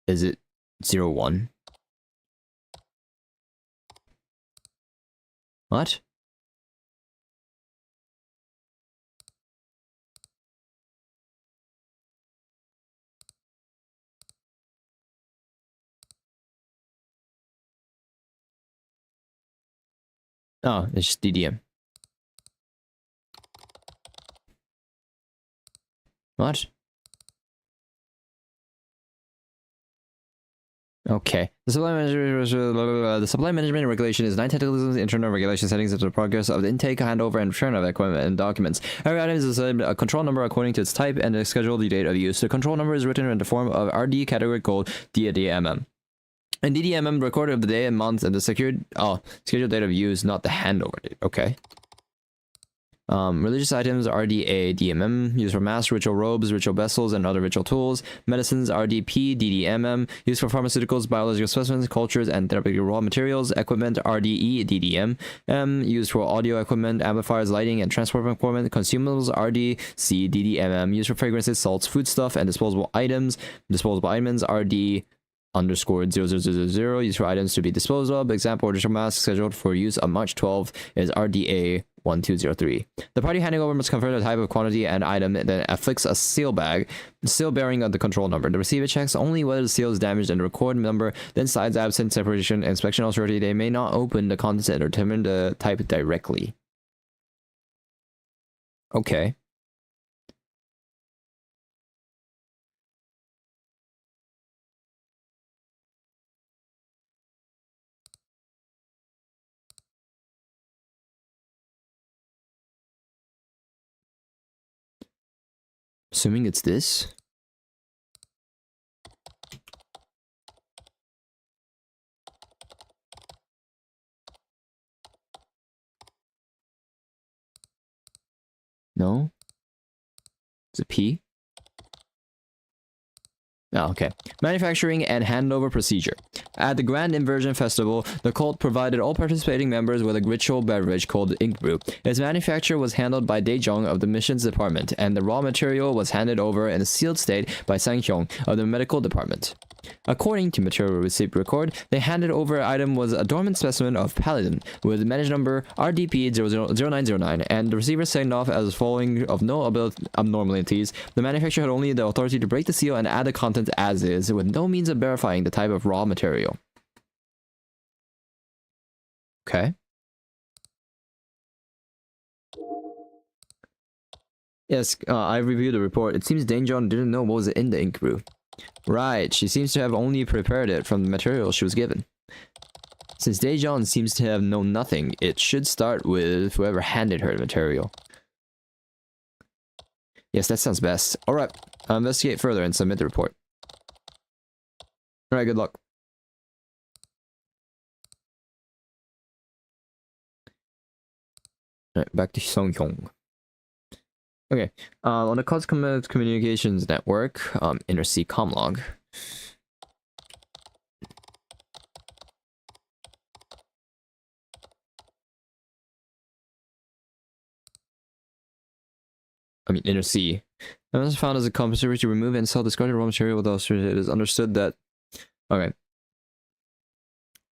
Is it 01? What? Oh, it's just DDM. What? Okay. The supply management regulation is 9 tentacles internal regulation settings of the progress of the intake, handover, and return of equipment and documents. Every item is assigned a control number according to its type and the scheduled date of use. The control number is written in the form of RD category code DDMM. And DDMM recorded of the day and month and the scheduled date of use, not the handover date. Okay. Religious items RDA DMM used for mass ritual robes, ritual vessels, and other ritual tools. Medicines RDP DDMM used for pharmaceuticals, biological specimens, cultures, and therapeutic raw materials. Equipment RDE DDM used for audio equipment, amplifiers, lighting, and transport equipment. Consumables RDC DDMM used for fragrances, salts, foodstuff, and disposable items. Disposable items RD underscore 0000 used for items to be disposed of. Example, ritual mask scheduled for use on March 12 is RDA 1203. The party handing over must confirm the type of quantity and item, and then affix a seal bearing the control number. The receiver checks only whether the seal is damaged and the record number, then slides absent separation inspection authority. They may not open the contents and determine the type directly. Okay. Assuming it's this. No? Is it P? Oh, okay. Manufacturing and handover procedure. At the Grand Inversion Festival, the cult provided all participating members with a ritual beverage called Ink Brew. Its manufacture was handled by Daejeon of the missions department, and the raw material was handed over in a sealed state by Sanghyong of the medical department. According to material receipt record, the handed over item was a dormant specimen of Paladin with managed number RDP0909, and the receiver signed off as following of no abnormalities. The manufacturer had only the authority to break the seal and add the content as is, with no means of verifying the type of raw material. Okay. Yes, I reviewed the report. It seems Daejeon didn't know what was in the ink brew. Right, she seems to have only prepared it from the material she was given. Since Daejeon seems to have known nothing, it should start with whoever handed her the material. Yes, that sounds best. Alright, I'll investigate further and submit the report. Alright, good luck. Alright, back to Sunghyung. Okay, on the Cause Communications Network, Inner C Comlog. Inner C. It was found as a compulsory to remove and sell discarded raw material without it is understood that... Okay.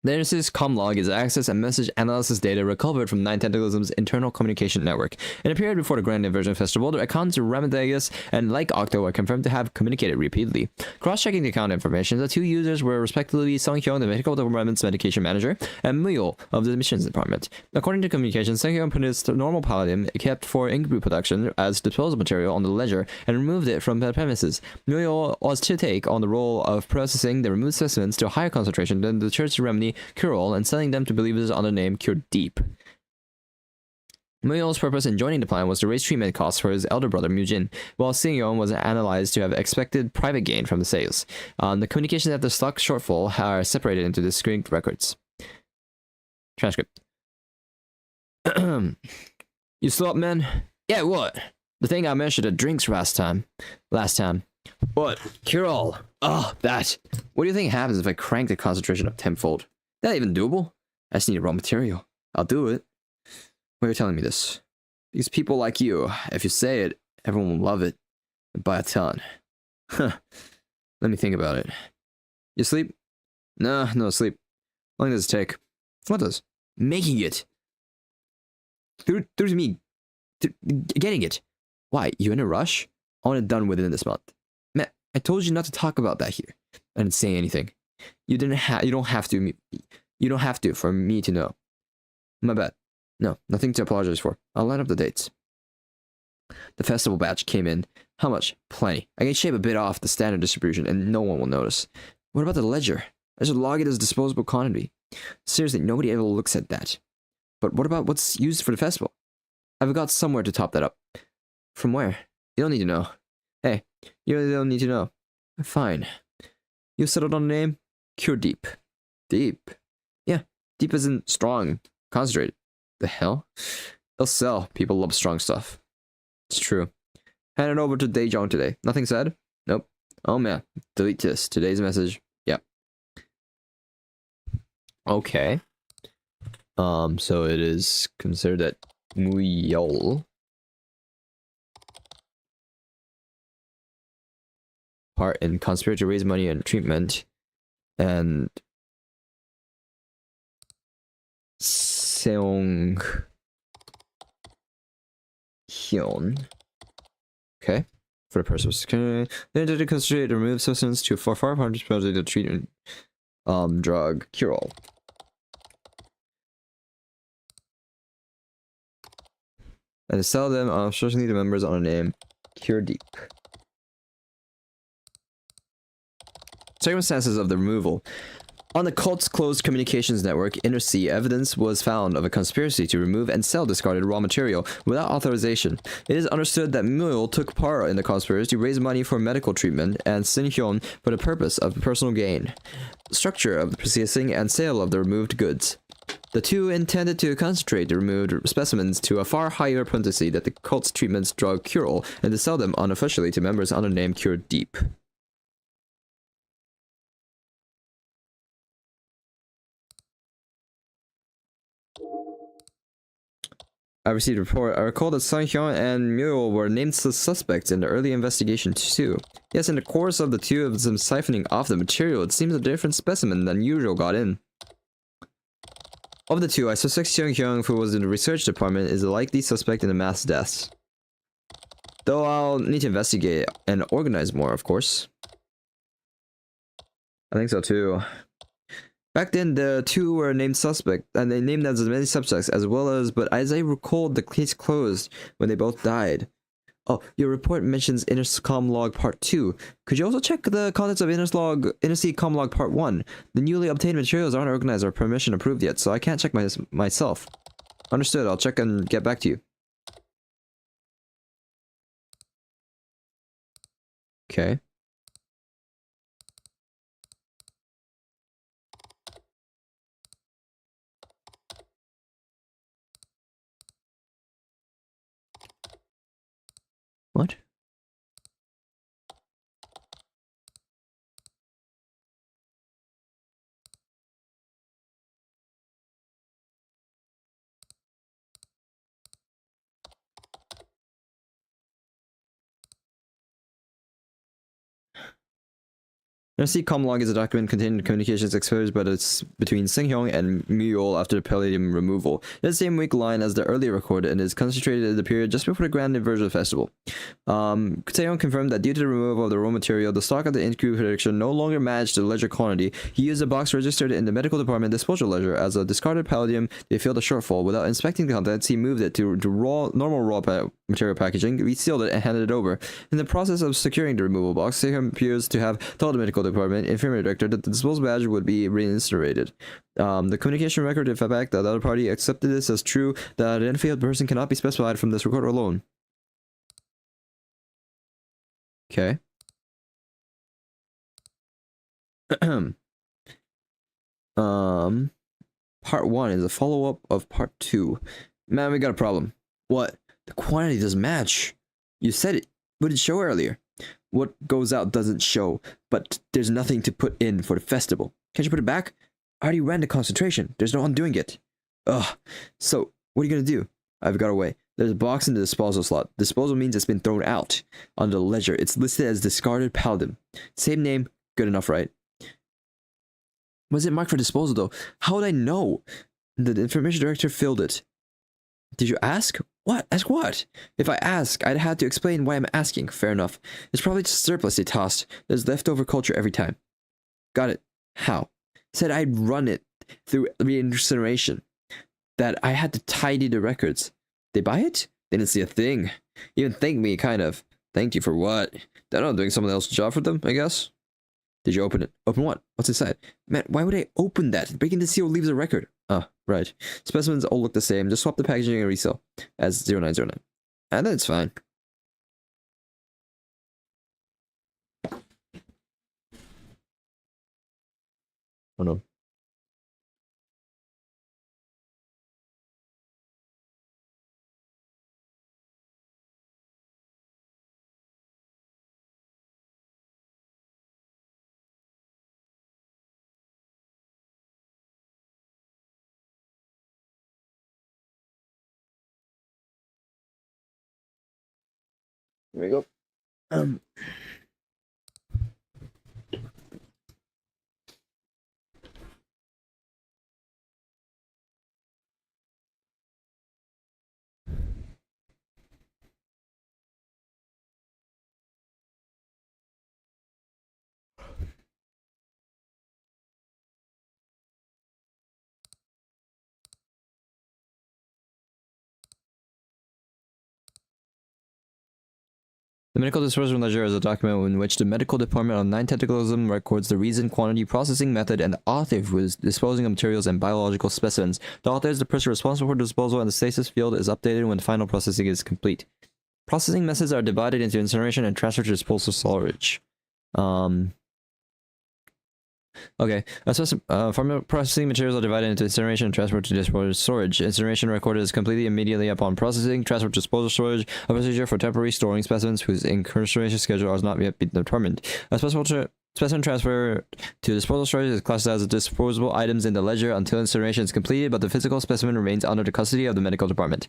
The Inner C's Comlog is access and message analysis data recovered from Nine Tentaclism's internal communication network. In a period before the Grand Inversion Festival, the accounts Remedigus and Like Octo were confirmed to have communicated repeatedly. Cross-checking the account information, the two users were respectively Sunghyun, the medical department's medication manager, and Muyul of the admissions department. According to communications, Sunghyun put his normal paladin kept for ink brew production as disposal material on the ledger and removed it from the premises. Muyul was to take on the role of processing the removed specimens to a higher concentration than the church remedy Cure-All and selling them to believers under the name Cure Deep. Muyul's purpose in joining the plan was to raise treatment costs for his elder brother Mujin, while Singyeon was analyzed to have expected private gain from the sales. The communications at the stock shortfall are separated into distinct records. Transcript. You still up, man? Yeah, what? The thing I mentioned the drinks last time. What? Cure-All. Oh, that. What do you think happens if I crank the concentration up tenfold? That even doable? I just need raw material. I'll do it. Why are you telling me this? Because people like you, if you say it, everyone will love it. And buy a ton. Huh. Let me think about it. You sleep? No sleep. How long does it take? What does? Making it. Through to me. Getting it. Why? You in a rush? I want it done within this month. Man, I told you not to talk about that here. I didn't say anything. You don't have to for me to know. My bad. No, nothing to apologize for. I'll line up the dates. The festival batch came in. How much? Plenty. I can shave a bit off the standard distribution and no one will notice. What about the ledger? I should log it as disposable quantity. Seriously, nobody ever looks at that. But what about what's used for the festival? I've got somewhere to top that up. From where? You don't need to know. Hey, you really don't need to know. Fine. You settled on a name? Cure Deep. Deep? Yeah, deep isn't strong. Concentrated. The hell? They'll sell. People love strong stuff. It's true. Hand it over to Daejeon today. Nothing said? Nope. Oh man. Delete this. Today's message. Yep. Okay. So it is considered that Muyul part in conspiracy to raise money and treatment, and Seong Hyun. Okay. For the purpose. They did a concentrate to remove substance to for 500 the treatment drug cure-all. And to sell them especially the members on a name Cure Deep. Circumstances of the removal. On the cult's closed communications network, Inner C, evidence was found of a conspiracy to remove and sell discarded raw material without authorization. It is understood that Muyul took part in the conspiracy to raise money for medical treatment and Sinhyun for the purpose of personal gain. Structure of the processing and sale of the removed goods. The two intended to concentrate the removed specimens to a far higher potency than the cult's treatment's drug cure-all and to sell them unofficially to members under the name Cure Deep. I received a report. I recall that Sunghyun and Muyul were named as suspects in the early investigation too. Yes, in the course of the two of them siphoning off the material, it seems a different specimen than usual got in. Of the two, I suspect Sunghyun, who was in the research department, is a likely suspect in the mass deaths. Though I'll need to investigate and organize more, of course. I think so too. Back then, the two were named suspect, and they named as many subjects as well as, but as I recalled, the case closed when they both died. Oh, your report mentions Intercom log part 2. Could you also check the contents of Intercom log part 1? The newly obtained materials aren't organized or permission approved yet, so I can't check myself. Understood, I'll check and get back to you. Okay. What? Intercom log is a document containing communications exposed but it's between Singhyong and Muyol after the palladium removal. It's the same week line as the earlier recorded and is concentrated in the period just before the Grand Inversion Festival. Singhyong confirmed that due to the removal of the raw material, the stock of the Incube prediction no longer matched the ledger quantity. He used a box registered in the medical department disposal ledger as a discarded palladium. They filled a shortfall. Without inspecting the contents, he moved it to normal raw material packaging, resealed it, and handed it over. In the process of securing the removal box, Singhyong appears to have told the medical department infirmary director that the disposal badge would be reincinerated. The communication record, if fact, that the other party accepted this as true, the identified person cannot be specified from this recorder alone. Okay. Part 1 is a follow-up of part 2. Man, we got a problem. What? The quantity doesn't match. You said it wouldn't show earlier. What goes out doesn't show, but there's nothing to put in for the festival. Can't you put it back? I already ran the concentration. There's no undoing it. Ugh. So, what are you gonna do? I've got a way. There's a box in the disposal slot. Disposal means it's been thrown out. On the ledger, it's listed as discarded paladin. Same name, good enough, right? Was it marked for disposal though? How would I know? The information director filled it. Did you ask? What? Ask what? If I ask, I'd have to explain why I'm asking. Fair enough. It's probably just surplus they tossed. There's leftover culture every time. Got it. How? Said I'd run it through reincineration. That I had to tidy the records. They buy it? They didn't see a thing. Even thank me, kind of. Thank you for what? They're not doing someone else's job for them, I guess. Did you open it? Open what? What's inside? Man, why would I open that? Breaking the seal leaves a record. Oh, right. Specimens all look the same. Just swap the packaging and resell as 0909. And then it's fine. Oh no. Here we go. The medical disposal ledger is a document in which the medical department on 9 tentaclism records the reason, quantity, processing method, and the author who is disposing of materials and biological specimens. The author is the person responsible for disposal, and the status field is updated when the final processing is complete. Processing methods are divided into incineration and transfer to disposal storage. Okay, pharma processing materials are divided into incineration and transport to disposal storage. Incineration recorded is completely immediately upon processing. Transport to disposal storage, a procedure for temporary storing specimens whose incarceration schedule has not yet been determined. A specimen transfer to disposal storage is classed as disposable items in the ledger until incineration is completed, but the physical specimen remains under the custody of the medical department.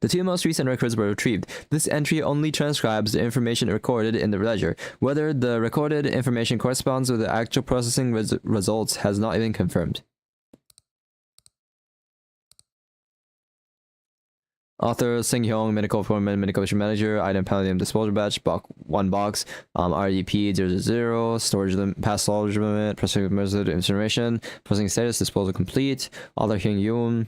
The 2 most recent records were retrieved. This entry only transcribes the information recorded in the ledger. Whether the recorded information corresponds with the actual processing results has not been confirmed. Author Sing Hyung, medical appointment, medication manager, item palladium disposal batch, one box, RDP 000, storage limit, past storage limit, processing method, information, processing status, disposal complete. Author Hyung Yoon,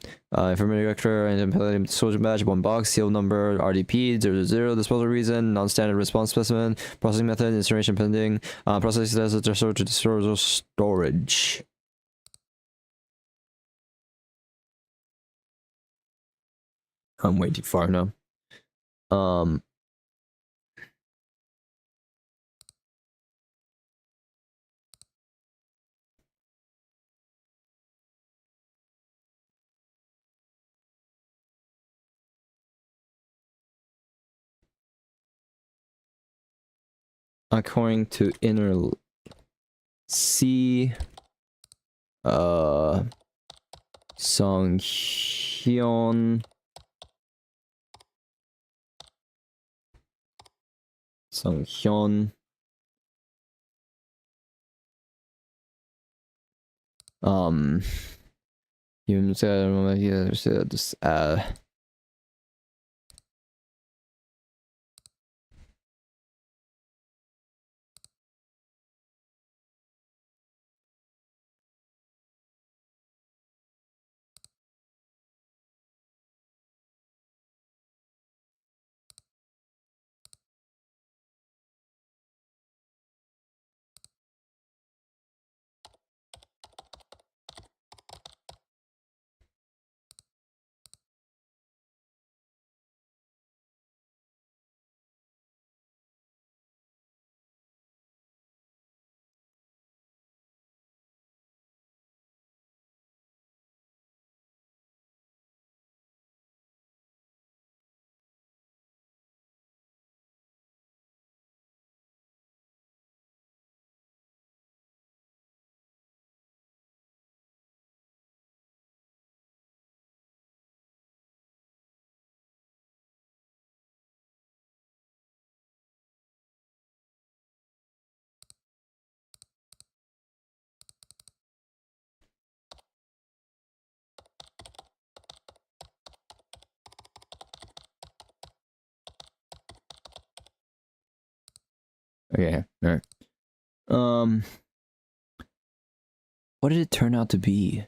information director, item palladium disposal batch, one box, seal number, RDP 000, disposal reason, non-standard response specimen, processing method, information pending, processing status, transfer to disposal storage. I'm way too far now. According to inner C, Song Hyun, you said this okay, all right. What did it turn out to be?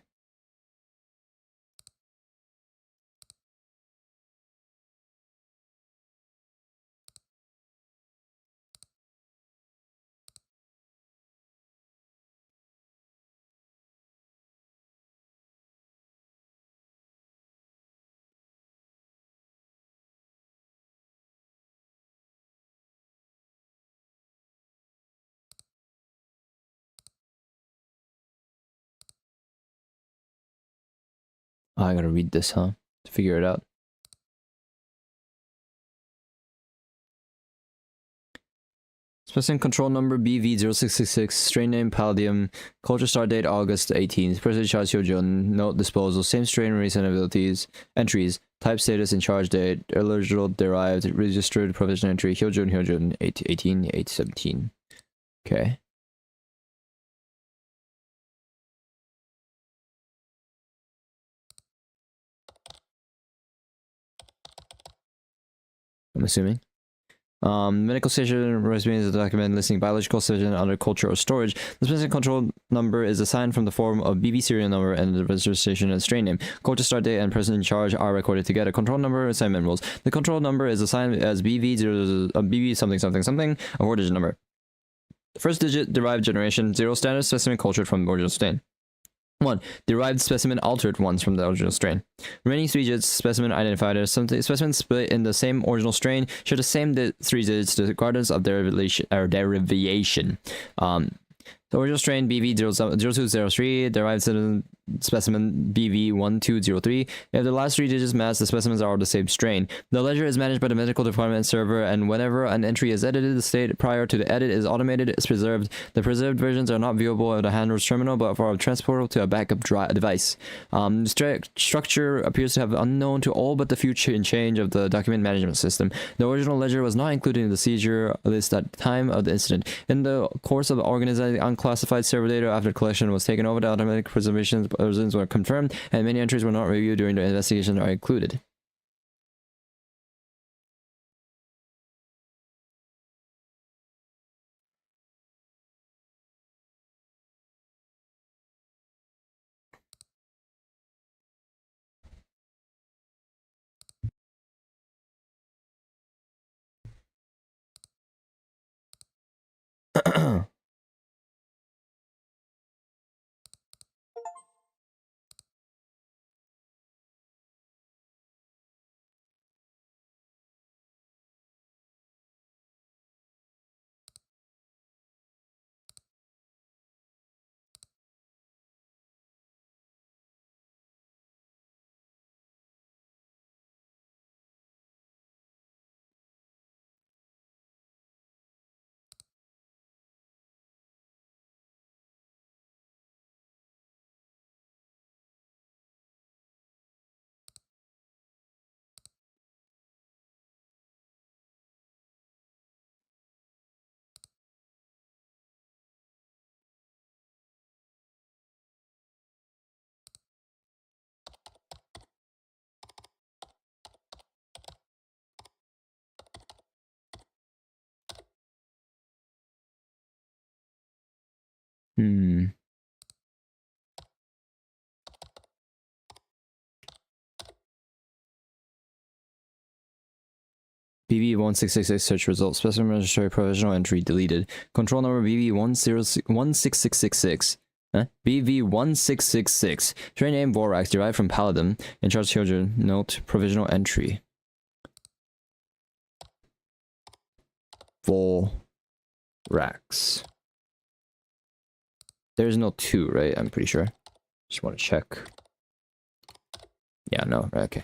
Oh, I gotta read this, huh? To figure it out. Specimen control number BV0666, strain name Palladium, culture start date August 18th, person in charge Hyojun, note disposal, same strain recent abilities, entries, type status and charge date, eligible derived, registered provision entry, Hyojun 18, 817. Okay. I'm assuming. Medical station resume is a document listing biological station under culture or storage. The specific control number is assigned from the form of BB serial number and the registration and strain name. Culture start date and person in charge are recorded together. Control number assignment rules. The control number is assigned as BV something something something, a 4-digit number. First digit derived generation 0 standard specimen cultured from the original strain. 1. Derived specimen altered ones from the original strain. Remaining 3 digits specimen identified as something specimen split in the same original strain share the same 3 digits regardless of derivation. The original strain BV0203, derived specimen BV1203. If the last 3 digits match, the specimens are the same strain. The ledger is managed by the medical department server, and whenever an entry is edited, the state prior to the edit is automated, is preserved. The preserved versions are not viewable at the handler's terminal, but are transportable to a backup device. Structure appears to have unknown to all but the future in change of the document management system. The original ledger was not included in the seizure list at the time of the incident. In the course of organizing unclassified server data after collection was taken over, the automatic preservations were confirmed, and many entries were not reviewed during the investigation are included. Hmm. BB1666 search results. Specimen registry provisional entry deleted. Control number BB16666. Huh? BV1666. Train name Vorax derived from Paladin. In charge children. Note provisional entry. Vorax. There's no 2, right? I'm pretty sure. Just want to check. Yeah, no, right, okay.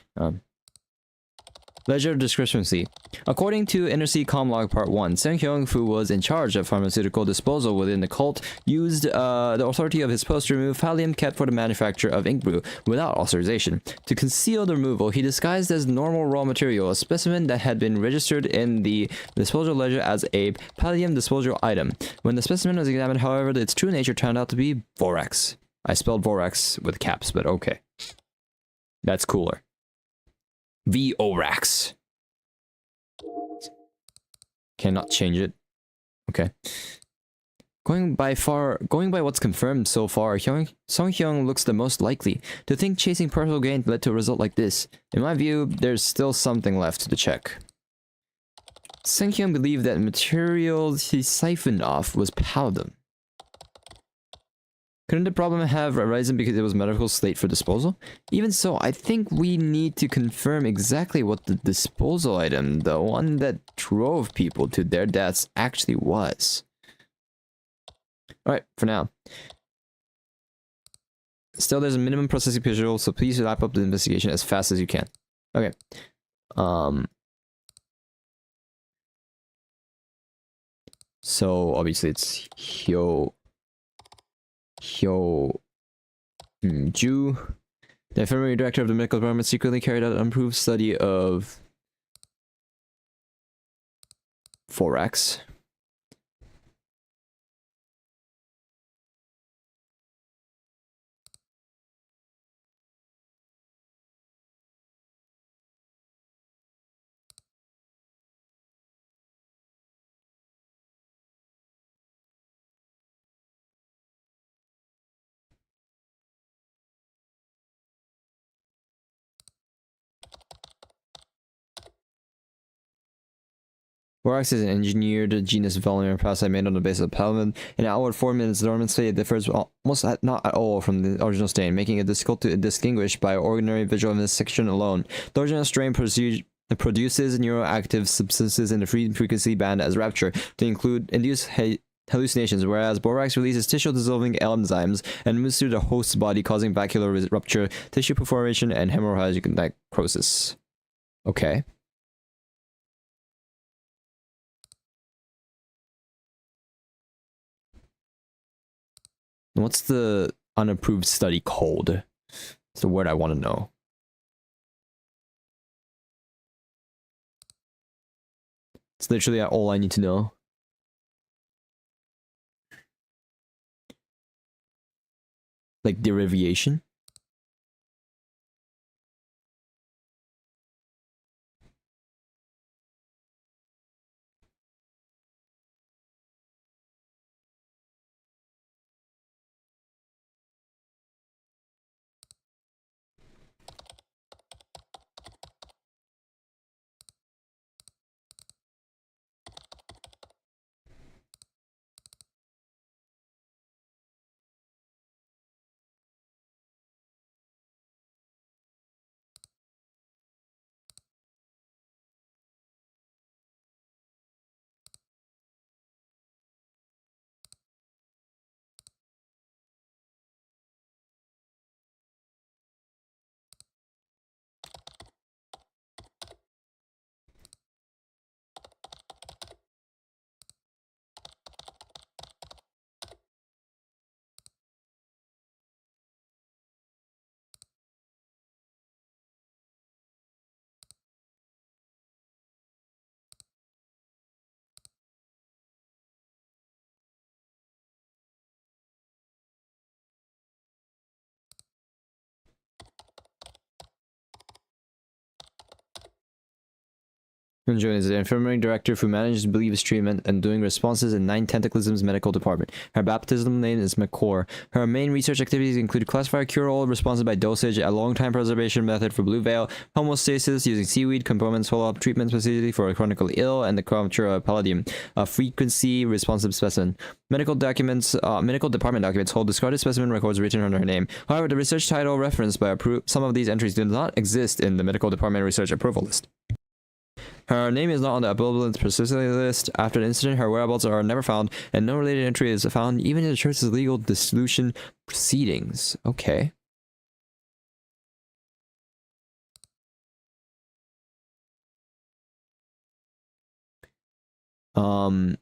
Ledger discrepancy. According to Intersea Comlog Part 1, Seng Hyung, who was in charge of pharmaceutical disposal within the cult, used the authority of his post to remove pallium kept for the manufacture of ink brew without authorization. To conceal the removal, he disguised as normal raw material a specimen that had been registered in the disposal ledger as a pallium disposal item. When the specimen was examined, however, its true nature turned out to be Vorax. I spelled Vorax with caps, but okay. That's cooler. Vorax. Cannot change it. Okay. Going by what's confirmed so far, Song Hyung looks the most likely. To think chasing personal gain led to a result like this. In my view, there's still something left to check. Seng Hyung believed that material he siphoned off was palladium. Couldn't the problem have arisen because it was medical slate for disposal? Even so, I think we need to confirm exactly what the disposal item, the one that drove people to their deaths, actually was. Alright, for now. Still, there's a minimum processing schedule, so please wrap up the investigation as fast as you can. Okay. So, obviously, it's Hyo Ju. The infirmary director of the medical department secretly carried out an unproved study of Vorax. Vorax is an engineered genus of polymer parasite made on the basis of palladium. In outward form in its dormant state, it differs almost not at all from the original strain, making it difficult to distinguish by ordinary visual inspection alone. The original strain produces neuroactive substances in the frequency band as rapture to induce hallucinations, whereas Vorax releases tissue-dissolving enzymes and moves through the host's body, causing vascular rupture, tissue perforation, and hemorrhagic necrosis. Okay. What's the unapproved study called? It's the word I want to know. It's literally all I need to know. Like derivation? Hyunjoo is the infirmary director who manages Believe's treatment and doing responses in 9 Tentaclism's medical department. Her baptismal name is McCore. Her main research activities include classifier cure-all responses by dosage, a long-time preservation method for blue veil, homeostasis using seaweed components, follow-up treatment specifically for chronically ill, and the culture of palladium, a frequency responsive specimen. Medical department documents hold discarded specimen records written under her name. However, the research title referenced by some of these entries do not exist in the medical department research approval list. Her name is not on the available specificity list. After the incident, her whereabouts are never found, and no related entry is found even in the church's legal dissolution proceedings. Okay.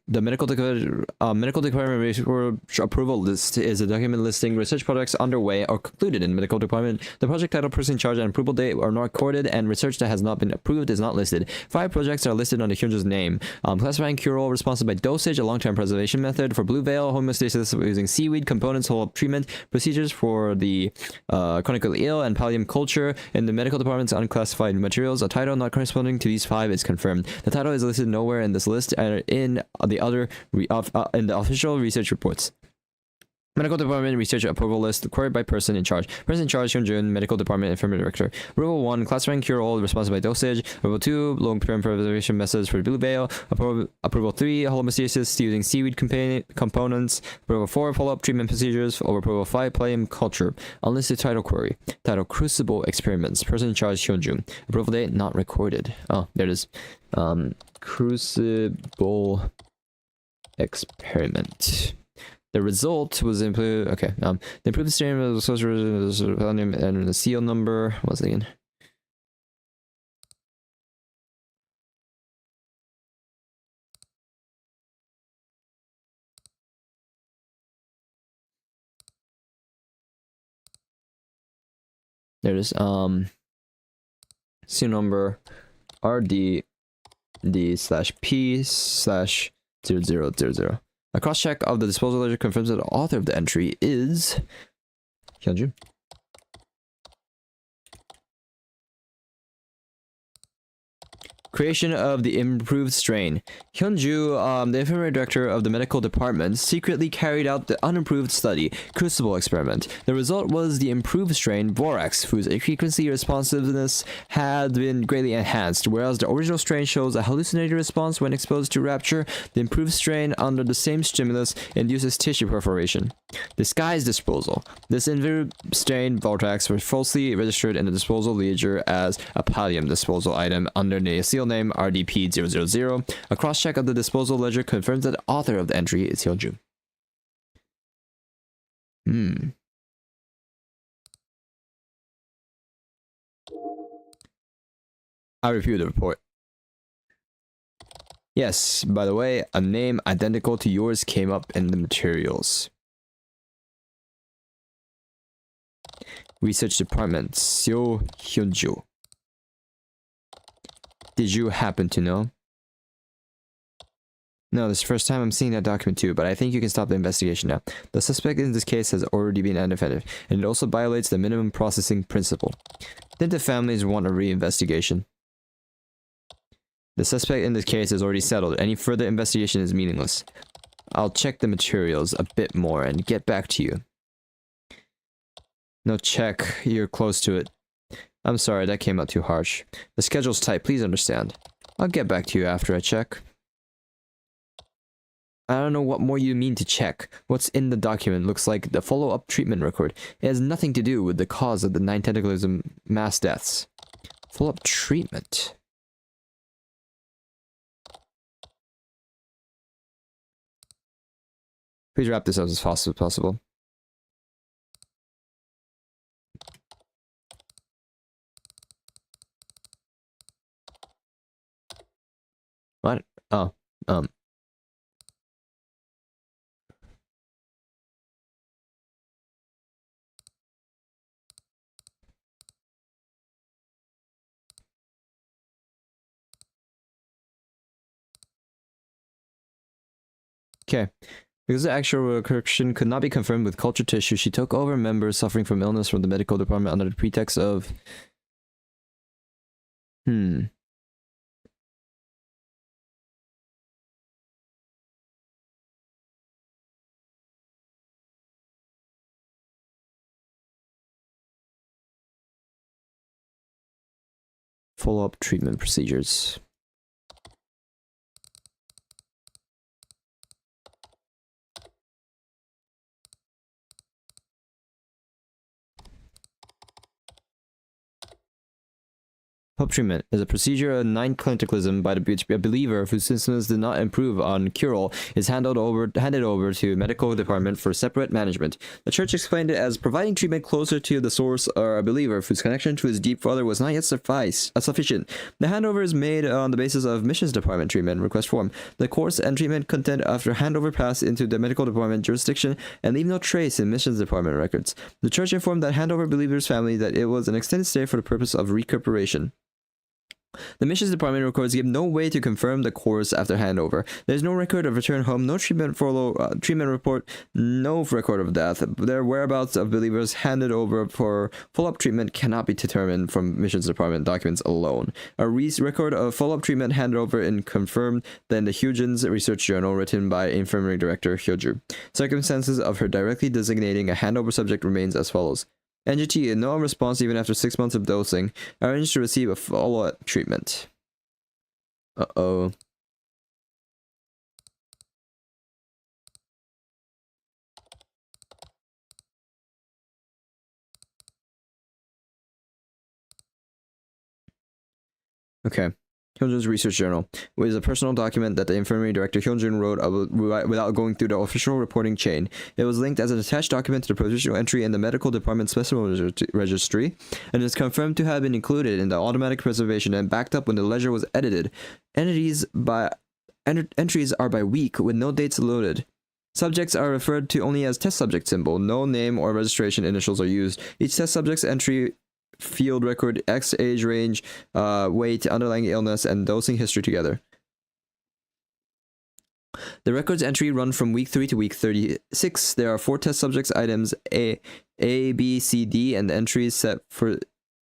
The medical department research approval list is a document listing research projects underway or concluded in medical department. The project title, person in charge, and approval date are not recorded, and research that has not been approved is not listed. 5 projects are listed under Hyunjoo's name. Classifying cure-all responses by dosage, a long-term preservation method for blue veil, homeostasis using seaweed components, whole treatment, procedures for the chronically ill, and palladium culture. In the medical department's unclassified materials, a title not corresponding to these 5 is confirmed. The title is listed nowhere in this list in the official research reports. Medical department research approval list queried by person in charge. Person in charge, Hyunjoo, medical department infirmary director. Approval 1, classifying cure-all responses by dosage. Approval 2, long-term preservation methods for blue veil. Approval 3, homeostasis using seaweed components. Approval 4, follow-up treatment procedures. Over approval 5, palladium culture. Unlisted title query. Title, crucible experiments. Person in charge, Hyunjoo. Approval date not recorded. Oh, there it is. Crucible experiment. The result was improved. Okay. The improved strain of the social and the seal number. What's it again? There it is. Seal number RD/P/0000. A cross-check of the disposal ledger confirms that the author of the entry is Hyunjoo. Creation of the improved strain. Hyunjoo, the infirmary director of the medical department, secretly carried out the unimproved study, Crucible experiment. The result was the improved strain, Vorax, whose frequency responsiveness had been greatly enhanced, whereas the original strain shows a hallucinating response when exposed to rapture. The improved strain, under the same stimulus, induces tissue perforation. Disguised disposal. This improved strain, Vorax, was falsely registered in the disposal ledger as a palladium disposal item under the seal name RDP000. A cross-check of the disposal ledger confirms that the author of the entry is Hyunjoo. I review the report. Yes, by the way, a name identical to yours came up in the materials. Research Department, Seo Hyunjoo. Did you happen to know? No, this is the first time I'm seeing that document too, but I think you can stop the investigation now. The suspect in this case has already been identified, and it also violates the minimum processing principle. Didn't the families want a re-investigation? The suspect in this case is already settled. Any further investigation is meaningless. I'll check the materials a bit more and get back to you. No, check. You're close to it. I'm sorry, that came out too harsh. The schedule's tight, please understand. I'll get back to you after I check. I don't know what more you mean to check. What's in the document looks like the follow-up treatment record. It has nothing to do with the cause of the 9 tentaclism mass deaths. Follow-up treatment. Please wrap this up as fast as possible. What? Oh, okay. Because the actual recursion could not be confirmed with cultured tissue, she took over members suffering from illness from the medical department under the pretext of... Follow-up treatment procedures. Follow-up treatment is a procedure of non-clinicalism by a believer whose symptoms did not improve on cure is handed over to medical department for separate management. The church explained it as providing treatment closer to the source or a believer whose connection to his deep father was not yet sufficient. The handover is made on the basis of missions department treatment request form. The course and treatment content after handover pass into the medical department jurisdiction and leave no trace in missions department records. The church informed that handover believer's family that it was an extended stay for the purpose of recuperation. The missions department records give no way to confirm the course after handover. There is no record of return home, no treatment treatment report, no record of death. Their whereabouts of believers handed over for follow-up treatment cannot be determined from missions department documents alone. A record of follow-up treatment handed over and confirmed in the Hyojin's research journal written by infirmary director Hyoju. Circumstances of her directly designating a handover subject remains as follows. NGT, no response even after 6 months of dosing, arranged to receive a follow-up treatment. Uh-oh. Okay. Hyunjin's research journal, which is a personal document that the infirmary director Hyunjin wrote without going through the official reporting chain. It was linked as an attached document to the provisional entry in the medical department specimen registry, and is confirmed to have been included in the automatic preservation and backed up when the ledger was edited. Entries are by week with no dates loaded. Subjects are referred to only as test subject symbol. No name or registration initials are used. Each test subject's entry field record X age range, weight, underlying illness, and dosing history together. The records entry run from week 3 to week 36. There are 4 test subjects items A, B, C, D, and the entries set for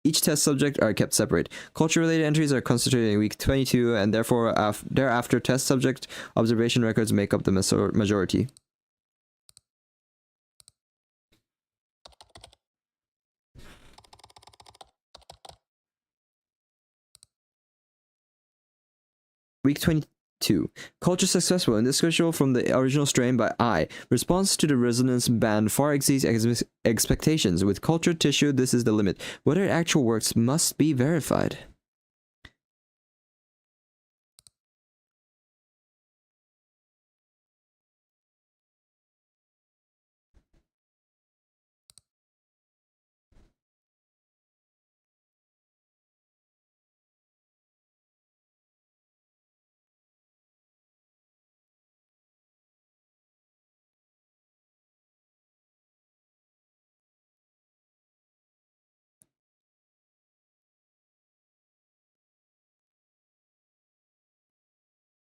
each test subject are kept separate. Culture-related entries are concentrated in week 22, and therefore thereafter test subject observation records make up the majority. Week 22. Culture successful and distinguishable from the original strain by I. Response to the resonance band far exceeds expectations. With cultured tissue, this is the limit. Whether it actually works must be verified.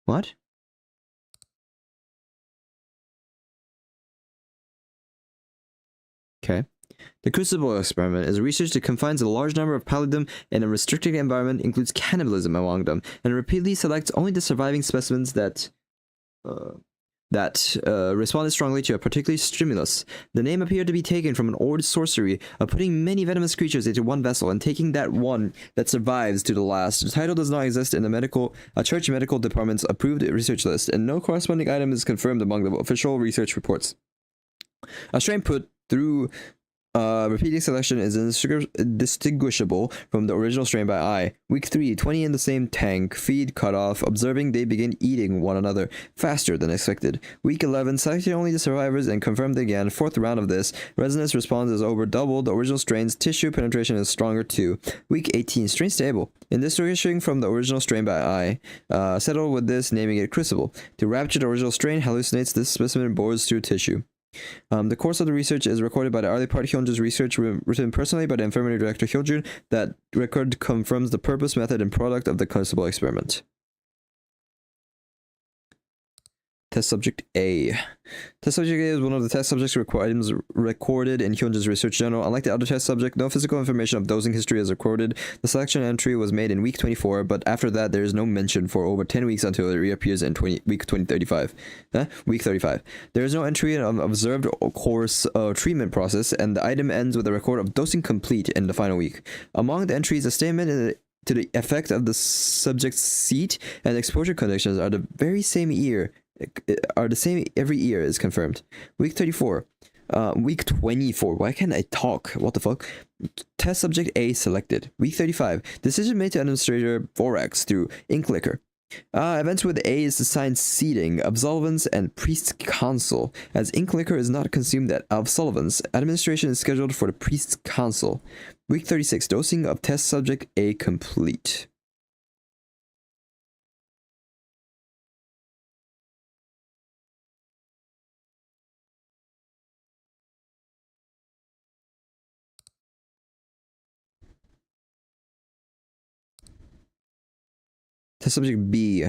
What? Okay. The Crucible experiment is research that confines a large number of pallidum in a restricted environment, includes cannibalism among them, and repeatedly selects only the surviving specimens that responded strongly to a particular stimulus. The name appeared to be taken from an old sorcery of putting many venomous creatures into one vessel and taking that one that survives to the last. The title does not exist in the church medical department's approved research list, and no corresponding item is confirmed among the official research reports. A strain put through repeating selection is indistinguishable from the original strain by I. Week 3, 20 in the same tank, feed cut off, observing they begin eating one another faster than expected. Week 11, selected only the survivors and confirmed again, 4th round of this. Resonance response is over double, the original strain's tissue penetration is stronger too. Week 18, strain stable. In distinguishing from the original strain by I, settled with this, naming it Crucible. To rapture the original strain hallucinates this specimen bores through tissue. The course of the research is recorded by the early part Hyunjin's research, written personally by the infirmary director Hyojun. That record confirms the purpose, method, and product of the Crucible experiment. Test subject A. Test subject A is one of the test subjects items recorded in Hyunjin's research journal. Unlike the other test subject, no physical information of dosing history is recorded. The selection entry was made in week 24, but after that there is no mention for over 10 weeks until it reappears in week 35. Week 35. There is no entry of observed course treatment process, and the item ends with a record of dosing complete in the final week. Among the entries, a statement in to the effect of the subject's seat and exposure conditions are the very same year, are the same every year is confirmed. Week 34. Week 24. Why can't I talk? What the fuck? Test subject A selected. Week 35. Decision made to administrator Vorax through ink liquor. Events with A is assigned seating, absolvents, and priest's council. As ink liquor is not consumed at absolvents, administration is scheduled for the priest's council. Week 36. Dosing of test subject A complete. Test subject B.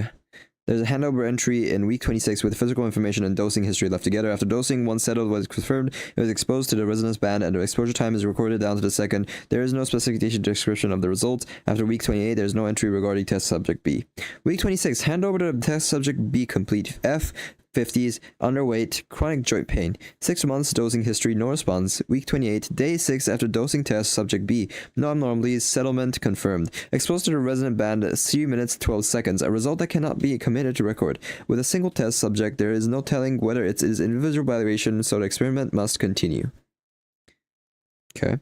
There's a handover entry in week 26 with physical information and dosing history left together. After dosing, once settled was confirmed, it was exposed to the resonance band and the exposure time is recorded down to the second. There is no specification description of the results. After week 28, there is no entry regarding test subject B. Week 26, handover to test subject B complete. F. 50s, underweight, chronic joint pain. 6 months dosing history, no response. Week 28, day 6 after dosing test, subject B. No abnormalities, settlement confirmed. Exposed to the resonant band, 3 minutes 12 seconds, a result that cannot be committed to record. With a single test subject, there is no telling whether it is individual evaluation, so the experiment must continue. Okay.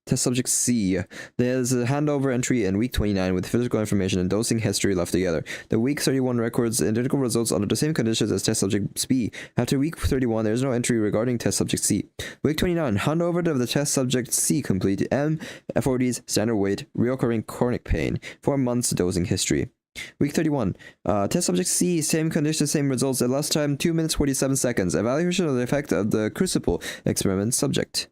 Test subject C. There's a handover entry in week 29 with physical information and dosing history left together. The week 31 records identical results under the same conditions as test subject B. After week 31, there is no entry regarding test subject C. Week 29, handover to the test subject C complete. M. 40s, standard weight, reoccurring chronic pain. 4 months dosing history. Week 31. Test subject C, same conditions, same results. At last time, 2 minutes 47 seconds. Evaluation of the effect of the crucible experiment subject.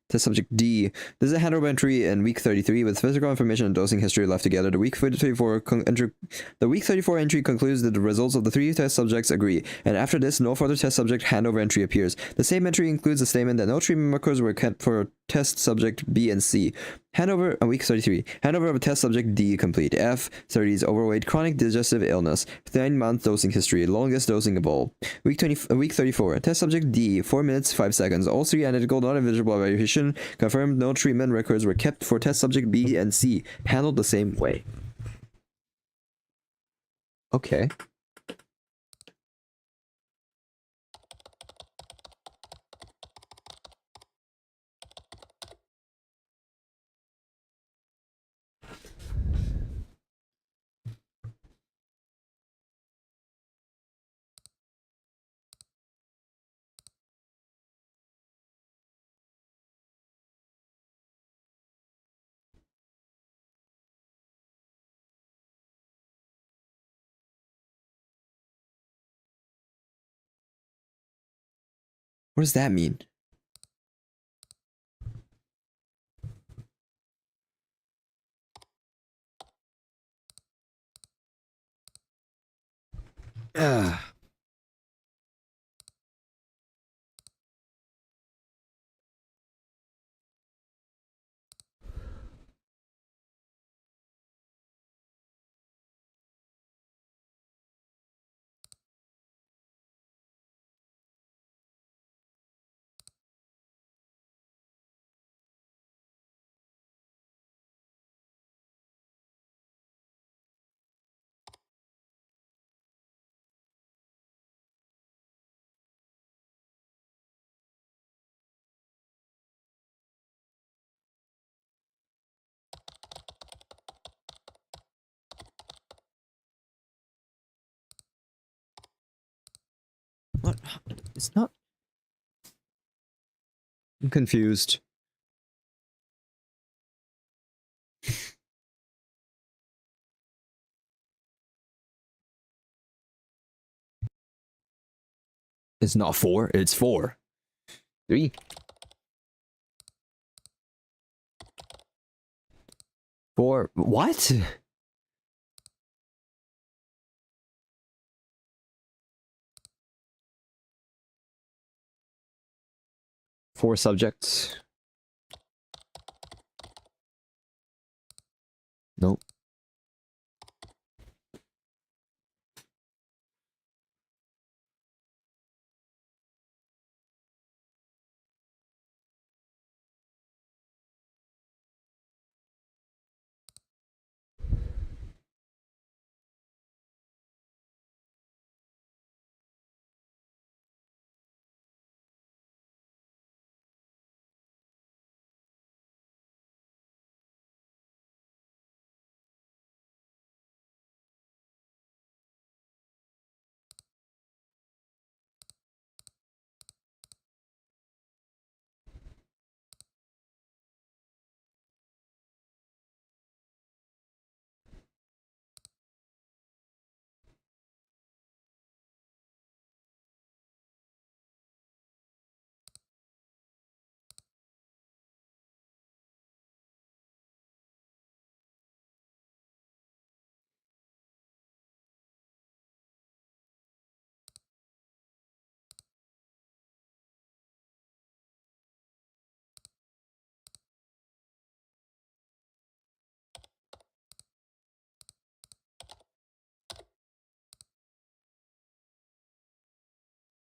Test subject D. This is a handover entry in week 33 with physical information and dosing history left together. The week 34 entry concludes that the results of the 3 test subjects agree, and after this, no further test subject handover entry appears. The same entry includes a statement that no treatment markers were kept for test subject B and C. Handover on week 33. Handover of a test subject D complete. F. 30s, overweight, chronic digestive illness. 9-month dosing history, longest dosing of all. Week 34. Test subject D, 4 minutes 5 seconds. All 3 identical, not invisible evaluation. Confirmed no treatment records were kept for test subject B and C. Handled the same way. Okay. What does that mean? Ugh. What? It's not. I'm confused. It's not 4, it's 4. 3. 4. What? Four subjects. Nope.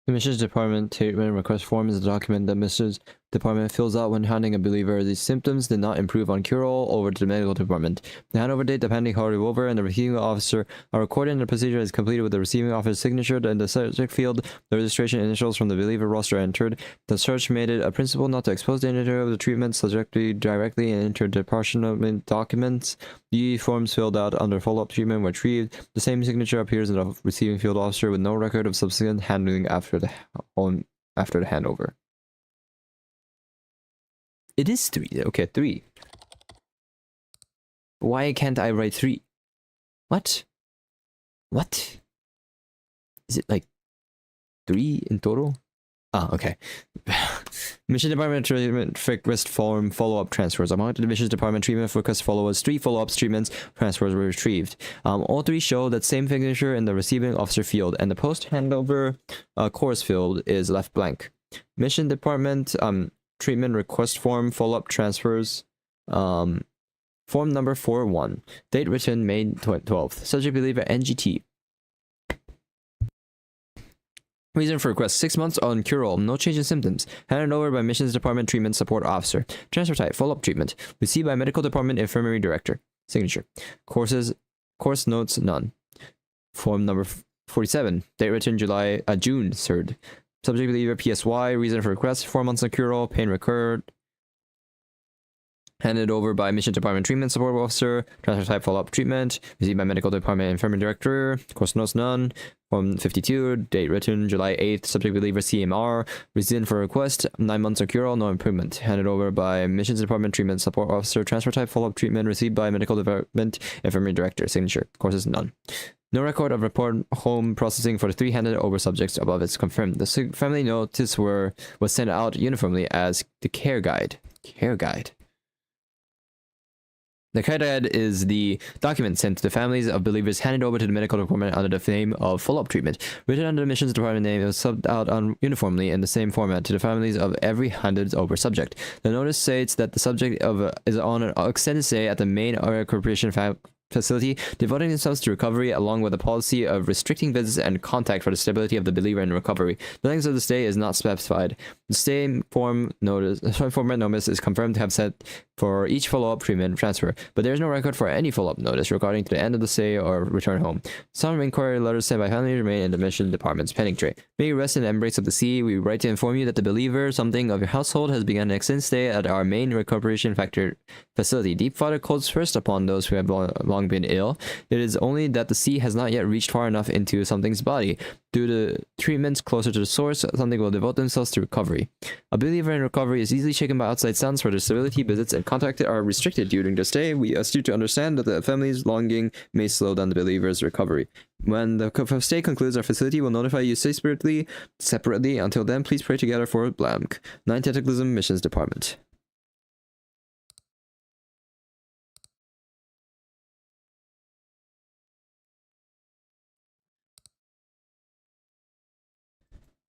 The missions department statement request form is a document that missions department fills out when handing a believer the symptoms did not improve on cure-all over to the medical department. The handover date, the pending card revolver, and the receiving officer are recorded, and the procedure is completed with the receiving officer's signature. In the subject field, the registration initials from the believer roster are entered. The search made it a principle not to expose the individual of the treatment subject directly in interdepartment documents. The forms filled out under follow-up treatment were retrieved. The same signature appears in the receiving field officer with no record of subsequent handling after the handover. It is 3. Okay, 3. Why can't I write 3? What? What? Is it like 3 in total? Ah, okay. Mission Department treatment request form follow-up transfers. Among the Missions Department treatment request followers, 3 follow-ups treatments transfers were retrieved. All 3 show that same signature in the receiving officer field, and the post-handover course field is left blank. Mission Department treatment request form follow-up transfers. Form number 41. Date written May 12th. Subject believer NGT. Reason for request: 6 months on cure-all, no change in symptoms. Handed over by Missions Department Treatment Support Officer. Transfer type: follow-up treatment. Received by Medical Department Infirmary Director. Signature. Course notes: none. Form number 47. Date written June 3rd. Subject believer PSY. Reason for request: 4 months on cure-all, pain recurred. Handed over by Mission Department Treatment Support Officer. Transfer type: follow-up treatment. Received by Medical Department Infirmary Director. Course notes: none. Form 52. Date written July 8th. Subject believer CMR. Reason for request: 9 months on cure-all, no improvement. Handed over by Missions Department Treatment Support Officer. Transfer type: follow-up treatment. Received by Medical Department Infirmary Director. Signature. Courses: none. No record of report home processing for the 3 handed over subjects above is confirmed. The family notice was sent out uniformly as the care guide. Care guide. The care guide is the document sent to the families of believers handed over to the medical department under the name of follow-up treatment. Written under the missions department name, it was subbed out uniformly in the same format to the families of every handed over subject. The notice states that the subject is on an extended stay at the main area corporation facility, devoting themselves to recovery along with a policy of restricting visits and contact for the stability of the believer in recovery. The length of the stay is not specified. The stay format notice is confirmed to have set for each follow-up treatment transfer, but there is no record for any follow-up notice regarding to the end of the stay or return home. Some inquiry letters sent by family remain in the mission department's pending tray. May you rest in the embrace of the sea. We write to inform you that the believer, something of your household, has begun an extended stay at our main recuperation facility. Deep Father calls first upon those who have long been ill. It is only that the sea has not yet reached far enough into something's body. Due to treatments closer to the source, something will devote themselves to recovery. A believer in recovery is easily shaken by outside sounds, for their stability, visits, and contact are restricted during the stay. We ask you to understand that the family's longing may slow down the believer's recovery. When the stay concludes, our facility will notify you separately. Until then, please pray together for blank. 9 Tentaclism Missions Department.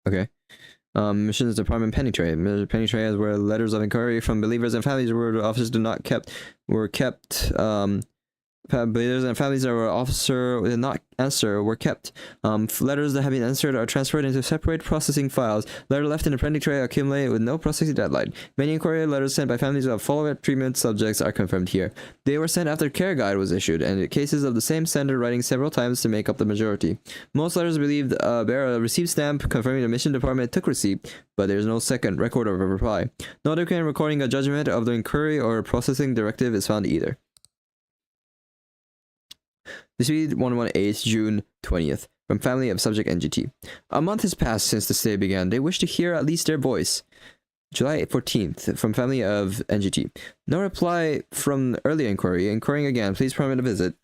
Okay. Missions Department pending tray. Pending tray is where letters of inquiry from believers and families where the officers were kept. Believers and families that were officer did not answer were kept. Letters that have been answered are transferred into separate processing files. Letter left in the pending tray accumulate with no processing deadline. Many inquiry letters sent by families of follow-up treatment subjects are confirmed here. They were sent after care guide was issued, and in cases of the same sender writing several times to make up the majority. Most letters believed bear a receipt stamp confirming the mission department took receipt, but there is no second record of a reply. No document recording a judgment of the inquiry or processing directive is found either. This read 118 June 20th from family of subject NGT. A month has passed since the stay began. They wish to hear at least their voice. July 14th from family of NGT. No reply from earlier inquiry. Inquiring again. Please permit a visit.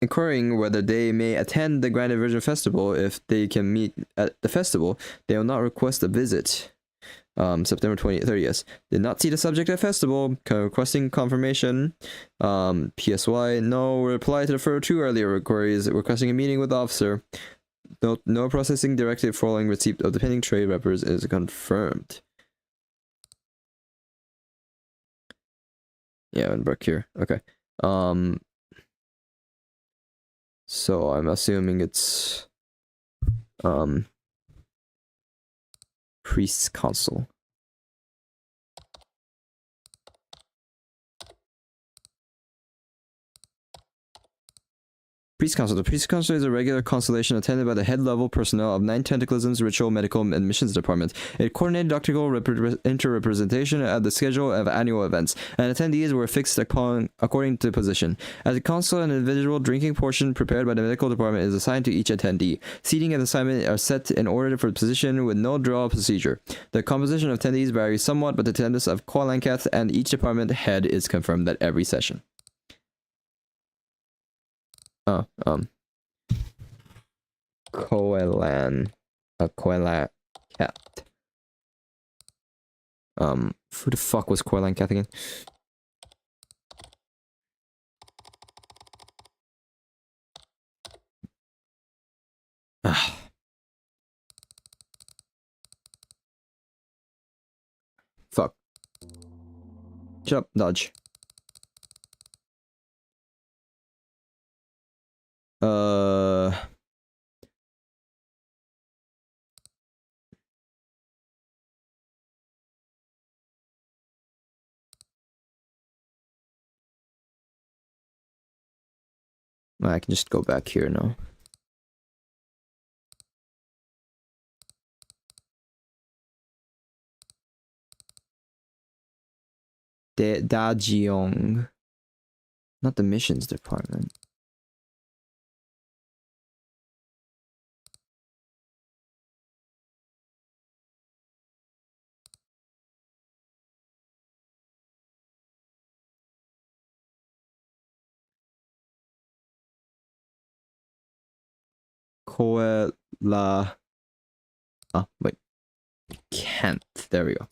Inquiring whether they may attend the Grand Virgin Festival. If they can meet at the festival, they will not request a visit. September 30th. Did not see the subject at festival. Requesting confirmation. PSY. No reply to the 2 earlier inquiries. Requesting a meeting with the officer. No processing directive following receipt of the pending trade records is confirmed. Yeah, and back here. Okay. So I'm assuming it's Um, Priest's Council. Priest Council. The Priest Council is a regular constellation attended by the head-level personnel of 9 Tentaclism's Ritual, Medical, and Missions Department. It coordinated doctrinal inter-representation at the schedule of annual events, and attendees were fixed according to position. As a council, an individual drinking portion prepared by the Medical Department is assigned to each attendee. Seating and assignment are set in order for position with no draw procedure. The composition of attendees varies somewhat, but the attendance of Koalankath and each department head is confirmed at every session. Koalan Cat. Who the fuck was Koalankath again? Fuck. Jump, dodge. I can just go back here now. Dajiong. Not the missions department. Koala. Oh, wait. Can't. There we go.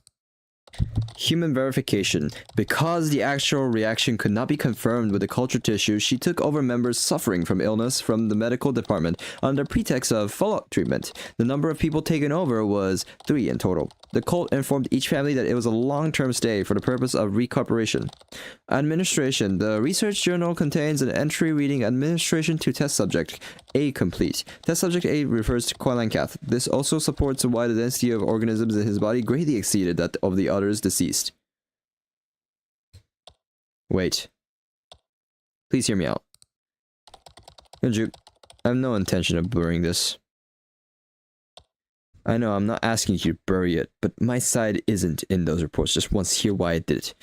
Human verification. Because the actual reaction could not be confirmed with the culture tissue, she took over members suffering from illness from the medical department under pretext of follow-up treatment. The number of people taken over was 3 in total. The cult informed each family that it was a long-term stay for the purpose of recuperation. Administration. The research journal contains an entry reading Administration to Test Subject A complete. Test Subject A refers to Koalankath. This also supports why the density of organisms in his body greatly exceeded that of the others deceased. Wait. Please hear me out. Andrew, I have no intention of burying this. I know I'm not asking you to bury it, but my side isn't in those reports. Just once hear why I did it.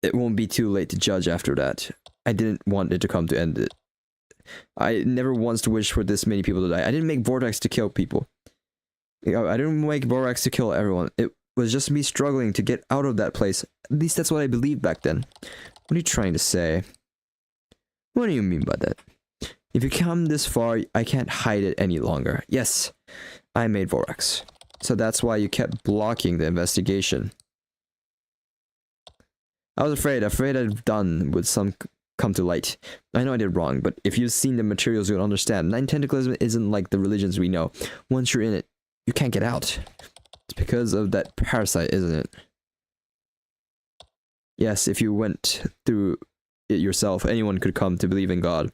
It won't be too late to judge after that. I didn't want it to come to end it. I never once wished for this many people to die. I didn't make Vortex to kill people. I didn't make Vortex to kill everyone. It was just me struggling to get out of that place. At least that's what I believed back then. What are you trying to say? What do you mean by that? If you come this far, I can't hide it any longer. Yes, I made Vorax. So that's why you kept blocking the investigation. I was afraid I'd done with some come to light. I know I did wrong, but if you've seen the materials, you'll understand. 9 Tentaclism isn't like the religions we know. Once you're in it, you can't get out. It's because of that parasite, isn't it? Yes, if you went through it yourself, anyone could come to believe in God.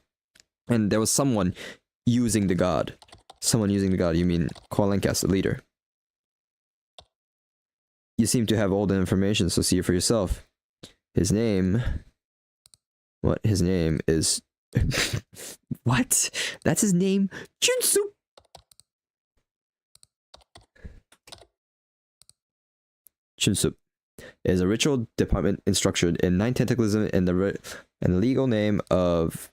And there was someone using the God. Someone using the God, you mean Koalankath, the leader. You seem to have all the information, so see it for yourself. His name... What? His name is... What? That's his name? Junsu! Junsu is a ritual department instructed in 9 Tentaclism and the legal name of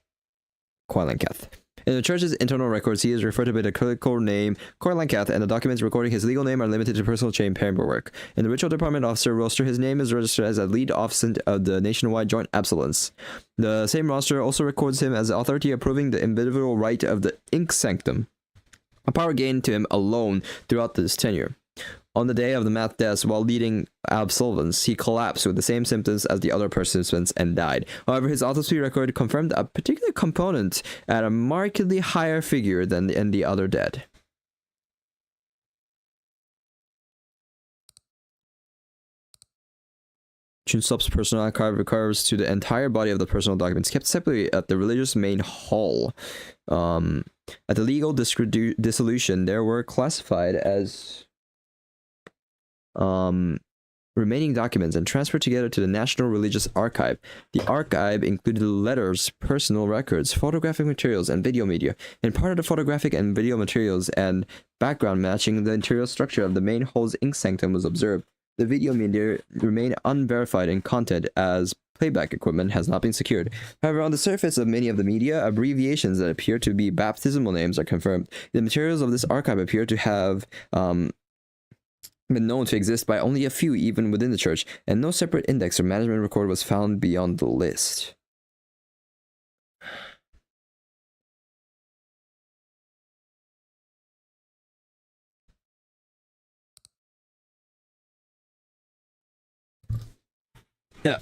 Koalankath. In the church's internal records, he is referred to by the critical name Koalankath, and the documents recording his legal name are limited to personal chain paperwork. In the ritual department officer roster, his name is registered as a lead officer of the nationwide joint absolence. The same roster also records him as the authority approving the individual right of the ink sanctum, a power gained to him alone throughout this tenure. On the day of the math test, while leading absolvents, he collapsed with the same symptoms as the other participants and died. However, his autopsy record confirmed a particular component at a markedly higher figure than in the other dead. Chunsop's personal archive recovers to the entire body of the personal documents kept separately at the religious main hall. At the legal dissolution, there were classified as remaining documents and transferred together to the National Religious Archive. The archive included letters, personal records, photographic materials, and video media. In part of the photographic and video materials and background matching the interior structure of the main hall's ink sanctum was observed. The video media remained unverified in content as playback equipment has not been secured. However, on the surface of many of the media, abbreviations that appear to be baptismal names are confirmed. The materials of this archive appear to have been known to exist by only a few even within the church, and no separate index or management record was found beyond the list. Yeah.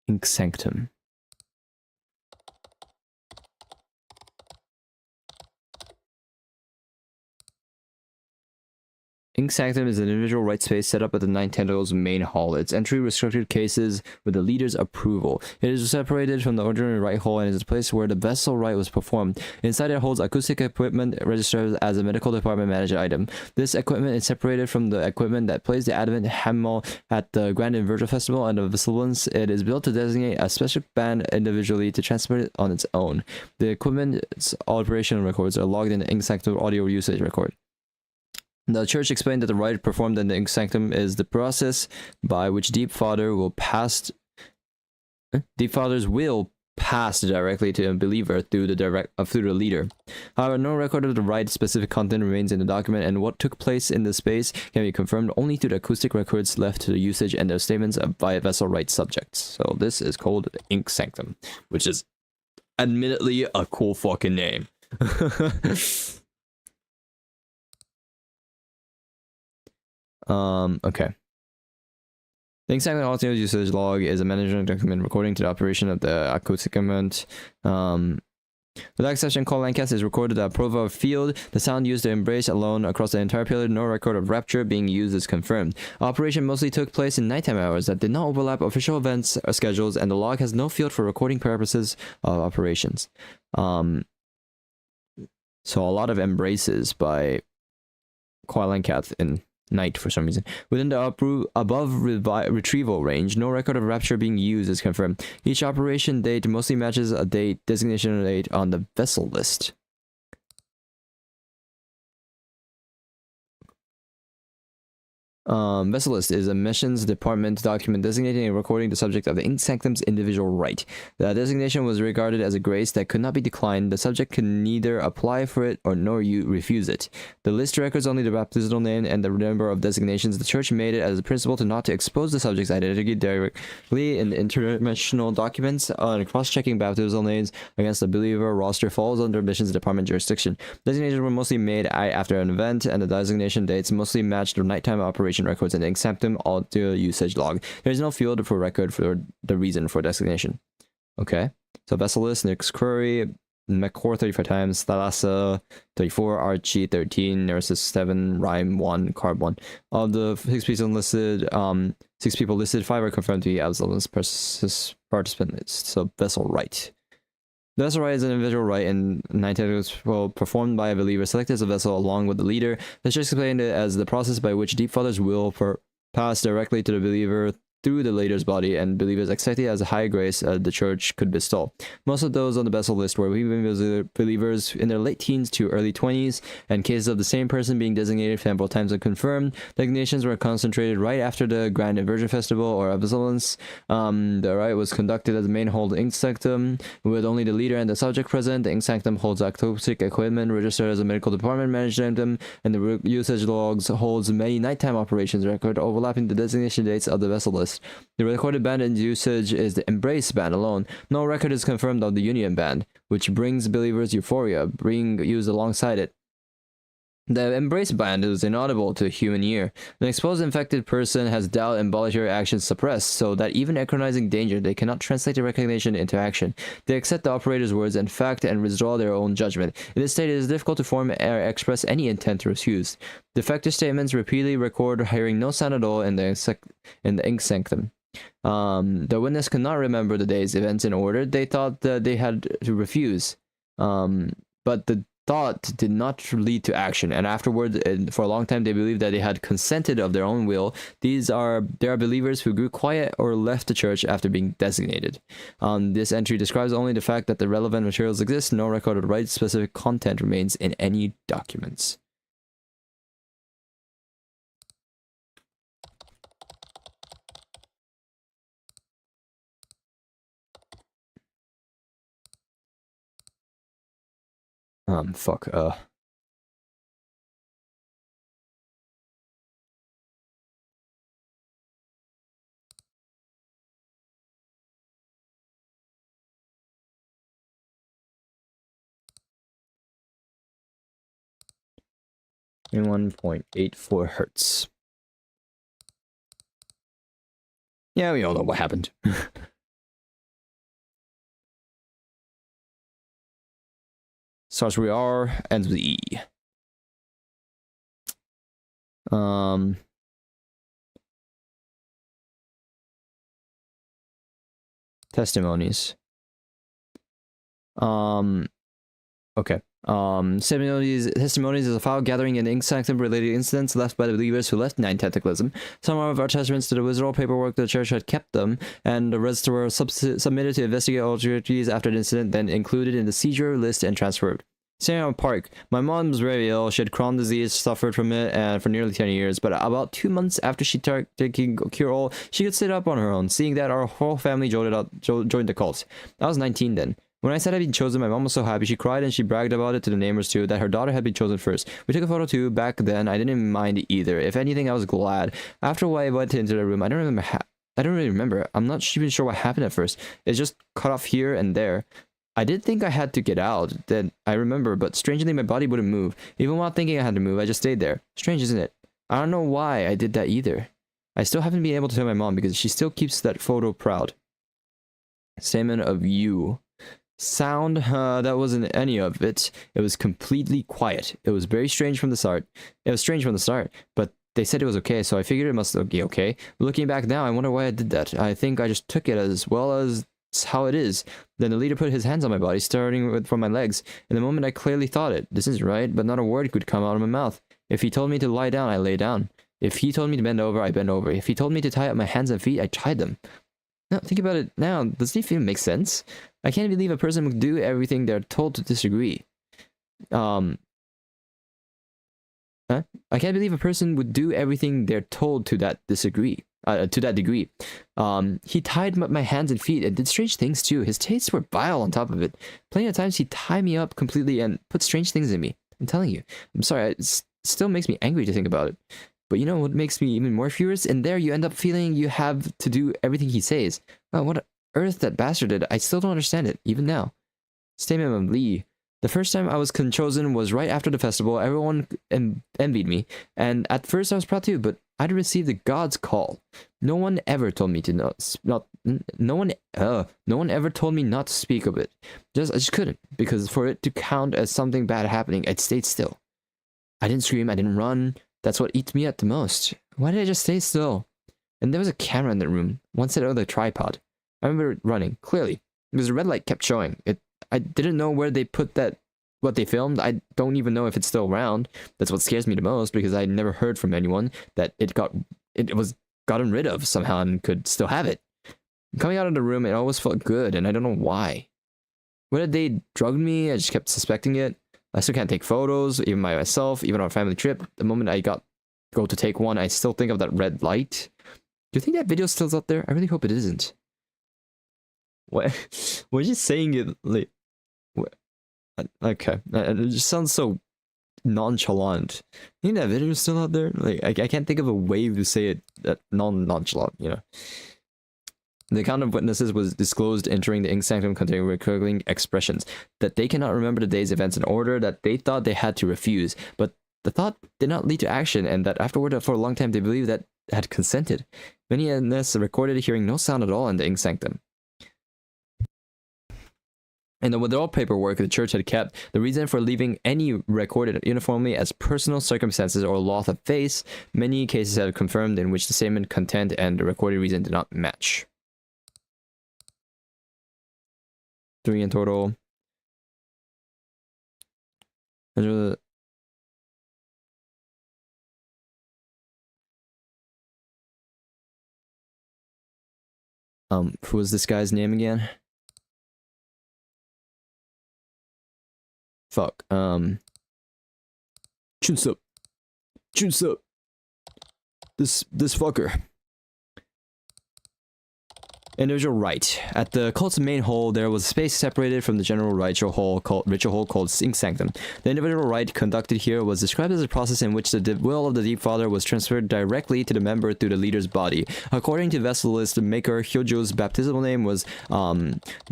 Ink sanctum. Ink sanctum is an individual right space set up at the Nine Tentacles main hall. Its entry restricted cases with the leader's approval. It is separated from the ordinary right hall and is a place where the vessel rite was performed. Inside it holds acoustic equipment registered as a medical department managed item. This equipment is separated from the equipment that plays the Advent hymnal at the Grand and Virgil Festival and the Vesselance. It is built to designate a special band individually to transmit it on its own. The equipment's operational records are logged in the ink sanctum audio usage record. The church explained that the rite performed in the ink sanctum is the process by which Deep Fathers will pass directly to a believer through the leader. However, no record of the rite's specific content remains in the document, and what took place in the space can be confirmed only through the acoustic records left to the usage and their statements by vessel rite subjects. So this is called the ink sanctum, which is admittedly a cool fucking name. Okay. The ink sanctum audio usage log is a management document recording to the operation of the acoustic equipment. The last session called Landcast is recorded at Prova Field. The sound used to embrace alone across the entire period. No record of rapture being used is confirmed. Operation mostly took place in nighttime hours that did not overlap official events or schedules, and the log has no field for recording purposes of operations. So a lot of embraces by Landcast in night for some reason. Within the above retrieval range, no record of rapture being used is confirmed. Each operation date mostly matches a date designation date on the vessel list. Vessel list is a missions department document designating and recording the subject of the ink sanctum's individual rite. The designation was regarded as a grace that could not be declined. The subject can neither apply for it or nor refuse it. The list records only the baptismal name and the number of designations. The church made it as a principle to not to expose the subject's identity directly in international documents. Cross-checking baptismal names against the believer roster falls under missions department jurisdiction. Designations were mostly made after an event, and the designation dates mostly matched the nighttime operation records in the ink sanctum audio usage log. There is no field for record for the reason for designation. Okay, so vessel list, Nick's query, McCore 35 times, Thalassa 34, Archie 13, Nurses 7, Rhyme 1, Carb 1. Of the 6 pieces listed, 6 people listed, 5 are confirmed to be Absalom's participant list. So vessel right. The vessel right is an individual right in 9 tentacles performed by a believer selected as a vessel along with the leader. Let's just explain it as the process by which Deep Father's will pass directly to the believer through the leader's body, and believers accepted as a high grace the church could bestow. Most of those on the vessel list were believers in their late teens to early 20s, and cases of the same person being designated several times are confirmed. Designations were concentrated right after the Grand Inversion Festival or Absolence. The rite was conducted as the main hold ink sanctum, with only the leader and the subject present. The ink sanctum holds octopsic equipment registered as a medical department managed them, and the usage logs holds many nighttime operations record overlapping the designation dates of the vessel list. The recorded band in usage is the Embrace band alone. No record is confirmed of the Union band, which brings believers euphoria, being used alongside it. The Embrace band is inaudible to a human ear. An exposed infected person has doubt and voluntary actions suppressed, so that even recognizing danger, they cannot translate the recognition into action. They accept the operator's words and fact and withdraw their own judgment. In this state, it is difficult to form or express any intent to refuse. Defective statements repeatedly record hearing no sound at all in the ink sanctum. The witness could not remember the day's events in order. They thought that they had to refuse, but the thought did not lead to action, and afterward, for a long time, they believed that they had consented of their own will. There are believers who grew quiet or left the church after being designated. This entry describes only the fact that the relevant materials exist. No record of right-specific content remains in any documents. Fuck, in 1.84 hertz. Yeah, we all know what happened. Starts with R, ends with E. Testimonies. Okay. Testimonies is a file gathering in ink sanctum related incidents left by the believers who left Nine Tentaclism. Some of our attachments to the withdrawal paperwork the church had kept them, and the rest were submitted to investigate authorities after the incident, then included in the seizure list and transferred. Samuel Park. My mom was very ill. She had Crohn's disease, suffered from it, and for nearly 10 years. But about 2 months after she taking cure all, she could sit up on her own. Seeing that, our whole family joined the cult. I was 19 then. When I said I'd been chosen, my mom was so happy. She cried and she bragged about it to the neighbors too, that her daughter had been chosen first. We took a photo too. Back then, I didn't mind either. If anything, I was glad. After a while, I went into the room. I don't really remember. I'm not even sure what happened at first. It's just cut off here and there. I did think I had to get out, then I remember, but strangely my body wouldn't move. Even while thinking I had to move, I just stayed there. Strange, isn't it? I don't know why I did that either. I still haven't been able to tell my mom because she still keeps that photo proud. Statement of you. Sound, that wasn't any of it. It was completely quiet. It was very strange from the start. But they said it was okay, so I figured it must be okay. Looking back now, I wonder why I did that. I think I just took it as well as how it is. Then the leader put his hands on my body, starting from my legs. In the moment, I clearly thought it. This is right, but not a word could come out of my mouth. If he told me to lie down, I lay down. If he told me to bend over, I bent over. If he told me to tie up my hands and feet, I tied them. Now, think about it now. Does it even make sense? I can't believe a person would do everything they're told to disagree. I can't believe a person would do everything they're told to that degree. He tied my hands and feet and did strange things too. His tastes were vile on top of it. Plenty of times he tied me up completely and put strange things in me. I'm telling you. I'm sorry, it still makes me angry to think about it. But you know what makes me even more furious? And there you end up feeling you have to do everything he says. Wow, what on earth that bastard did. I still don't understand it, even now. Statement of Lee. The first time I was chosen was right after the festival. Everyone envied me, and at first I was proud too, but I'd received the God's call. No one ever told me to no one ever told me not to speak of it. I just couldn't, because for it to count as something bad happening, I'd stayed still. I didn't scream, I didn't run. That's what eats me up the most. Why did I just stay still? And there was a camera in the room, one set on the tripod. I remember running, clearly, because the red light kept showing. I didn't know where they put that, what they filmed. I don't even know if it's still around. That's what scares me the most, because I never heard from anyone that it was gotten rid of somehow and could still have it. Coming out of the room, it always felt good, and I don't know why. Whether they drugged me, I just kept suspecting it. I still can't take photos, even by myself, even on a family trip. The moment I go to take one, I still think of that red light. Do you think that video still's out there? I really hope it isn't. What? We're just saying it like... What? Okay. It just sounds so nonchalant. You think that video's still out there? Like, I can't think of a way to say it that nonchalant, you know? The account of witnesses was disclosed entering the ink sanctum containing recurring expressions that they cannot remember the day's events in order, that they thought they had to refuse, but the thought did not lead to action, and that afterward, for a long time, they believed that had consented. Many in this recorded hearing no sound at all in the ink sanctum. In the withdrawal paperwork the church had kept, the reason for leaving any recorded uniformly as personal circumstances or loss of faith, many cases have confirmed in which the statement content and the recorded reason did not match. 3 in total. Who was this guy's name again? Fuck. Chunsup. Chunsup. This fucker. Individual rite. At the cult's main hall, there was a space separated from the general ritual hall called ink sanctum. The individual rite conducted here was described as a process in which the will of the Deep Father was transferred directly to the member through the leader's body. According to vestalist maker Hyojo's baptismal name was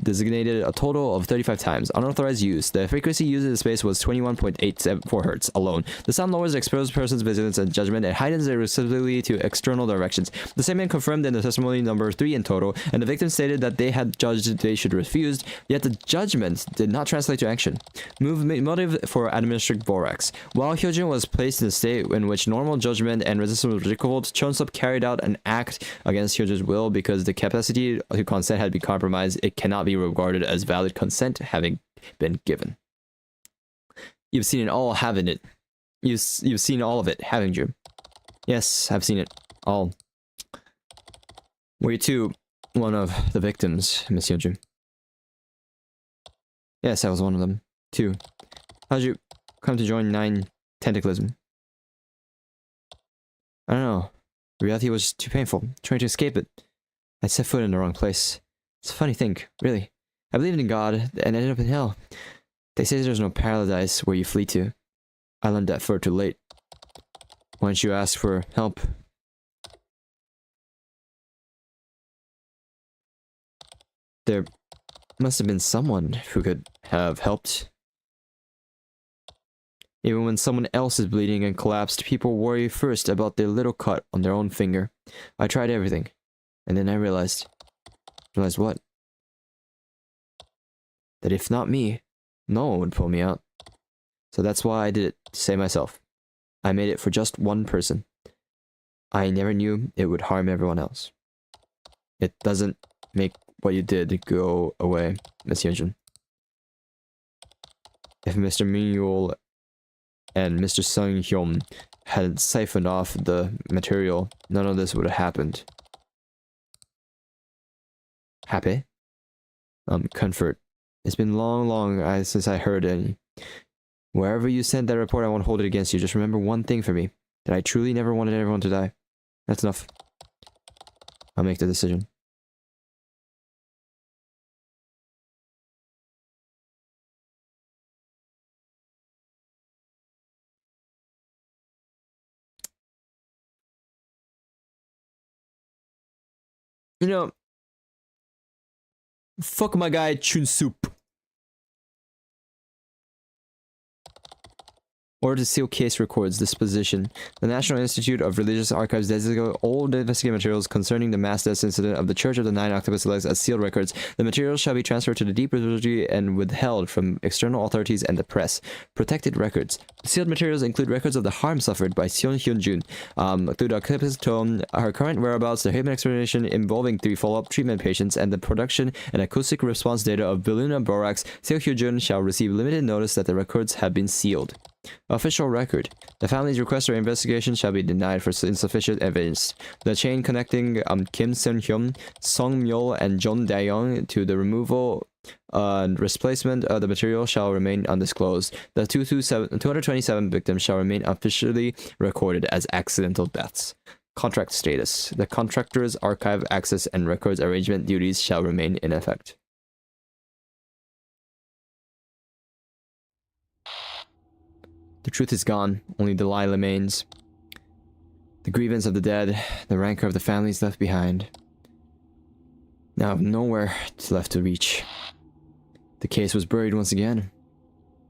designated a total of 35 times. Unauthorized use. The frequency used in the space was 21.874 Hz alone. The sound lowers the exposed person's vigilance and judgment and heightens their receptivity to external directions. The statement confirmed in the testimony number 3 in total, and the victim stated that they had judged they should refuse, yet the judgment did not translate to action. Motive for administered borax. While Hyojin was placed in a state in which normal judgment and resistance was recalled, Chonsup carried out an act against Hyojin's will because the capacity to consent had been compromised. It cannot be regarded as valid consent having been given. You've seen it all, haven't it? You've seen all of it, haven't you? Yes, I've seen it all. Were you too one of the victims, Miss Hyojin? Yes, I was one of them, too. How'd you come to join Nine Tentaclism? I don't know. The reality was too painful. Trying to escape it, I set foot in the wrong place. It's a funny thing, really. I believed in God and ended up in hell. They say there's no paradise where you flee to. I learned that far too late. Why don't you ask for help? There must have been someone who could have helped. Even when someone else is bleeding and collapsed, people worry first about their little cut on their own finger. I tried everything, and then I realized... Realized what? That if not me, no one would pull me out. So that's why I did it, to save myself. I made it for just one person. I never knew it would harm everyone else. It doesn't make what you did go away, Miss Hyunjin. If Mr. Mingyul and Mr. Sung Hyun had siphoned off the material, none of this would have happened. Happy? Comfort. It's been long since I heard any. Wherever you sent that report, I won't hold it against you. Just remember one thing for me. That I truly never wanted everyone to die. That's enough. I'll make the decision. You know, fuck my guy Chun Soup. Order to seal case records disposition. The National Institute of Religious Archives designates all the investigative materials concerning the mass death incident of the Church of the Nine Octopus Legs as sealed records. The materials shall be transferred to the Deep Repository and withheld from external authorities and the press. Protected records. Sealed materials include records of the harm suffered by Seon Hyun-jun through the octopus tome, her current whereabouts, the human explanation involving 3 follow-up treatment patients, and the production and acoustic response data of Billuna Borax. Seon Hyun-jun shall receive limited notice that the records have been sealed. Official record. The family's request for investigation shall be denied for insufficient evidence. The chain connecting Kim Seon-hyun, Song Myul, and Jeon Dae-young to the removal and replacement of the material shall remain undisclosed. The 227 victims shall remain officially recorded as accidental deaths. Contract status. The contractor's archive access and records arrangement duties shall remain in effect. The truth is gone, only the lie remains. The grievance of the dead, the rancor of the families left behind. Now nowhere left to reach. The case was buried once again,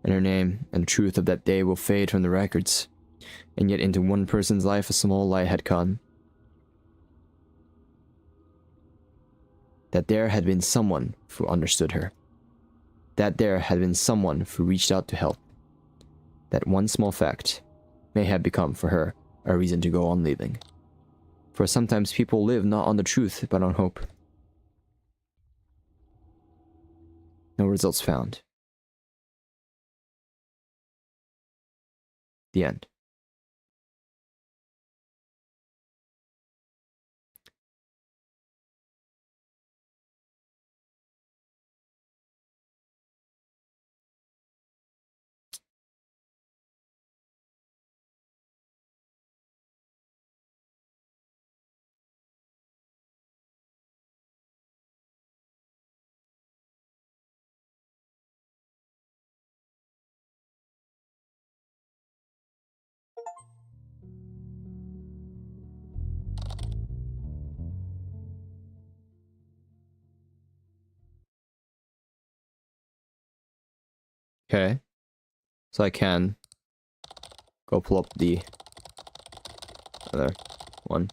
and her name and the truth of that day will fade from the records. And yet into one person's life a small light had come. That there had been someone who understood her. That there had been someone who reached out to help. That one small fact may have become for her a reason to go on living. For sometimes people live not on the truth, but on hope. No results found. The end. Okay. So I can go pull up the other one.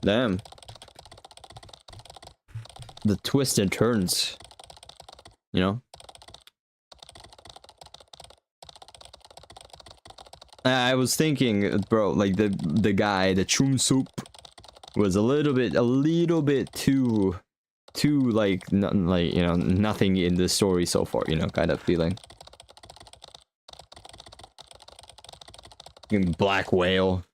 Damn. The twists and turns. You know? I was thinking, bro, like the guy, the Chum Soup, was a little bit too like you know, nothing in the story so far, you know, kind of feeling. Black whale.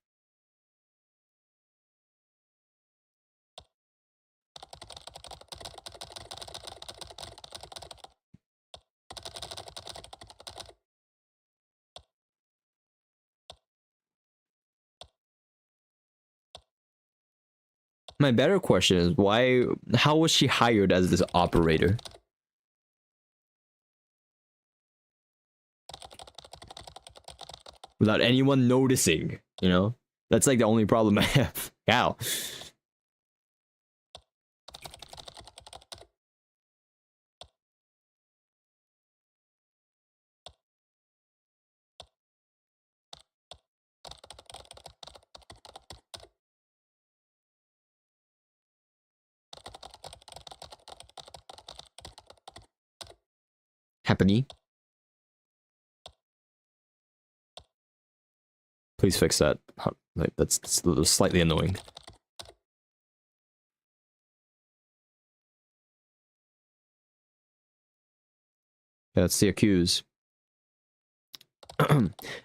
My better question is how was she hired as this operator? Without anyone noticing, you know? That's like the only problem I have. How? Happening. Please fix that. Like that's a little slightly annoying. Yeah, let's see accuse.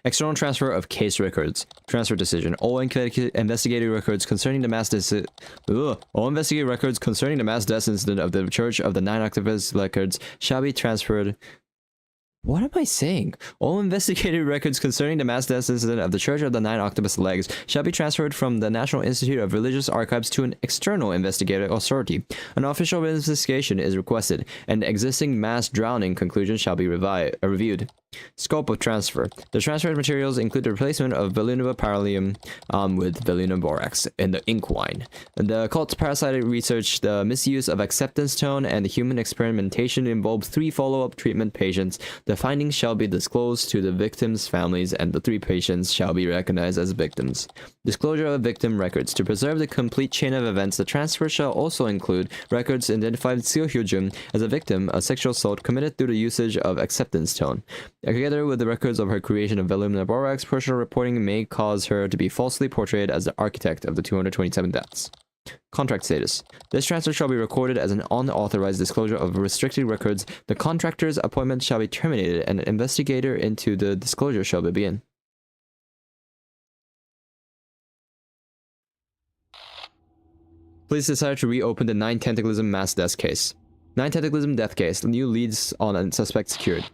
External transfer of case records. Transfer decision. All investigative records concerning the mass death. All investigative records concerning the mass death incident of the Church of the Nine Octopus records shall be transferred. What am I saying? All investigative records concerning the mass death incident of the Church of the Nine Octopus Legs shall be transferred from the National Institute of Religious Archives to an external investigative authority. An official investigation is requested, and existing mass drowning conclusions shall be reviewed. Scope of transfer. The transferred materials include the replacement of velunoparalium with velunoborax in the ink wine. The occult's parasitic research, the misuse of acceptance tone, and the human experimentation involved 3 follow-up treatment patients. The findings shall be disclosed to the victims' families, and the 3 patients shall be recognized as victims. Disclosure of victim records. To preserve the complete chain of events, the transfer shall also include records identified Seo Hyojun as a victim of sexual assault committed through the usage of acceptance tone. Together with the records of her creation of velunoborax, personal reporting may cause her to be falsely portrayed as the architect of the 227 deaths. Contract status. This transfer shall be recorded as an unauthorized disclosure of restricted records. The contractor's appointment shall be terminated and an investigator into the disclosure shall begin. Police decided to reopen the 9-tentaclism mass death case. 9-tentaclism death case. New leads on a suspect secured.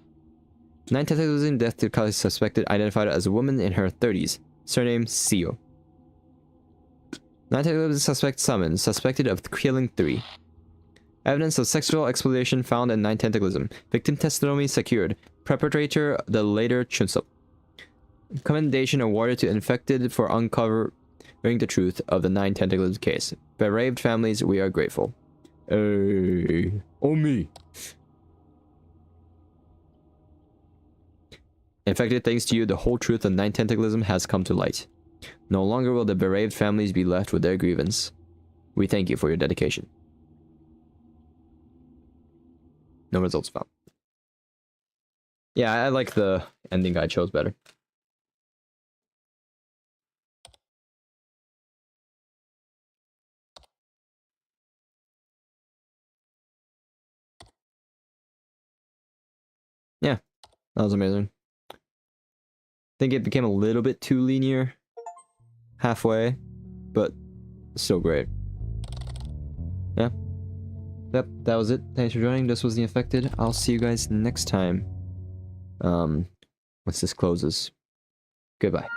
9-tentaclism death case suspected identified as a woman in her 30s. Surname Seo. 9-tentaclism suspect summoned. Suspected of killing 3. Evidence of sexual exploitation found in 9-tentaclism. Victim testimony secured. Perpetrator the later Chunsuk. Commendation awarded to infected for uncovering the truth of the 9-tentaclism case. Bereaved families, we are grateful. Hey. Oh me. Infected, thanks to you, the whole truth of 9-tentaclism has come to light. No longer will the bereaved families be left with their grievance. We thank you for your dedication. No results found. Yeah, I like the ending I chose better. Yeah, that was amazing. I think it became a little bit too linear halfway, but still great. Yeah. Yep, that was it. Thanks for joining. This was The Infected. I'll see you guys next time. Once this closes. Goodbye.